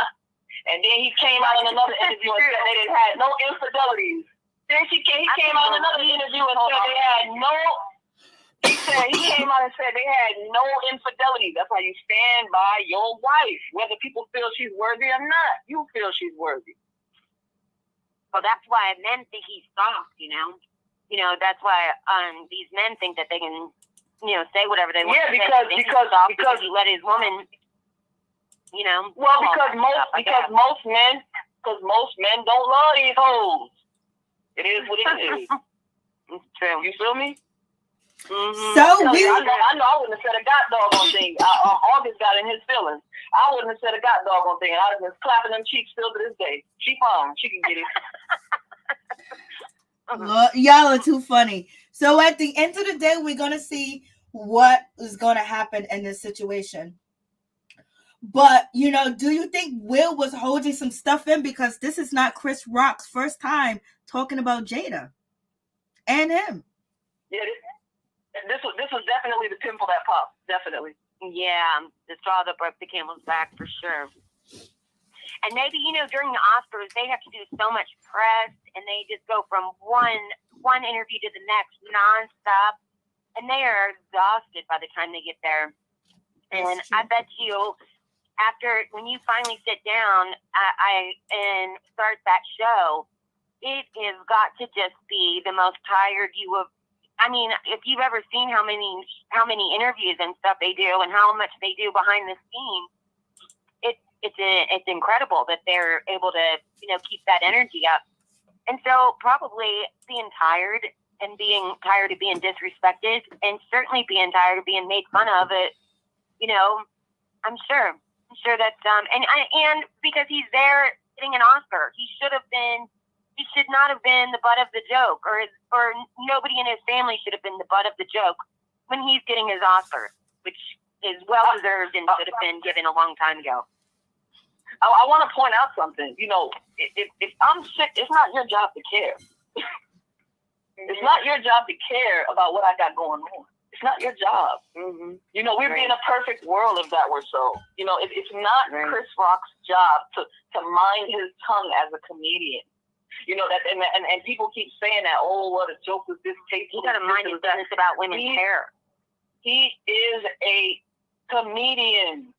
And then he came out in another interview and said they didn't have no infidelities. Then he came out in another interview and said they had no. He came out and said they had no infidelity. That's how you stand by your wife, whether people feel she's worthy or not. You feel she's worthy. Well, that's why men think he's soft, that's why these men think that they can, say whatever they want. Yeah, because he let his woman, Well, because most men don't love these hoes. It is what it is. It's true. You feel me? Mm-hmm. So I know I wouldn't have said a doggone thing. August got in his feelings. I wouldn't have said a doggone thing. I'd have been clapping them cheeks still to this day. She fine. She can get it. Y'all are too funny. So at the end of the day, we're gonna see what is gonna happen in this situation. But do you think Will was holding some stuff in, because this is not Chris Rock's first time talking about Jada and him? Yeah. This was definitely the pimple that popped. Definitely. Yeah, the straw that broke the camel's back for sure. And maybe, during the Oscars, they have to do so much press, and they just go from one interview to the next nonstop, and they are exhausted by the time they get there. And I bet you, when you finally sit down and start that show, it has got to just be the most tired you have. I mean, if you've ever seen how many interviews and stuff they do and how much they do behind the scenes, it's incredible that they're able to keep that energy up. And so probably being tired and being tired of being disrespected, and certainly being tired of being made fun of it, I'm sure that's and because he's there getting an Oscar, he should not have been the butt of the joke, or nobody in his family should have been the butt of the joke when he's getting his Oscar, which is well deserved and should have been given a long time ago. I want to point out something. If I'm sick, it's not your job to care. It's not your job to care about what I got going on. It's not your job. Mm-hmm. We'd be in a perfect world if that were so. It's not Chris Rock's job to mind his tongue as a comedian. That, and people keep saying that. Oh, what a joke was this tape? You got to mind his business about women's hair. He is a comedian.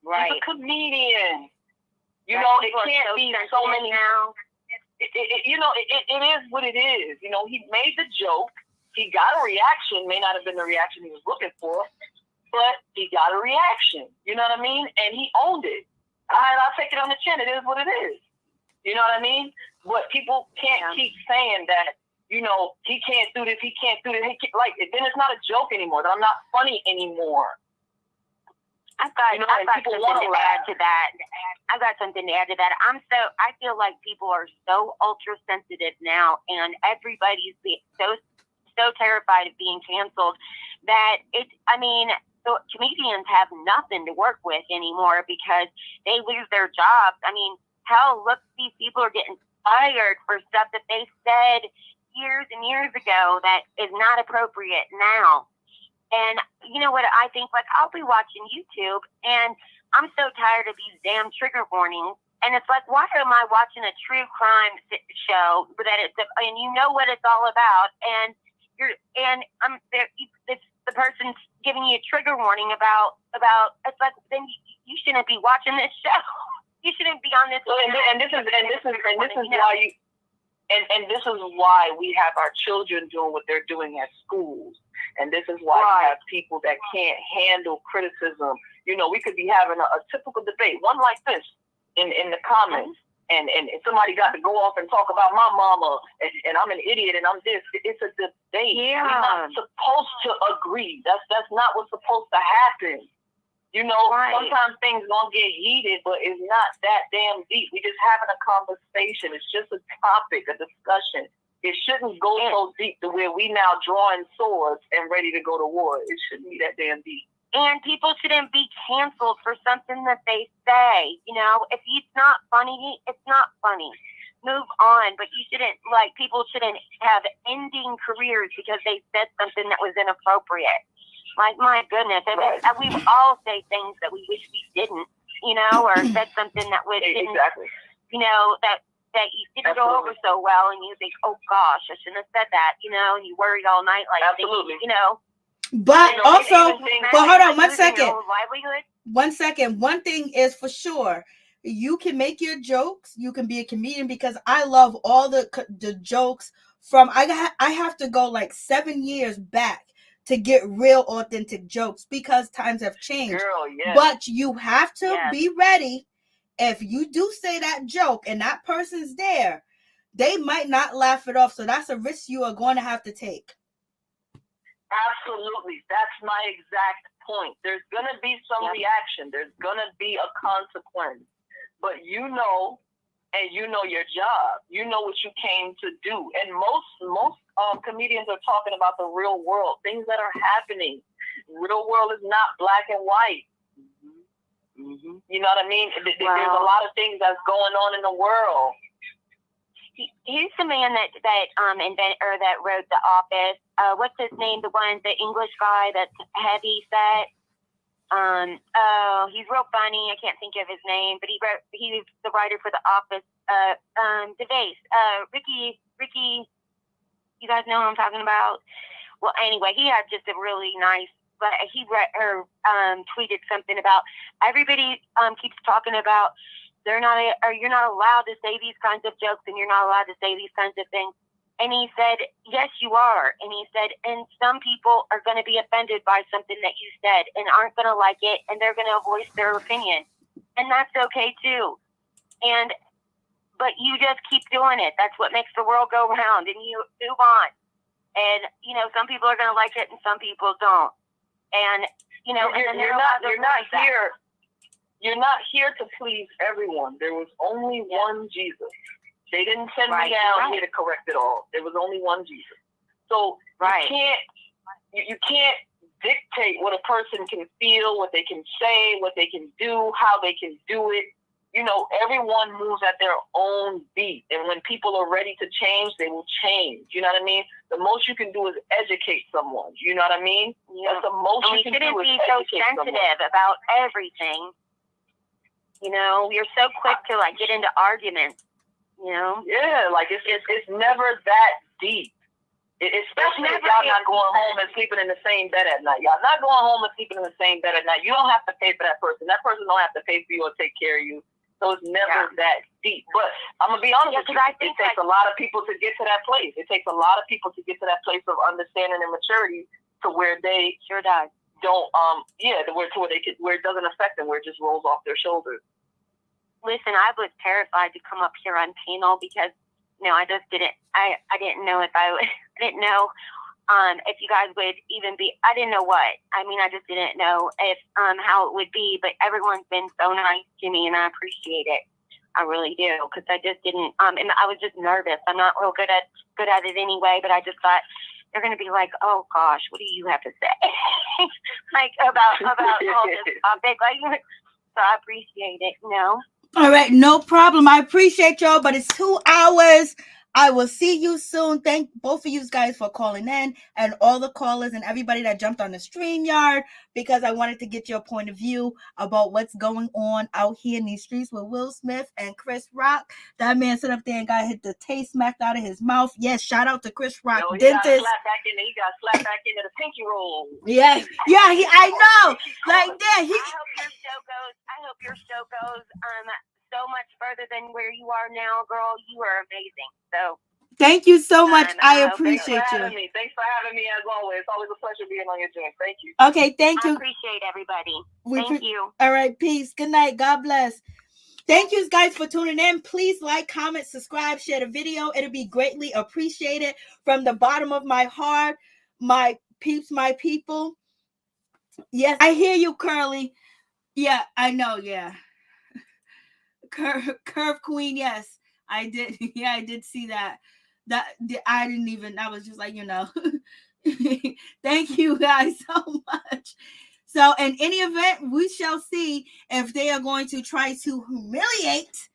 Right. He's a comedian. It can't be so many now. It is what it is. He made the joke. He got a reaction. May not have been the reaction he was looking for, but he got a reaction. You know what I mean? And he owned it. I'll take it on the chin. It is what it is. You know what I mean? But people can't keep saying that, he can't do this, he can't do this. Then it's not a joke anymore. That I'm not funny anymore. I've got something to add to that. I feel like people are so ultra sensitive now, and everybody's so terrified of being canceled that so comedians have nothing to work with anymore because they lose their jobs. I mean, hell, look, these people are getting fired for stuff that they said years and years ago that is not appropriate now. And you know what I think? Like, I'll be watching YouTube, and I'm so tired of these damn trigger warnings. And it's like, why am I watching a true crime show and you know what it's all about? And the person's giving you a trigger warning about it's like, then you shouldn't be watching this show. You shouldn't be on this. And this is why we have our children doing what they're doing at schools. And this is why we have people that can't handle criticism. You know, we could be having a typical debate, one like this in the comments, and somebody got to go off and talk about my mama, and I'm an idiot, and I'm this. It's a debate. Yeah. We're not supposed to agree. That's not what's supposed to happen. You know, sometimes things gonna get heated, but it's not that damn deep. We just having a conversation. It's just a topic, a discussion. It shouldn't go so deep to where we now drawing swords and ready to go to war. It shouldn't be that damn deep. And people shouldn't be canceled for something that they say. You know, if it's not funny, it's not funny. Move on. But you shouldn't, like, people shouldn't have ending careers because they said something that was inappropriate. Like, my goodness, we all say things that we wish we didn't, you know, or said something that was didn't, you know, that you didn't go over so well, and you think, oh gosh, I shouldn't have said that, you know, and you worried all night, like, thinking, you know. But also, but hold on 1 second. Livelihood. 1 second. One thing is for sure, you can make your jokes. You can be a comedian, because I love all the jokes from. I have to go like 7 years back to get real authentic jokes, because times have changed. Girl, yes. But you have to be ready. If you do say that joke and that person's there, they might not laugh it off. So that's a risk you are going to have to take. Absolutely. That's my exact point. There's going to be some reaction. There's going to be a consequence. But you know, and you know your job. You know what you came to do. And most comedians are talking about the real world, things that are happening. Real world is not black and white. Mm-hmm. You know what I mean? There's a lot of things that's going on in the world. He's the man that wrote The Office. What's his name? The English guy that's heavy set. He's real funny. I can't think of his name, but he's the writer for The Office. DeVace. Ricky. You guys know who I'm talking about? Well, anyway, he had just a really nice. But he tweeted something about everybody keeps talking about you're not allowed to say these kinds of jokes, and you're not allowed to say these kinds of things. And he said, yes, you are. And he said, and some people are going to be offended by something that you said and aren't going to like it, and they're going to voice their opinion. And that's okay too. But you just keep doing it. That's what makes the world go round, and you move on. And, you know, some people are going to like it and some people don't. And, you know, you're not here to please everyone. There was only one Jesus. They didn't send me down here to correct it all. There was only one Jesus. So you can't dictate what a person can feel, what they can say, what they can do, how they can do it. You know, everyone moves at their own beat. And when people are ready to change, they will change. You know what I mean? The most you can do is educate someone. You know what I mean? Yeah. That's the most you can do is educate someone. We shouldn't be so sensitive about everything. You know, you're so quick to, like, get into arguments, you know? Yeah, like, it's never that deep. Especially if y'all not going home and sleeping in the same bed at night. Y'all not going home and sleeping in the same bed at night. You don't have to pay for that person. That person don't have to pay for you or take care of you. So it's never that deep. But I'm going to be honest with you. It takes a lot of people to get to that place. It takes a lot of people to get to that place of understanding and maturity to where they don't, where it doesn't affect them, where it just rolls off their shoulders. Listen, I was terrified to come up here on panel because, you know, I just didn't know if I didn't know if you guys would even be, I didn't know what. I mean, I just didn't know if how it would be, but everyone's been so nice to me and I appreciate it. I really do, because I just didn't, and I was just nervous. I'm not real good at it anyway, but I just thought they're going to be like, oh gosh, what do you have to say? like about all this topic. Like, so I appreciate it, you know? All right, no problem. I appreciate y'all, but it's 2 hours. I will see you soon. Thank both of you guys for calling in, and all the callers and everybody that jumped on the StreamYard, because I wanted to get your point of view about what's going on out here in these streets with Will Smith and Chris Rock. That man stood up there and got hit the taste smacked out of his mouth. Yes, shout out to Chris Rock, No, he dentist. got slapped back into the pinky roll. Yes, yeah, I know. Like that, I hope your show goes so much further than where you are now, girl. You are amazing. So thank you so much. I appreciate you. Thanks for having me as always. It's always a pleasure being on your joint. Thank you. Okay, thank you. I appreciate everybody. Thank you. All right, peace. Good night. God bless. Thank you guys for tuning in. Please like, comment, subscribe, share the video. It'll be greatly appreciated from the bottom of my heart. My peeps, my people. Yes, I hear you, Curly. Yeah, I know. Yeah. Curve Queen. Yes, I did. Yeah, I did see that. I didn't even. I was just like, Thank you guys so much. So in any event, we shall see if they are going to try to humiliate,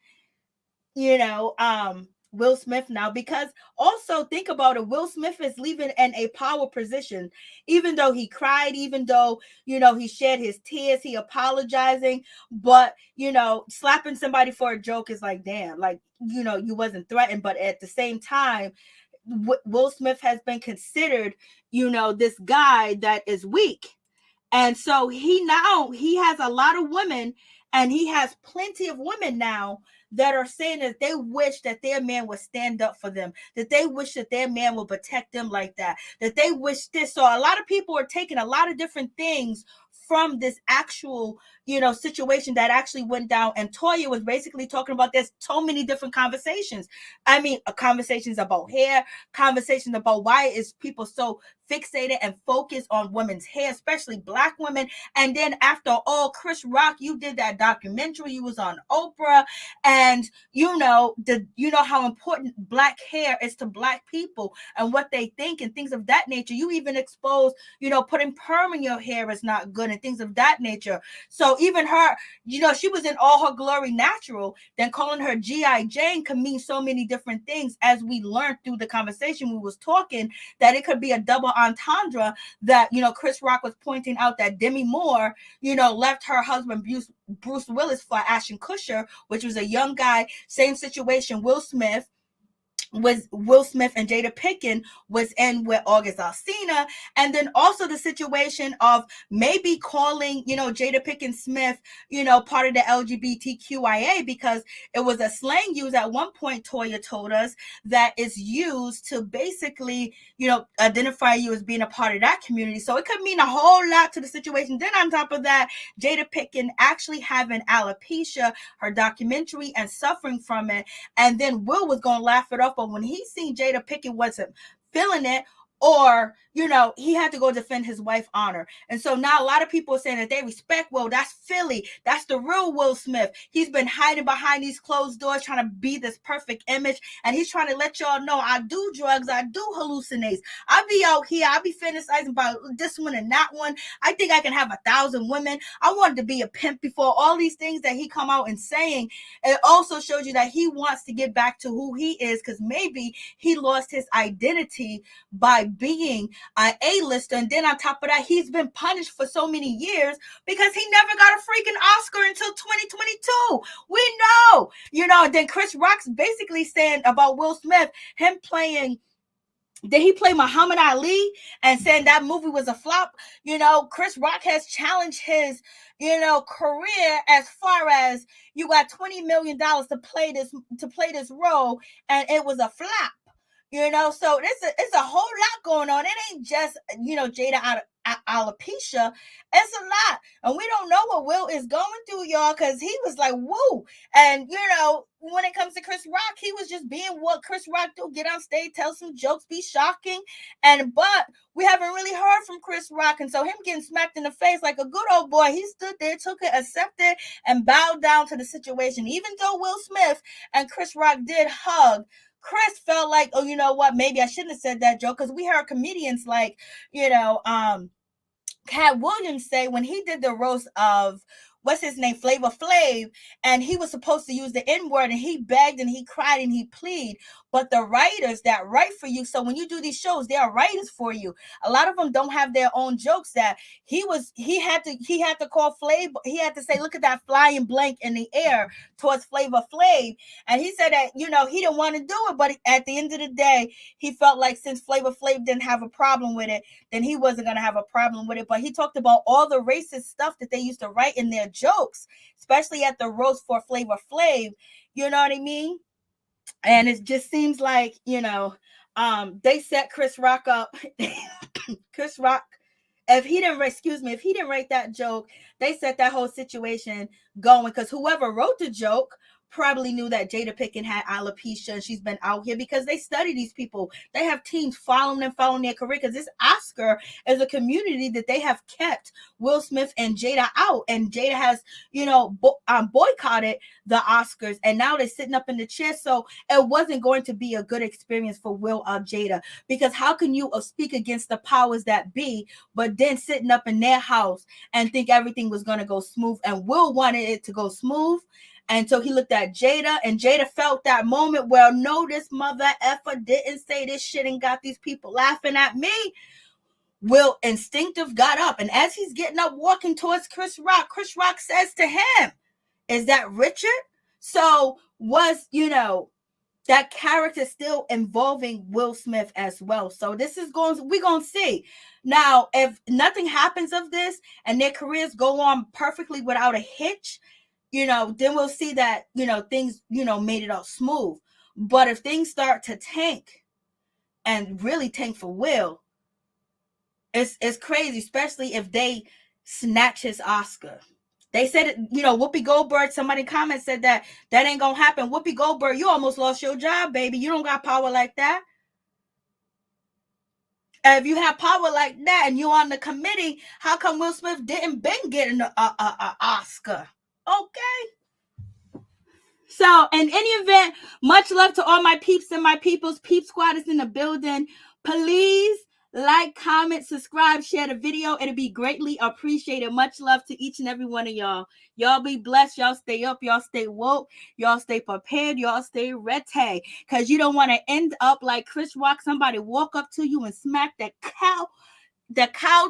Will Smith now, because also think about it. Will Smith is leaving in a power position, even though he cried, even though, he shed his tears, he apologizing, but, slapping somebody for a joke is like, damn, like, you wasn't threatened. But at the same time, Will Smith has been considered, this guy that is weak. And so he has a lot of women, and he has plenty of women now that are saying that they wish that their man would stand up for them, that they wish that their man would protect them like that they wish this. So a lot of people are taking a lot of different things from this actual, situation that actually went down. And Toya was basically talking about there's so many different conversations. I mean, conversations about hair, conversations about why is people so fixated and focused on women's hair, especially Black women. And then after all, Chris Rock, you did that documentary, you was on Oprah, and how important Black hair is to Black people and what they think and things of that nature. You even exposed, putting perm in your hair is not good and things of that nature. So even her, she was in all her glory natural, then calling her G.I. Jane could mean so many different things, as we learned through the conversation we was talking, that it could be a double entendre, that, Chris Rock was pointing out that Demi Moore, left her husband Bruce Willis for Ashton Kutcher, which was a young guy. Same situation, Will Smith and Jada Pinkett was in with August Alsina. And then also the situation of maybe calling, Jada Pinkett Smith, part of the LGBTQIA, because it was a slang used at one point, Toya told us, that is used to basically, identify you as being a part of that community. So it could mean a whole lot to the situation. Then on top of that, Jada Pinkett actually having alopecia, her documentary, and suffering from it. And then Will was going to laugh it off. But when he seen Jada Pinkett wasn't feeling it, or, he had to go defend his wife's honor. And so now a lot of people are saying that they respect Will. That's Philly. That's the real Will Smith. He's been hiding behind these closed doors, trying to be this perfect image. And he's trying to let y'all know, I do drugs. I do hallucinates. I be out here. I be fantasizing about this one and that one. I think I can have 1,000 women. I wanted to be a pimp before. All these things that he come out and saying. It also shows you that he wants to get back to who he is, because maybe he lost his identity by being an A-lister. And then on top of that, he's been punished for so many years because he never got a freaking Oscar until 2022. We know, then Chris Rock's basically saying about Will Smith, him playing, did he play Muhammad Ali, and saying that movie was a flop? Chris Rock has challenged his, career as far as, you got $20 million to play this role, and it was a flop. So it's a whole lot going on. It ain't just, Jada out of alopecia. It's a lot. And we don't know what Will is going through, y'all, because he was like, woo. And, when it comes to Chris Rock, he was just being what Chris Rock do, get on stage, tell some jokes, be shocking. But we haven't really heard from Chris Rock. And so him getting smacked in the face like a good old boy, he stood there, took it, accepted, and bowed down to the situation. Even though Will Smith and Chris Rock did hug, Chris felt like, oh, you know what? Maybe I shouldn't have said that joke, because we heard comedians like, Cat Williams say when he did the roast of, what's his name, Flavor Flav, and he was supposed to use the N-word, and he begged and he cried and he pleaded. but the writers that write for you. So when you do these shows, they are writers for you. A lot of them don't have their own jokes. That he had to call Flav. He had to say, look at that flying blank in the air towards Flavor Flav. And he said that, he didn't want to do it, but at the end of the day, he felt like since Flavor Flav didn't have a problem with it, then he wasn't going to have a problem with it. But he talked about all the racist stuff that they used to write in their jokes, especially at the roast for Flavor Flav. You know what I mean? And it just seems like, they set Chris Rock up. Chris Rock, if he didn't write that joke, they set that whole situation going, because whoever wrote the joke probably knew that Jada Pinkett had alopecia and she's been out here, because they study these people. They have teams following their career, because this Oscar is a community that they have kept Will Smith and Jada out, and Jada has boycotted the Oscars, and now they're sitting up in the chair. So it wasn't going to be a good experience for Will or Jada, because how can you speak against the powers that be, but then sitting up in their house and think everything was going to go smooth? And Will wanted it to go smooth. And so he looked at Jada, and Jada felt that moment where, no, this mother effer didn't say this shit and got these people laughing at me. Will instinctive got up, and as he's getting up walking towards Chris Rock says to him, is that Richard? So was, that character still involving Will Smith as well. So we're going to see. Now, if nothing happens of this and their careers go on perfectly without a hitch, then we'll see that, things, made it all smooth. But if things start to tank and really tank for Will, it's crazy, especially if they snatch his Oscar. They said it, Whoopi Goldberg, somebody comment said that ain't gonna happen. Whoopi Goldberg, you almost lost your job, baby. You don't got power like that. And if you have power like that and you're on the committee, how come Will Smith didn't been getting an Oscar? Okay. So in any event, much love to all my peeps and my peoples. Peep Squad is in the building. Please like, comment, subscribe, share the video. It'll be greatly appreciated. Much love to each and every one of y'all. Y'all be blessed. Y'all stay up. Y'all stay woke. Y'all stay prepared. Y'all stay ready. Because you don't want to end up like Chris Rock. Somebody walk up to you and smack the cow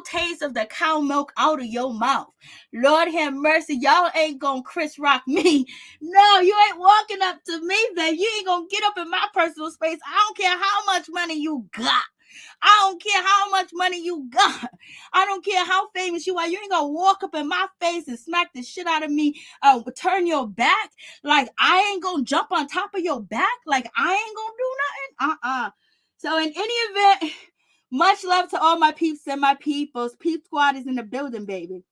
taste of the cow milk out of your mouth. Lord have mercy. Y'all ain't gonna Chris Rock me. No, you ain't walking up to me, babe. You ain't gonna get up in my personal space. I don't care how much money you got. I don't care how much money you got. I don't care how famous you are. You ain't gonna walk up in my face and smack the shit out of me. Turn your back. Like, I ain't gonna jump on top of your back. Like, I ain't gonna do nothing. So in any event, much love to all my peeps and my peoples. Peep Squad is in the building, baby.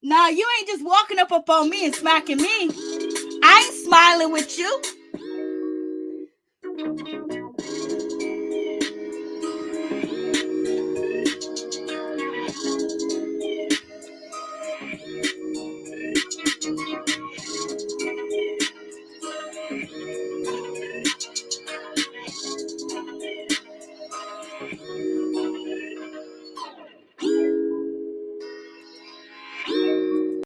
Nah, you ain't just walking up on me and smacking me. I ain't smiling with you.